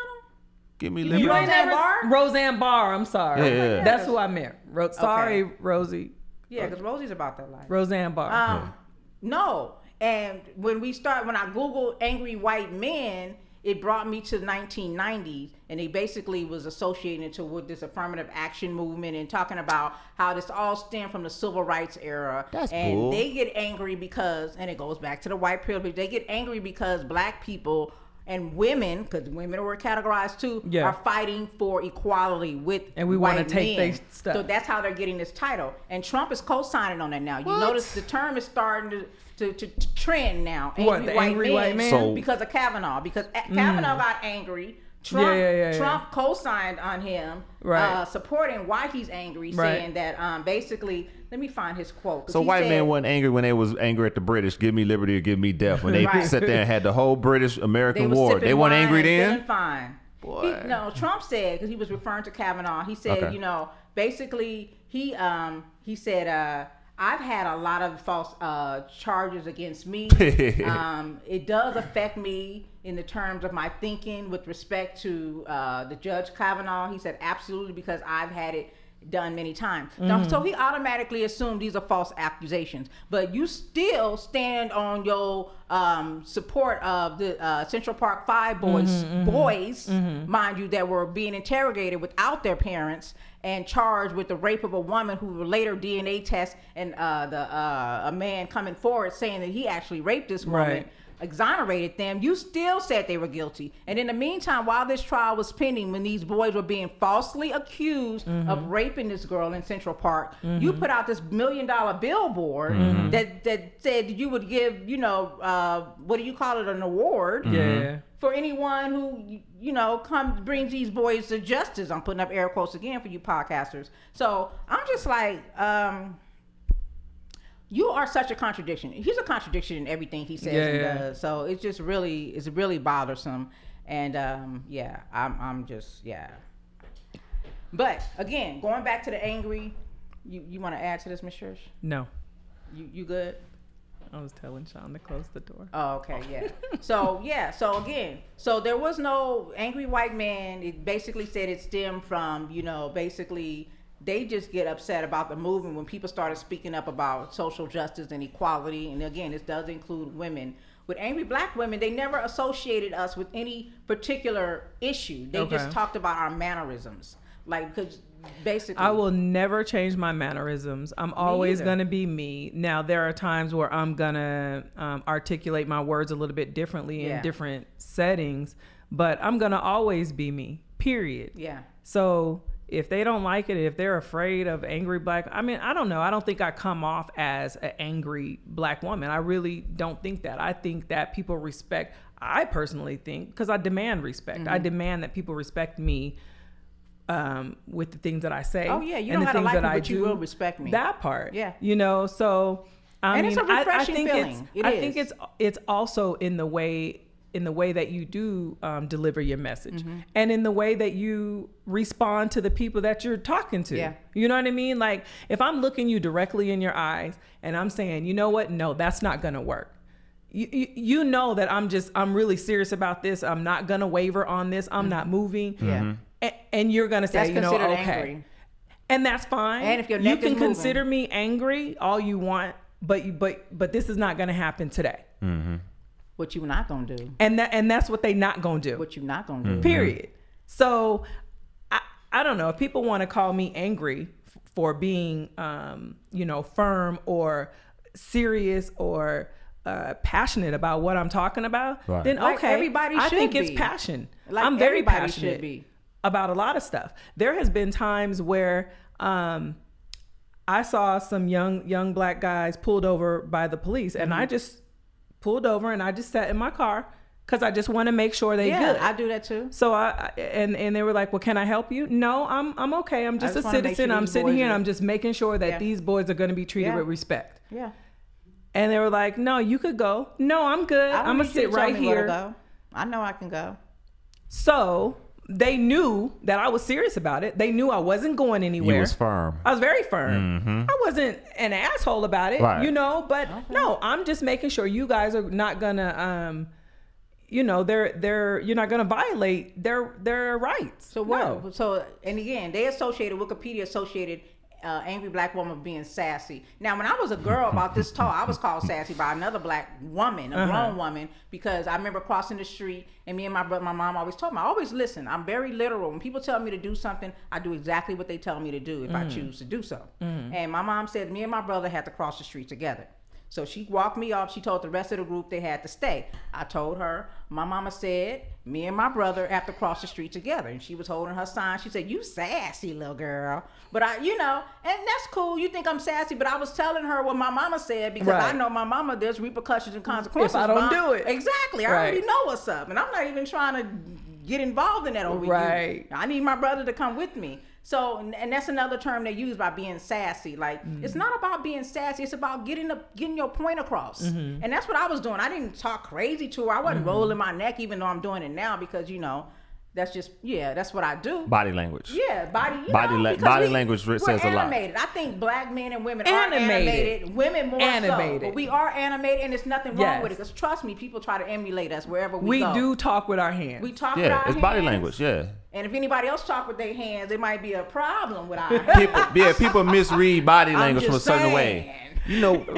Give me You liberty. ain't Roseanne Barr? Roseanne Barr, I'm sorry. Yeah. That's who I meant. Sorry, Okay. Rosie. Yeah, because Rosie's about that life. Roseanne Barr. No. And when I Googled angry white men, it brought me to the 1990s, and they basically was associating it to with this affirmative action movement and talking about how this all stemmed from the civil rights era. That's and bull. they get angry because, and it goes back to the white privilege, they get angry because black people and women, because women were categorized too, Yeah. are fighting for equality with And we wanna white take men. they stuff. So that's how they're getting this title. And Trump is co-signing on that now. You notice the term is starting to trend now. What, the angry white man? So- because of Kavanaugh. Because Kavanaugh got angry. Trump, Yeah. Trump co-signed on him, Right. supporting why he's angry, Right. saying that basically, let me find his quote. 'cause So he white said- men wasn't angry when they was angry at the British. Give me liberty or give me death. When they Right. sat there and had the whole British American was war, sipping they weren't wine angry and then. feeling fine. Boy. No, Trump said, because he was referring to Kavanaugh. He said, Okay. you know, basically he said, I've had a lot of false charges against me. It does affect me in the terms of my thinking with respect to the Judge Kavanaugh. He said, absolutely, because I've had it done many times. Now, so he automatically assumed these are false accusations, but you still stand on your support of the Central Park Five boys, mind you, that were being interrogated without their parents and charged with the rape of a woman who were later DNA test, and a man coming forward saying that he actually raped this woman. Right. Exonerated them. You still said they were guilty. And in the meantime, while this trial was pending, when these boys were being falsely accused of raping this girl in Central Park, you put out this $1 million billboard that said you would give, what do you call it, an award Yeah. for anyone who, brings these boys to justice. I'm putting up air quotes again for you podcasters. So I'm just like, you are such a contradiction. He's a contradiction in everything he says and Yeah. does. So it's really bothersome. And I'm just. But again, going back to the angry, you want to add to this, Ms. Shersh? No. You good? I was telling Sean to close the door. Oh, okay, yeah. So again, there was no angry white man. It basically said it stemmed from, basically they just get upset about the movement when people started speaking up about social justice and equality. And again, this does include women. With angry black women, they never associated us with any particular issue. They just talked about our mannerisms. Like, because basically... I will never change my mannerisms. I'm always either. going to be me. Now, there are times where I'm going to articulate my words a little bit differently in different settings, but I'm going to always be me, period. Yeah. So if they don't like it, if they're afraid of angry black, I mean, I don't know. I don't think I come off as an angry black woman. I really don't think that. I think that people respect, I personally think, because I demand respect. I demand that people respect me with the things that I say. Oh, yeah. You and don't have the to things like that me, I but you do. will respect me. That part. Yeah. So I And mean, it's a refreshing I think feeling. It I is. think it's also in the way that you do deliver your message, and in the way that you respond to the people that you're talking to. Yeah. You know what I mean? Like, if I'm looking you directly in your eyes and I'm saying, you know what? No, that's not going to work. You know that I'm really serious about this. I'm not going to waver on this. I'm not moving. Yeah. And you're going to say, That's you know, considered okay. angry. And that's fine. And if your you neck can is moving. consider me angry all you want, but this is not going to happen today. What you not gonna do? and that's what they not gonna do. What you not gonna do? Period. So I don't know if people want to call me angry for being firm or serious or passionate about what I'm talking about. Right. Then Like okay, everybody I should think be. it's passion. Like I'm very everybody should passionate be. about a lot of stuff. There has been times where I saw some young black guys pulled over by the police, and I just pulled over and I just sat in my car because I just want to make sure they Yeah, good. I do that too. So and they were like, well, can I help you? No, I'm okay. I'm just a just wanna make citizen. sure I'm these sitting boys here and are- I'm just making sure that Yeah. these boys are going to be treated Yeah. with respect. Yeah. And they were like, no, you could go. No, I'm good. I don't I'm gonna need you to sit tell right me where to here. go. I know I can go. So they knew that I was serious about it. They knew I wasn't going anywhere. You was firm. I was very firm. I wasn't an asshole about it, Right. but no, I'm just making sure you guys are not gonna, you're not gonna violate their rights. So what? No. So and again, they associated Wikipedia associated angry black woman with being sassy. Now, when I was a girl about this tall, I was called sassy by another black woman, a grown woman, because I remember crossing the street and me and my brother, my mom always told me, I always listen. I'm very literal. When people tell me to do something, I do exactly what they tell me to do if I choose to do so. And my mom said me and my brother had to cross the street together. So she walked me off. She told the rest of the group they had to stay. I told her, my mama said, me and my brother have to cross the street together. And she was holding her sign. She said, you sassy little girl. But and that's cool. You think I'm sassy, but I was telling her what my mama said because I Right. know my mama, there's repercussions and consequences. If I don't Mom. do it. Exactly. I Right. already know what's up. And I'm not even trying to get involved in that over Right. you. I need my brother to come with me. So, and that's another term they use by being sassy. Like, it's not about being sassy. It's about getting your point across. And that's what I was doing. I didn't talk crazy to her. I wasn't rolling my neck, even though I'm doing it now because, that's just, that's what I do. Body language. Yeah, body Body language we're says a lot. animated. I think black men and women Animated. are animated. Women more so. Animated. But we are animated, and there's nothing wrong Yes. with it. Because trust me, people try to emulate us wherever we go. We do talk with our hands. We talk with Yeah, our it's body hands. language. Yeah. And if anybody else talk with their hands, it might be a problem with our People misread body language from a just certain saying. way.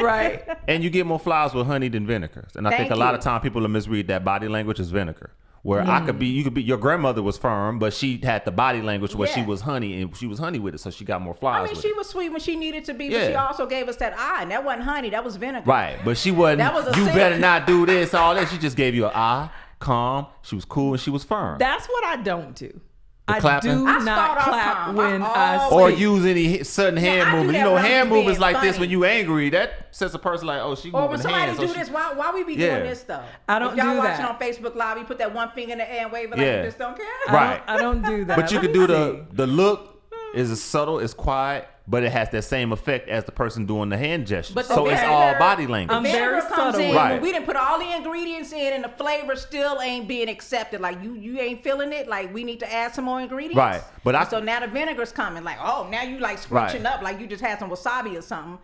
right. And you get more flowers with honey than vinegar. And I think Thank a lot you. of time people will misread that body language as vinegar. Where you could be, your grandmother was firm, but she had the body language where she Yeah. was honey, and she was honey with it, so she got more I flowers mean, with she it. was sweet when she needed to be, but Yeah. she also gave us that eye, and that wasn't honey, that was vinegar. Right, but she wasn't, That was a you sin. better not do this, all that. She just gave you an eye, calm, she was cool, and she was firm. That's what I don't do. I clapping? do I start not off clap calm. when I I Or speak. use any sudden hand I do movement. that You know, when I'm hand being movements like this funny. when you angry, that sets a person like, oh, she Or when moving somebody hands. do so she- this, why we be Yeah. doing this though? I don't if y'all do watching that. on Facebook Live, you put that one finger in the air and wave it like Yeah. you just don't care. Right. I don't do that. But you Let could me do see. the look is subtle, it's quiet, but it has that same effect as the person doing the hand gesture. But the So it's vinegar- all body language. I'm Vinegar very comes subtle in with Right. when we didn't put all the ingredients in and the flavor still ain't being accepted. Like you ain't feeling it. Like we need to add some more ingredients. Right. But And so now the vinegar's coming. Like now you like scrunching Right. up like you just had some wasabi or something.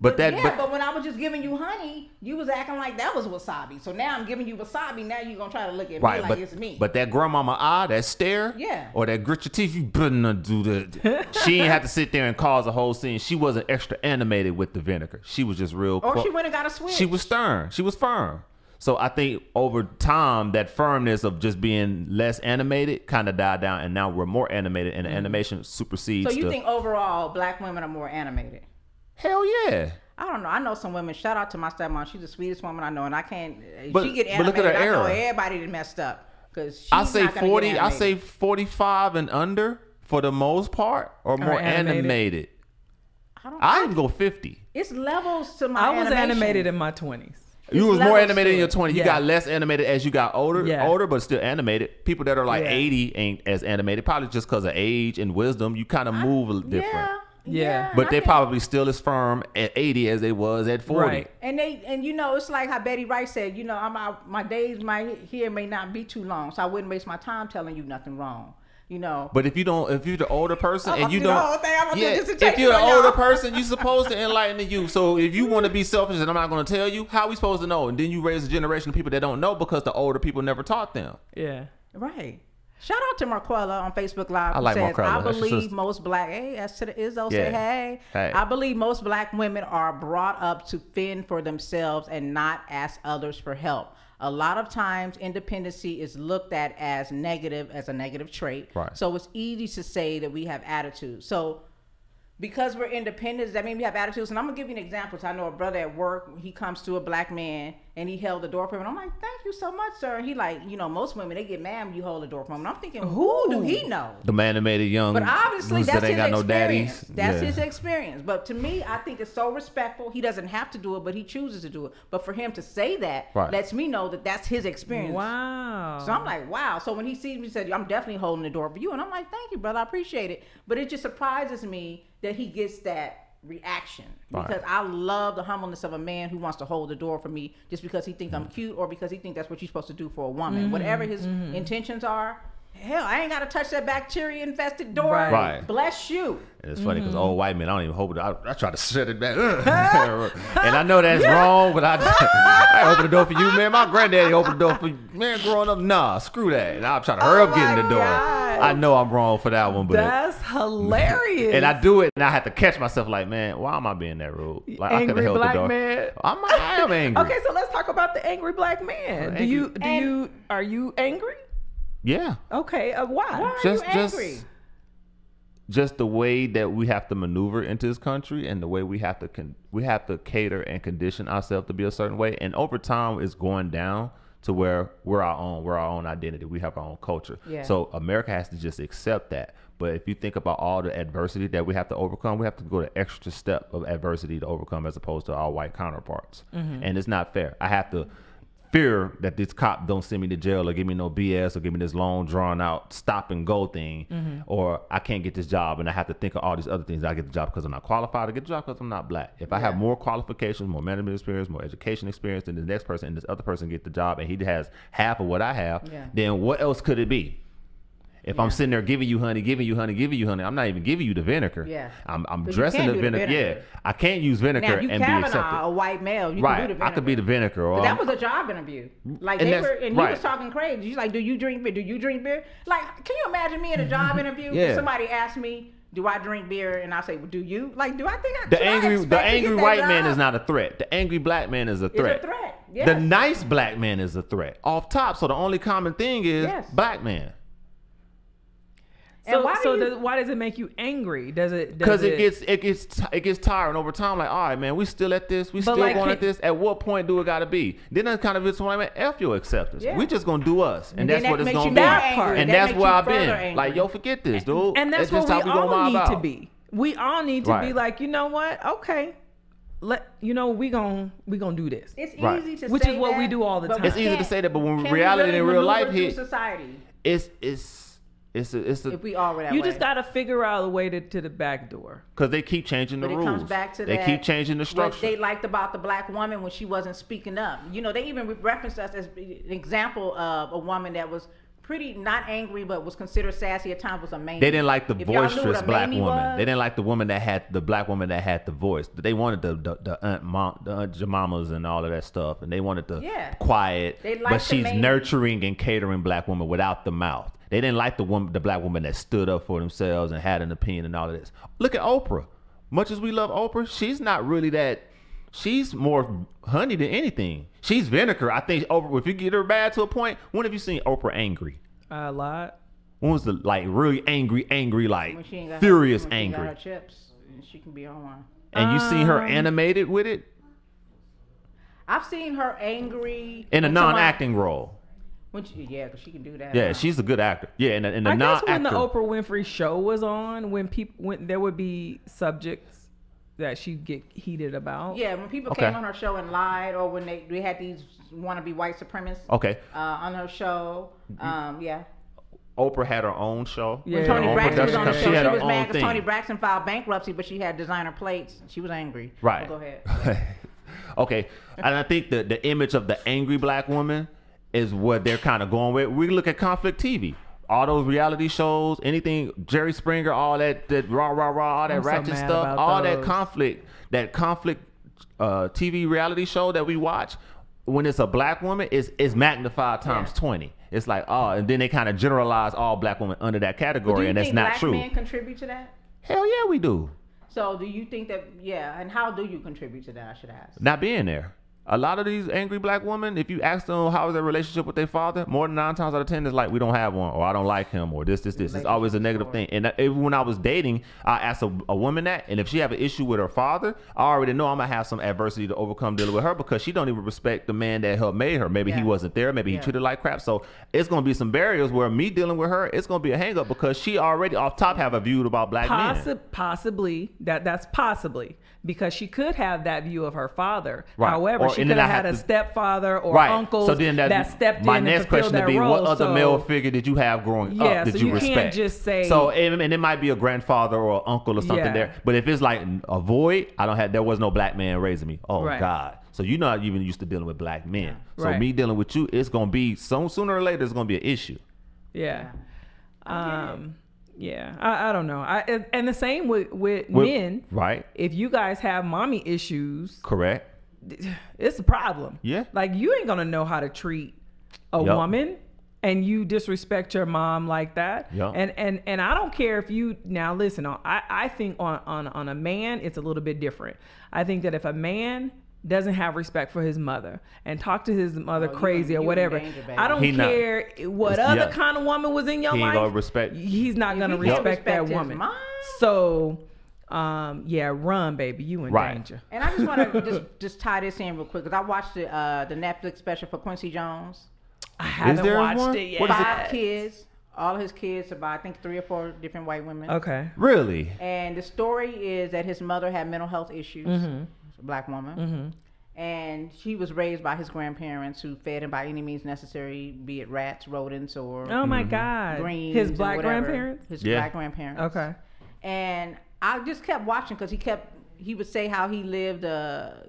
But But when I was just giving you honey, you was acting like that was wasabi. So now I'm giving you wasabi. Now you gonna try to look at right, me like it's me. but that grandmama eye, that stare, Yeah. or that grit your teeth, you better not do that. She ain't have to sit there and cause a whole scene. She wasn't extra animated with the vinegar. She was just real. or she went and got a switch. She was stern. She was firm. So I think over time, that firmness of just being less animated kind of died down, and now we're more animated, and the animation supersedes. So you the, think overall black women are more animated? Hell yeah. I don't know. I know some women. Shout out to my stepmom. She's the sweetest woman I know, and I can't. But- she get but look at animated. her I know era. everybody that messed up because I say 40. I say 45 and under for the most part, or more animated. animated. I don't. I even go 50. It's levels to my. I was animation. animated in my 20s. You was levels more to animated in your it. 20s. You Yeah. got less animated as you got older, Yeah. but still animated. People that are like Yeah. 80 ain't as animated, probably just because of age and wisdom. You kind of move a little different. Yeah. Yeah. But I they can- probably still as firm at 80 as they was at 40. Right. And it's like how Betty Wright said, my days here may not be too long, so I wouldn't waste my time telling you nothing wrong. But if you're the older person I'm and you gonna do the don't, whole thing. I'm gonna do a if dissertation you're an on y'all. older person, you're supposed to enlighten the youth. So if you want to be selfish and I'm not going to tell you, how are we supposed to know? And then you raise a generation of people that don't know because the older people never taught them. Yeah. Right. Shout out to Marquella on Facebook Live. I who like says, Marquella. I That's your believe sister. most black. Hey, as to the Izzo say, Yeah. hey. Hey. I believe most black women are brought up to fend for themselves and not ask others for help. a lot of times independency is looked at as a negative trait. Right. So it's easy to say that we have attitude. So because we're independent, does that mean we have attitudes? And I'm gonna give you an example. So I know a brother at work, he comes to a black man and he held the door for him. And I'm like, thank you so much, sir. And he like, you know, most women, they get mad when you hold the door for them. And I'm thinking, who do he know? The man that made it young. But obviously, ones that's that his ain't got no experience. daddies. That's Yeah. his experience. But to me, I think it's so respectful. He doesn't have to do it, but he chooses to do it. But for him to say that Right. lets me know that that's his experience. Wow. So I'm like, wow. So when he sees me, he said, I'm definitely holding the door for you. And I'm like, thank you, brother. I appreciate it. But it just surprises me that he gets that reaction. Right. Because I love the humbleness of a man who wants to hold the door for me just because he thinks Mm-hmm. I'm cute or because he thinks that's what you're supposed to do for a woman. Whatever his intentions are, hell, I ain't got to touch that bacteria-infested door. Right. Right. Bless you. And it's funny because old white men, I don't even hold it. I try to shut it back. And I know that's wrong, but I open the door for you, man. My granddaddy opened the door for you. Man, growing up, nah, screw that. And I'll try to hurry up getting the door. God. I know I'm wrong for that one, but That's hilarious. and I do it, and I have to catch myself like, man, why am I being that rude? Like I could have Angry held the black door. man. I am angry. Okay, so let's talk about the angry black man. Are you angry? Yeah. Okay, why? Why are Just- you angry? Just the way that we have to maneuver into this country and the way we have to cater and condition ourselves to be a certain way, and over time it's going down to where we're our own identity. We have our own culture. Yeah. So America has to just accept that. But if you think about all the adversity that we have to overcome, we have to go the extra step of adversity to overcome as opposed to our white counterparts. And it's not fair. I have to fear that this cop don't send me to jail or give me no BS or give me this long drawn out stop and go thing, or I can't get this job and I have to think of all these other things. I get the job because I'm not qualified. I get the job because I'm not black. If I have more qualifications, more management experience, more education experience than the next person, and this other person get the job and he has half of what I have, then what else could it be? If I'm sitting there giving you honey, I'm not even giving you the vinegar. Yeah. I'm 'Cause you dressing can't the do the vinegar. vinegar. Yeah, I can't use vinegar Now, if you and be accepted. Kavanaugh, a white male, you Right, can do the vinegar. I could be the vinegar. Or But that was a job interview. Like And they that's- were, and he right. was talking crazy. He's like, "Do you drink beer? Do you drink beer?" Like, can you imagine me in a job interview? Yeah. Somebody asked me, "Do I drink beer?" And I say, well, "Do you?" Like, do I think I? The should I angry expect to get that white man job? is not a threat. The angry black man is a It's threat. a threat. Yes. The nice black man is a threat. Off top, so the only common thing is Yes. black man. And So, why do you- why does it make you angry? Does it? Because it gets tiring over time. Like, all right, man, we still at this. We But still like, going can- at this. At what point do it got to be? Then that's kind of it's when I mean, F your acceptance. Yeah. We just gonna do us, and And that's then what that it's makes gonna you be. more That angry. part. And That that's makes where you I've been. further angry. Like, yo, forget this, dude. And that's just what how we gonna all mob need to out. be. We all need to be Right. like, you know what? Okay, we gonna do this. It's Right. easy to Which say is what we that, do all the but time. we It's easy to can't- say that, but when can we reality really in real life maneuver hit, through society, it's a if we all were that You way. just gotta figure out a way to the back door. because they keep changing the But it rules. comes back to they that. keep changing the What structure. they liked about the black woman when she wasn't speaking up. You know, they even referenced us as an example of a woman that was pretty not angry, but was considered sassy at times. Was a man. They didn't like the If y'all knew what boisterous a black mamie woman. was- They didn't like the woman that had the black woman that had the voice. They wanted the Aunt Jemimas and all of that stuff, and they wanted the Yeah. quiet. They liked But the she's mamie. nurturing and catering black woman without the mouth. They didn't like the black woman that stood up for themselves and had an opinion and all of this. Look at Oprah. Much as we love Oprah, she's not really that. She's more honey than anything. She's vinegar. I think Oprah. If you get her bad to a point, when have you seen Oprah angry? A lot. When was the like really angry, like when she ain't got furious her, when she ain't got angry? her chips, and she can be on one. And you seen her animated with it I've seen her angry in a when somebody- non-acting role. When she, yeah, because she can do that. Yeah, huh? she's a good actor. Yeah, in a I guess non-actor. when the Oprah Winfrey show was on, when there would be subjects that she'd get heated about. Yeah, when people Okay. came on her show and lied, or when they had these wannabe white supremacists Okay, on her show. Yeah. Oprah had her own show. Yeah. When Tony Her own Braxton was production on the company. show, She had she her was mad own because Tony thing. Braxton filed bankruptcy, but she had designer plates. She was angry. Right. Go ahead. Okay, and I think the image of the angry black woman is what they're kind of going with. We look at conflict TV. All those reality shows, anything, Jerry Springer, all that rah, rah, rah, all that I'm so ratchet mad stuff, about all those. that conflict TV reality show that we watch, when it's a black woman, is magnified times 20. It's like, oh, and then they kind of generalize all black women under that But do category, you and that's think not black true. men contribute to that? Hell yeah, we do. So do you think that, yeah, and how do you contribute to that, I should ask? Not being there. A lot of these angry black women, if you ask them how is their relationship with their father, more than 9 times out of 10, it's like, we don't have one, or I don't like him, or this. It's always a negative thing. And even when I was dating, I asked a woman that, and if she have an issue with her father, I already know I'm gonna have some adversity to overcome dealing with her, because she don't even respect the man that helped made her. Maybe he wasn't there, maybe he treated her like crap. So it's gonna be some barriers where me dealing with her, it's gonna be a hang up, because she already off top have a view about black men. Possibly that's possibly because she could have that view of her father. Right. However, Or- she and could then have I had have a to- stepfather or Right. uncles So then that stepped my in next and fulfilled question that would be, role. what other So- male figure did you have growing Yeah, up that so you you can't respect? just say- So and it might be a grandfather or uncle or something Yeah. there. But if it's like a void, there was no black man raising me. Oh Right. God. So you're not even used to dealing with black men. So Right. me dealing with you, it's gonna be sooner or later it's gonna be an issue. Yeah. Yeah. I don't know. And the same with men. Right. If you guys have mommy issues, Correct. it's a problem. Yeah. Like, you ain't gonna know how to treat a Yup. woman, and you disrespect your mom like that. Yup. And I don't care if you now listen. I think on a man it's a little bit different. I think that if a man doesn't have respect for his mother and talk to his mother crazy or you in whatever, danger, baby. I don't He not- care what It's- other yeah. kind of woman was in your He ain't life. gonna respect- He's not gonna he can't respect that respect his woman. mom? So, yeah, run, baby. You in Right. danger. And I just want to just tie this in real quick, because I watched the Netflix special for Quincy Jones. I haven't there watched one? it yet. What is it? 5 kids, all of his kids, about I think 3 or 4 different white women. Okay. Really? And the story is that his mother had mental health issues, Mm-hmm. a black woman, and she was raised by his grandparents, who fed him by any means necessary, be it rats, rodents, or Oh my God. greens. His or black whatever. grandparents? His Yeah. black grandparents. Okay. And I just kept watching, because he would say how he lived a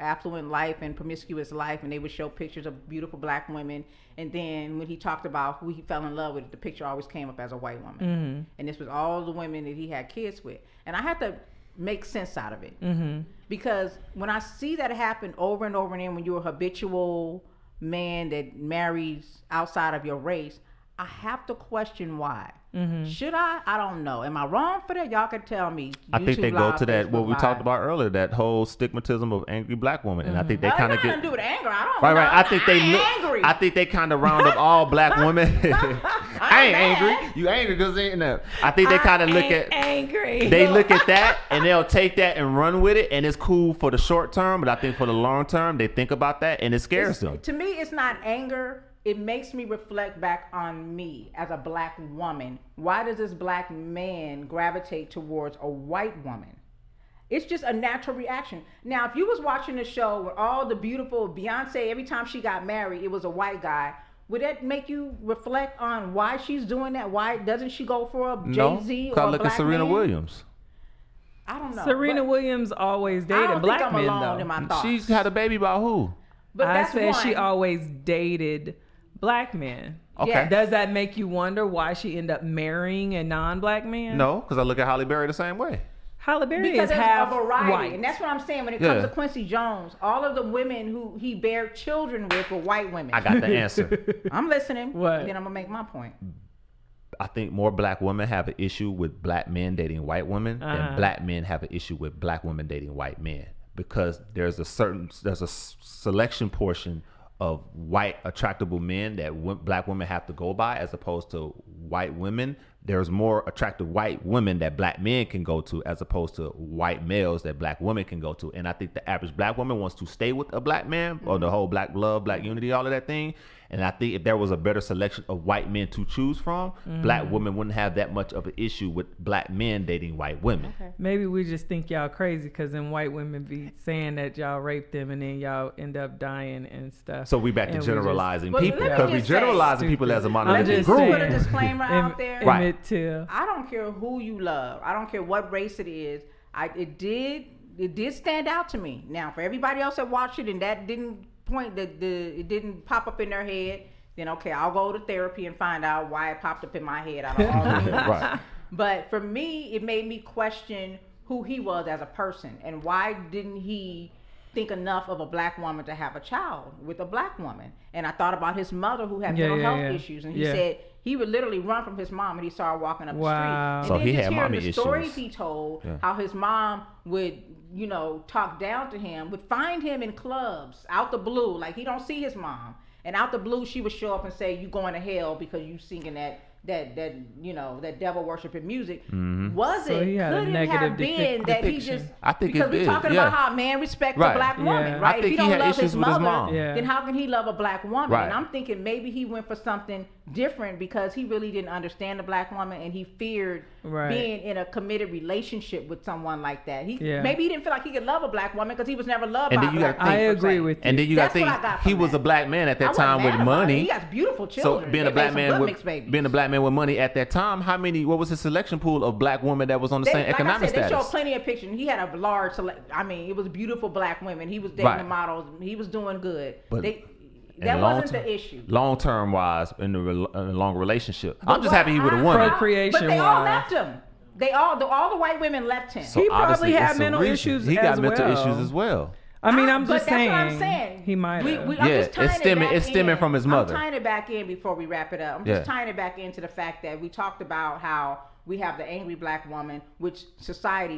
affluent life and promiscuous life, and they would show pictures of beautiful black women, and then when he talked about who he fell in love with, the picture always came up as a white woman. And this was all the women that he had kids with, and I had to make sense out of it, because when I see that happen over and over again, when you're a habitual man that marries outside of your race, I have to question why. Should I? I don't know. Am I wrong for that? Y'all can tell me. I think they YouTube go Live, to that what Facebook we talked Live. about earlier, that whole stigmatism of angry black women, and I think they Well, kind it of got get nothing to do with anger. I don't right. know. I think they look. Angry. I think they kind of round up all black women. I ain't mad. angry. You angry because ain't no. I think they kind of look at. angry. They look at that and they'll take that and run with it, and it's cool for the short term, but I think for the long term, they think about that and it scares them. To me, it's not anger. It makes me reflect back on me as a black woman. Why does this black man gravitate towards a white woman? It's just a natural reaction. Now, if you was watching the show with all the beautiful Beyonce, every time she got married, it was a white guy. Would that make you reflect on why she's doing that? Why doesn't she go for a Jay-Z or a look black at Serena man? Williams. I don't know. Serena but Williams always I dated don't black think I'm men, alone though. in my thoughts. She's had a baby by who? But I that's said she one. always dated black men. Okay. Yeah. Does that make you wonder why she ended up marrying a non-black man? No, because I look at Halle Berry the same way. Halle Berry Because is there's half a variety, white. and that's what I'm saying. When it comes Yeah. to Quincy Jones, all of the women who he bare children with were white women. I got the answer. I'm listening. What? Then I'm gonna make my point. I think more black women have an issue with black men dating white women than black men have an issue with black women dating white men, because there's a selection portion of white attractable men that black women have to go by, as opposed to white women. There's more attractive white women that black men can go to, as opposed to white males that black women can go to. And I think the average black woman wants to stay with a black man, or the whole black love, black unity, all of that thing. And I think if there was a better selection of white men to choose from, black women wouldn't have that much of an issue with black men dating white women. Maybe we just think y'all crazy because then white women be saying that y'all raped them and then y'all end up dying and stuff. So we back to And we generalizing But people, let me because we just say- generalizing people as a I'm monolithic Let me just put group. a saying. disclaimer out there. Right. Emmett Till. I don't care who you love. I don't care what race it is. It did stand out to me. Now, for everybody else that watched it and that didn't it didn't pop up in their head, then okay, I'll go to therapy and find out why it popped up in my head. I don't know. Right. But for me, it made me question who he was as a person, and why didn't he think enough of a black woman to have a child with a black woman? And I thought about his mother, who had mental health issues, and he said he would literally run from his mom when he saw her walking up Wow. the street. So And then he just had hearing mommy the stories issues. he told, Yeah. how his mom would, talk down to him, would find him in clubs out the blue, like he don't see his mom, and out the blue she would show up and say, "You going to hell because you singing that devil worshiping music." Was So it? he had a Could it negative have been that he depiction. just? I think because it we're did, talking yeah. about how a man respects Right. a black woman, Yeah. right? I think if he he don't had love issues his with his mother, mom. Yeah. then how can he love a black woman? Right. And I'm thinking maybe he went for something different because he really didn't understand the black woman and he feared Right. being in a committed relationship with someone like that. Yeah. Maybe he didn't feel like he could love a black woman because he was never loved And by then a you black gotta woman. I per agree se. with you. And then you got to That's what I got think he from was that. a black man at I that wasn't time mad with about it. money. He got beautiful So children. being They a black made some man good with mixed babies. being a black man with money at that time, what was his selection pool of black women that was on the same Like economic I said, they showed status? plenty of pictures. He had a large it was beautiful black women. He was dating Right. the models. He was doing good. But That And wasn't the issue. Long term wise, in a long relationship, I'm just happy he with a But woman. Procreation they all wise. left him. All the white women left him. So He probably obviously had it's a mental reason. issues He got as mental well. issues as well. I mean, I'm But just that's saying, what I'm saying. he might have. I'm Yeah, just tying it's it stemming- back it's stemming in. from his mother. I'm tying it back in before we wrap it up. I'm Yeah. just tying it back into the fact that we talked about how we have the angry black woman, which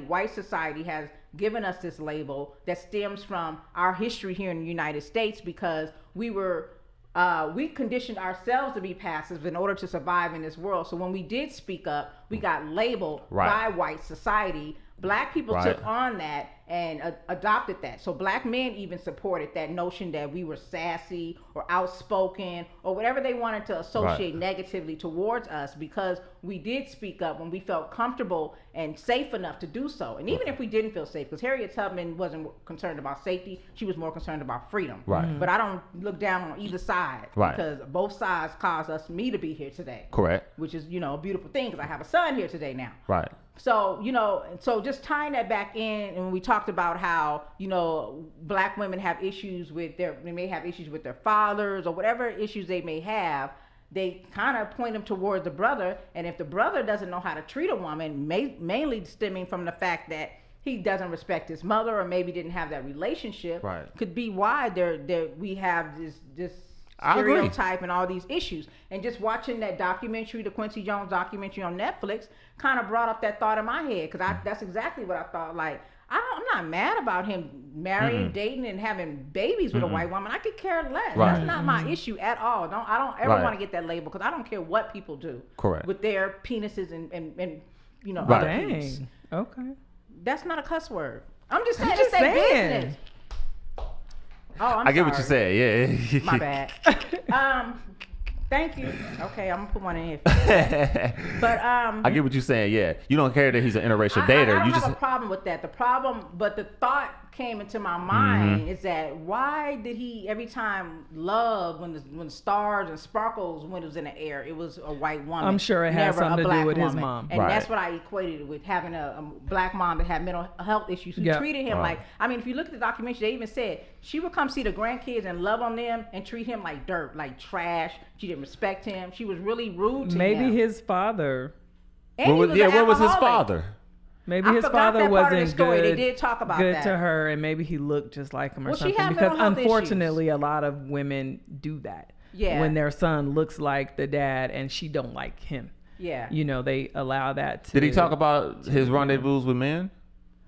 white society has given us this label that stems from our history here in the United States because we conditioned ourselves to be passive in order to survive in this world. So when we did speak up, we got labeled Right. by white society. Black people Right. took on that and adopted that. So black men even supported that notion that we were sassy or outspoken or whatever they wanted to associate negatively towards us because we did speak up when we felt comfortable and safe enough to do so. And even if we didn't feel safe, because Harriet Tubman wasn't concerned about safety, she was more concerned about freedom. Right. But I don't look down on either side Right. because both sides caused me to be here today. Correct. Which is, a beautiful thing because I have a son here today now. Right. So, so just tying that back in, and when we talked about how, black women have issues they may have issues with their fathers or whatever issues they may have, they kind of point them towards the brother. And if the brother doesn't know how to treat a woman, mainly stemming from the fact that he doesn't respect his mother or maybe didn't have that relationship, Right. could be why we have this I agree. stereotype and all these issues. And just watching that documentary, the Quincy Jones documentary on Netflix, kind of brought up that thought in my head because that's exactly what I thought. Like, I'm not mad about him marrying, dating, and having babies with a white woman. I could care less. Right. That's not my issue at all. I don't ever Right. want to get that label because I don't care what people do. Correct. With their penises and Right. other penis. Dang. Okay. That's not a cuss word. I'm just saying I'm it's just their saying. business. Oh, I'm I get what sorry. you said. Yeah. My bad. Thank you. Okay, I'm gonna put one in here. But I get what you're saying. Yeah. You don't care that he's an interracial I dater. don't You have just a problem with that. But the thought came into my mind is that why did he every time love when the stars and sparkles when it was in the air, it was a white woman. I'm sure it had never a something to do black with his woman. mom. And Right. that's what I equated it with having a black mom that had mental health issues who Yep. treated him Right. like, I mean, if you look at the documentary, they even said she would come see the grandkids and love on them and treat him like dirt, like trash. She didn't respect him. She was really rude to him. Maybe his father. And he where was an was his alcoholic. father? Maybe I his forgot father that part of the wasn't story. good. They did talk about good that. to her, and maybe he looked just like him or Well, she something. had Because mental health unfortunately, a lot of women do that. Yeah. When their son looks like the dad and she don't like him, Yeah. they allow that. To, Did he talk about his rendezvous with men?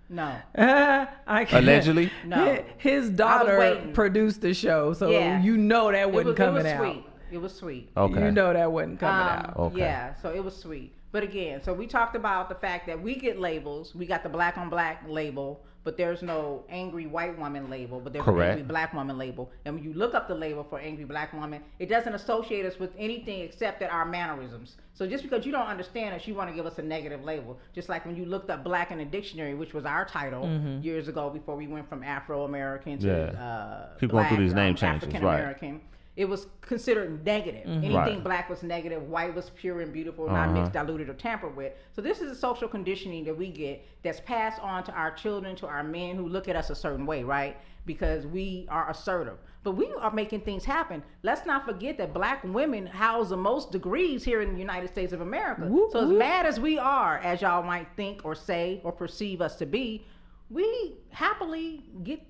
No. I can't- Allegedly? No. His I daughter was waiting. produced the show, so Yeah. that wasn't coming out. Sweet. It was sweet. Okay. That wasn't coming out. Okay. Yeah, so it was sweet. But again, so we talked about the fact that we get labels. We got the black on black label, but there's no angry white woman label, but there's Correct. an angry black woman label. And when you look up the label for angry black woman, it doesn't associate us with anything except that our mannerisms. So just because you don't understand us, you want to give us a negative label. Just like when you looked up black in the dictionary, which was our title years ago before we went from Afro-American to People going through these name changes, African American. It was considered negative. Anything Right. black was negative. White was pure and beautiful, not mixed, diluted, or tampered with. So this is a social conditioning that we get that's passed on to our children, to our men who look at us a certain way, right? Because we are assertive. But we are making things happen. Let's not forget that black women house the most degrees here in the United States of America. Whoop, So as whoop. mad as we are, as y'all might think or say or perceive us to be, we happily get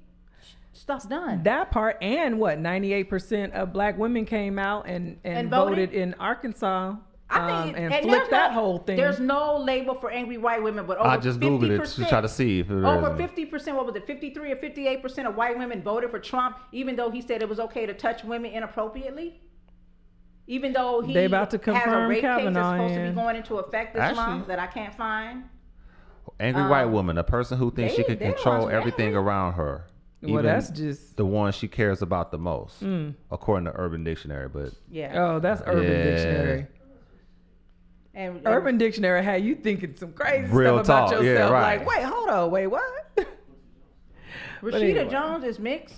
stuff done. That part, and 98% of black women came out and And voted voted? in Arkansas I think, and there's flip that whole thing. There's no label for angry white women, but over I just googled it to try to see if it over is. 50%. What was it? 53 or 58% of white women voted for Trump, even though he said it was okay to touch women inappropriately. Even though he They about to has a confirm rape case that's Kavanaugh supposed to be in. going into effect this Actually- month that I can't find. Angry white woman, a person who thinks she they- can they the control ones- everything around her. Well, even that's just. the one she cares about the most, according to Urban Dictionary. But Yeah. Oh, that's Urban Yeah. Dictionary. And Urban Dictionary had you thinking some crazy Real stuff about talk, yeah, yourself. right. Like, wait, hold on, wait, what? Rashida anyway. Jones is mixed.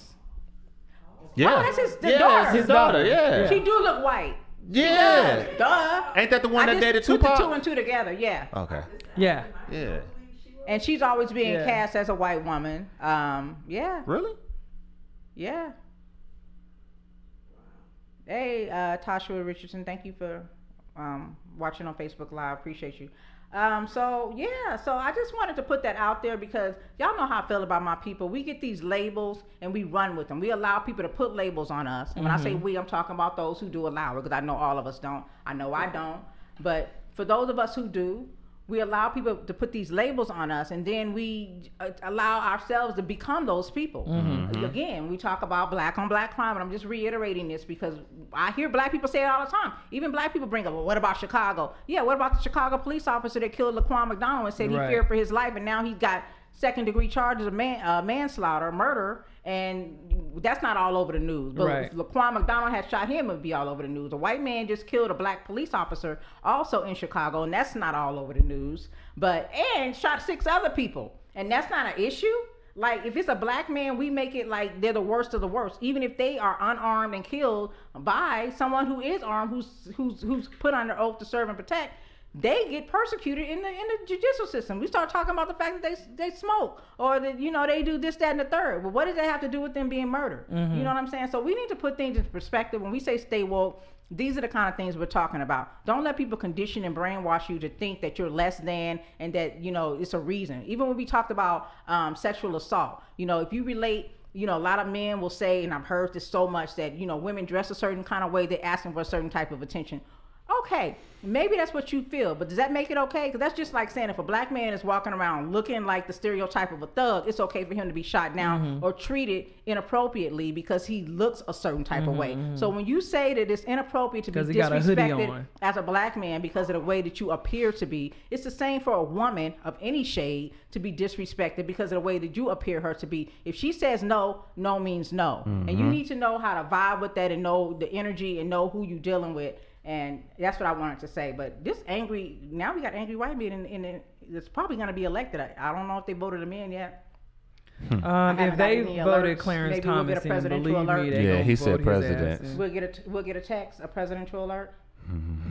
yeah, Oh, that's his yeah, daughter. that's his daughter. Yeah, She do look white. yeah. Duh. Ain't that the one I that just dated put Tupac? the two and two together. Yeah. Okay, Yeah. yeah. And she's always being Yeah. cast as a white woman. Yeah. Really? Yeah. Hey, Tasha Richardson, thank you for watching on Facebook Live. Appreciate you. So I just wanted to put that out there because y'all know how I feel about my people. We get these labels and we run with them. We allow people to put labels on us. And when I say we, I'm talking about those who do allow it, because I know all of us don't. I know I don't. But for those of us who do, we allow people to put these labels on us, and then we allow ourselves to become those people. Again, we talk about black on black crime, and I'm just reiterating this because I hear black people say it all the time. Even black people bring up, well, what about Chicago? Yeah, what about the Chicago police officer that killed Laquan McDonald and said he Right. feared for his life, and now he's got second-degree charges of manslaughter, murder, and that's not all over the news. But Right. if Laquan McDonald had shot him, it would be all over the news. A white man just killed a black police officer also in Chicago, and that's not all over the news. And shot 6 other people, and that's not an issue. Like, if it's a black man, we make it like they're the worst of the worst, even if they are unarmed and killed by someone who is armed, who's put under oath to serve and protect. They get persecuted in the judicial system. We start talking about the fact that they smoke, or that they do this, that, and the third. Well, what does that have to do with them being murdered? You know what I'm saying? So we need to put things in perspective. When we say stay woke, these are the kind of things we're talking about. Don't let people condition and brainwash you to think that you're less than, and that it's a reason. Even when we talked about sexual assault, if you relate. A lot of men will say, and I've heard this so much, that women dress a certain kind of way, they're asking for a certain type of attention. Okay, maybe that's what you feel, but does that make it okay? Because that's just like saying if a black man is walking around looking like the stereotype of a thug, it's okay for him to be shot down or treated inappropriately because he looks a certain type of way. So when you say that it's inappropriate to be 'Cause he got a hoodie disrespected on. as a black man because of the way that you appear to be, it's the same for a woman of any shade to be disrespected because of the way that you appear her to be. If she says no, no means no. And you need to know how to vibe with that and know the energy and know who you're dealing with. And that's what I wanted to say. But this now we got angry white men in it's probably going to be elected. I don't know if they voted him in yet. If got they any voted alerts. Clarence Maybe we'll get a Thomas in, presidential believe alert. me, they Yeah, gonna he said vote his ass president. in. We'll get a text, a presidential alert.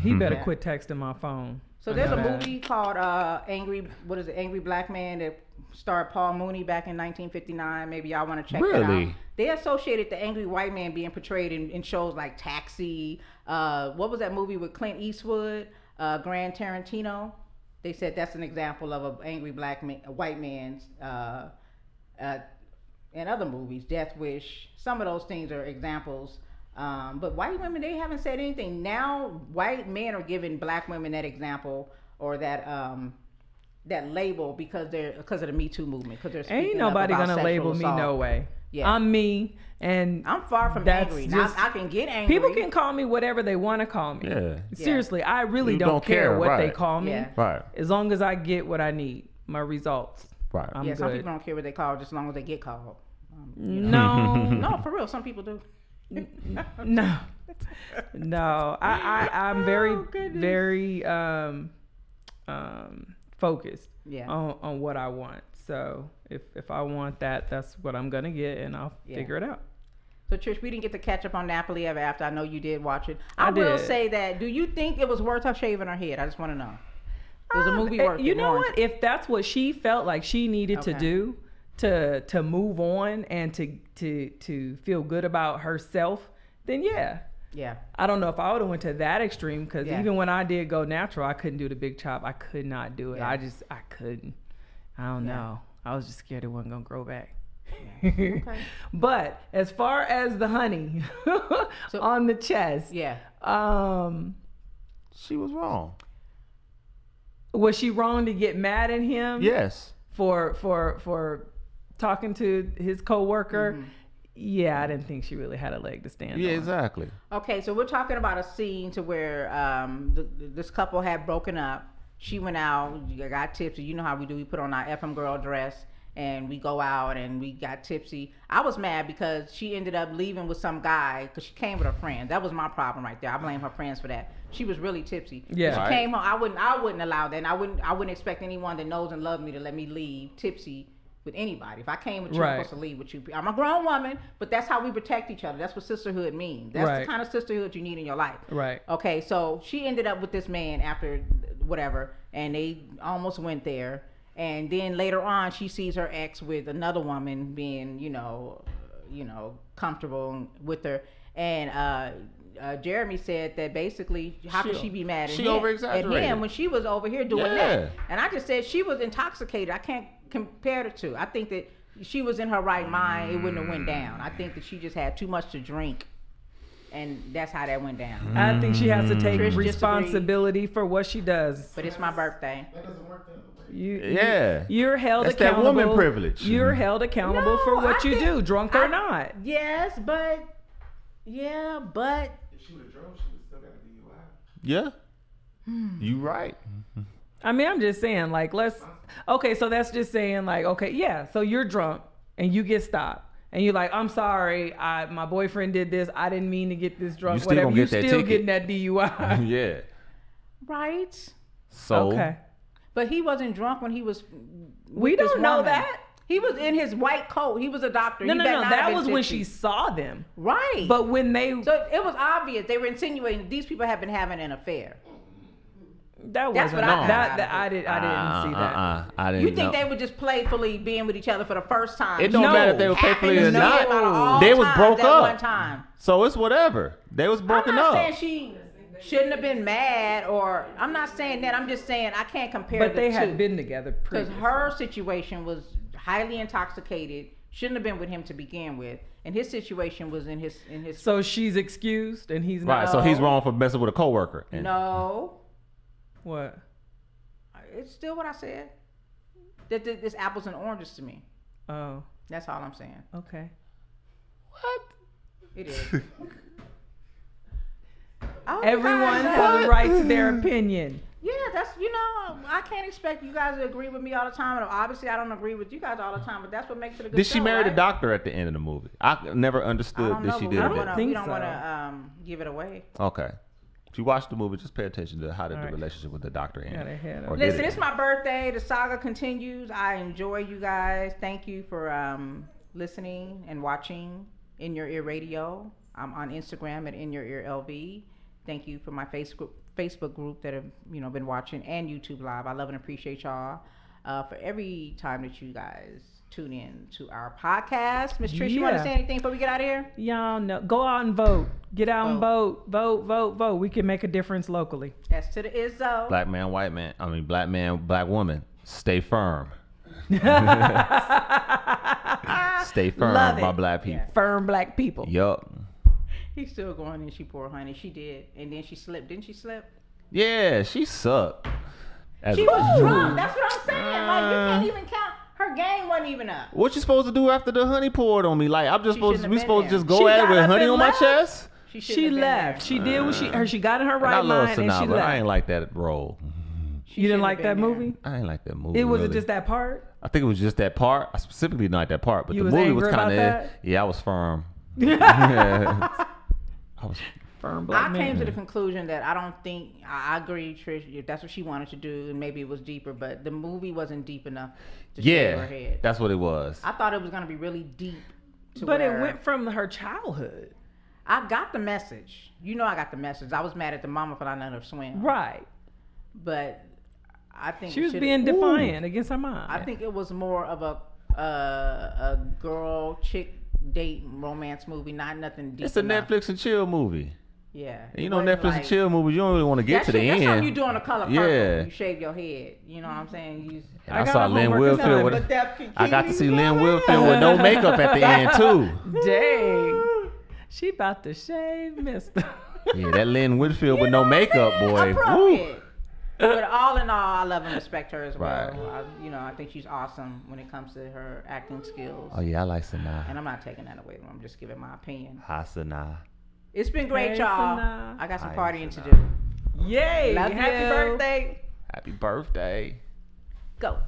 He better Yeah. quit texting my phone. So there's a movie called Angry Black Man that starred Paul Mooney back in 1959. Maybe y'all want to check that out. Really? They associated the angry white man being portrayed in shows like Taxi. What was that movie with Clint Eastwood? Grand Tarantino. They said that's an example of an angry white man's. And other movies, Death Wish. Some of those things are examples. But white women, they haven't said anything. Now, white men are giving black women that example or that label because of the Me Too movement. Because they're speaking Ain't nobody up about gonna sexual label me assault. no way. Yeah. I'm me, and I'm far from that's angry. Now, just- I can get angry. people can call me whatever they want to call me. Yeah. Seriously, I really You don't care what they right. call me, Yeah. Right. as long as I get what I need, my results. Right. I'm Yeah, some good. people don't care what they call, just as long as they get called. No, No, for real, some people do. no, no. I'm very, Oh, goodness. very focused Yeah. on what I want. So if I want that, that's what I'm gonna get, and I'll Yeah. figure it out. So, Trish, we didn't get to catch up on Napoli ever after. I know you did watch it. I I will did. say that, do you think it was worth her shaving her head? I just want to know. It was a movie worth it. You know Warren. what? If that's what she felt like she needed to Okay. do to move on and to feel good about herself, then yeah. Yeah. I don't know if I would have went to that extreme, because Yeah. even when I did go natural, I couldn't do the big chop. I could not do it. Yeah. I couldn't. I don't Yeah. know. I was just scared it wasn't gonna grow back. Okay. But as far as the honey So- on the chest, Yeah. She was wrong. Was she wrong to get mad at him? Yes. For talking to his coworker? Yeah, I didn't think she really had a leg to stand on. Yeah, exactly. Okay, so we're talking about a scene to where this couple had broken up. She went out, got tipsy. You know how we do. We put on our FM girl dress and we go out and we got tipsy. I was mad because she ended up leaving with some guy because she came with her friends. That was my problem right there. I blame her friends for that. She was really tipsy. Yeah. She came home. I wouldn't allow that. And I wouldn't expect anyone that knows and loves me to let me leave tipsy with anybody. If I came with you, I'm supposed to leave with you. I'm a grown woman, but that's how we protect each other. That's what sisterhood means. That's the kind of sisterhood you need in your life. Right. Okay, so she ended up with this man after whatever, and they almost went there. And then later on, she sees her ex with another woman being, comfortable with her. And Jeremy said that basically, how could she be mad at him? Over-exaggerated. At him when she was over here doing that. And I just said she was intoxicated. I can't compare the two. I think that she was in her right mind, it wouldn't have went down. I think that she just had too much to drink, and that's how that went down. I think she has to take Trish responsibility for what she does. But it's my birthday. That doesn't work the other way. You're held That's accountable. that woman privilege. You're held accountable for what you do, drunk or not. Yes, but If she would have drove, she would still got a DUI. Yeah. You right. I mean, I'm just saying, like, so that's just saying, like, okay, yeah, so you're drunk and you get stopped. And you're like, I'm sorry, my boyfriend did this. I didn't mean to get this drunk. You still gonna get that ticket. getting that DUI. Yeah. right. So. Okay. But he wasn't drunk when he was. We don't know that. He was in his white coat. He was a doctor. No. That was when she she saw them. Right. But when they. So it was obvious. They were insinuating these people have been having an affair. That That's wasn't. what I got. I didn't see that. I didn't. You think they were just playfully being with each other for the first time? It don't matter if they were playfully or not. They They was broke up. One time. So it's whatever. They was broken I'm not up. saying she shouldn't have been mad, or I'm not saying that. I'm just saying I can't compare. But they the had two. been together Because previously. her situation was highly intoxicated, shouldn't have been with him to begin with, and his situation was in his. So she's excused and he's not. Right. So he's wrong for messing with a coworker. And No, What? it's still what I said. That this apples and oranges to me. Oh, That's all I'm saying. okay. What? It is. Oh, Everyone guys, has a right to their opinion. Yeah, that's I can't expect you guys to agree with me all the time. And obviously, I don't agree with you guys all the time. But that's what makes it a good Did she show, marry the right? doctor at the end of the movie? I never I understood don't that know, she but did I we don't that. think we don't so. want to give it away. Okay. If you watch the movie, just pay attention to how did All the right. relationship with the doctor end. Got ahead of Or it. did Listen, it it's my birthday. The saga continues. I enjoy you guys. Thank you for listening and watching In Your Ear Radio. I'm on Instagram at In Your Ear LV. Thank you for my Facebook group that have been watching, and YouTube Live. I love and appreciate y'all for every time that you guys tune in to our podcast. Miss Trish, you want to Yeah. say anything before we get out of here? Y'all know. Go out and vote. Get out and vote. Vote. We can make a difference locally. S to the Izzo. Black man, white man. I mean, black man, black woman. Stay firm. Stay firm, Love my it. black people. Firm black people. Yup. He's still going in. She poor honey. She did, and then she slipped. Didn't she slip? Yeah, she sucked. As She a- was drunk. That's what I'm saying. Like, you can't even count. Her game wasn't even up. What you supposed to do after the honey poured on me? Like I'm just She supposed shouldn't we have supposed to been just there. go She at it got with up honey and on my left. chest? Shouldn't She have been left. there. She did what she got in her And I right love mind and she Sanaa, but I ain't left. like that role. She You didn't shouldn't like have that been there. movie? I ain't like that movie. It wasn't really. just that part. I think it was just that part. I specifically didn't like that part, but You the was movie was angry about kind of. that? Yeah, I was firm. Yeah. I was. Firm black I man. came to the conclusion that I don't think I agree, Trish. If that's what she wanted to do, and maybe it was deeper, but the movie wasn't deep enough to shave her Yeah, head. that's what it was. I thought it was gonna be really deep. But it where went from her childhood. I got the message. I got the message. I was mad at the mama for not letting her swim. Right. But I think She was it being should've- defiant against her mom. I think it was more of a girl chick date romance movie, not nothing deep. It's a enough. Netflix and chill movie. Yeah. And you It know, wasn't Netflix and chill movies, you don't really want to get to the That's something end. you do on a color purple. Yeah. You shave your head. You know what I'm saying? And I I got saw my Lynn homework Wilfield done, with. I got to see Lynn Wilfield with no makeup at the end too. Dang. She about to shave, mister. Yeah, that Lynn Whitfield with no makeup, boy. Woo. Appropriate. But all in all, I love and respect her as well. Right. I think she's awesome when it comes to her acting skills. Oh yeah, I like Sanaa. And I'm not taking that away. I'm just giving my opinion. Hi, Sanaa. It's been great, Hey, y'all. Sanaa. I got some Hi, partying to Sanaa. do. Yay! Love Happy you. birthday. Happy birthday. Go.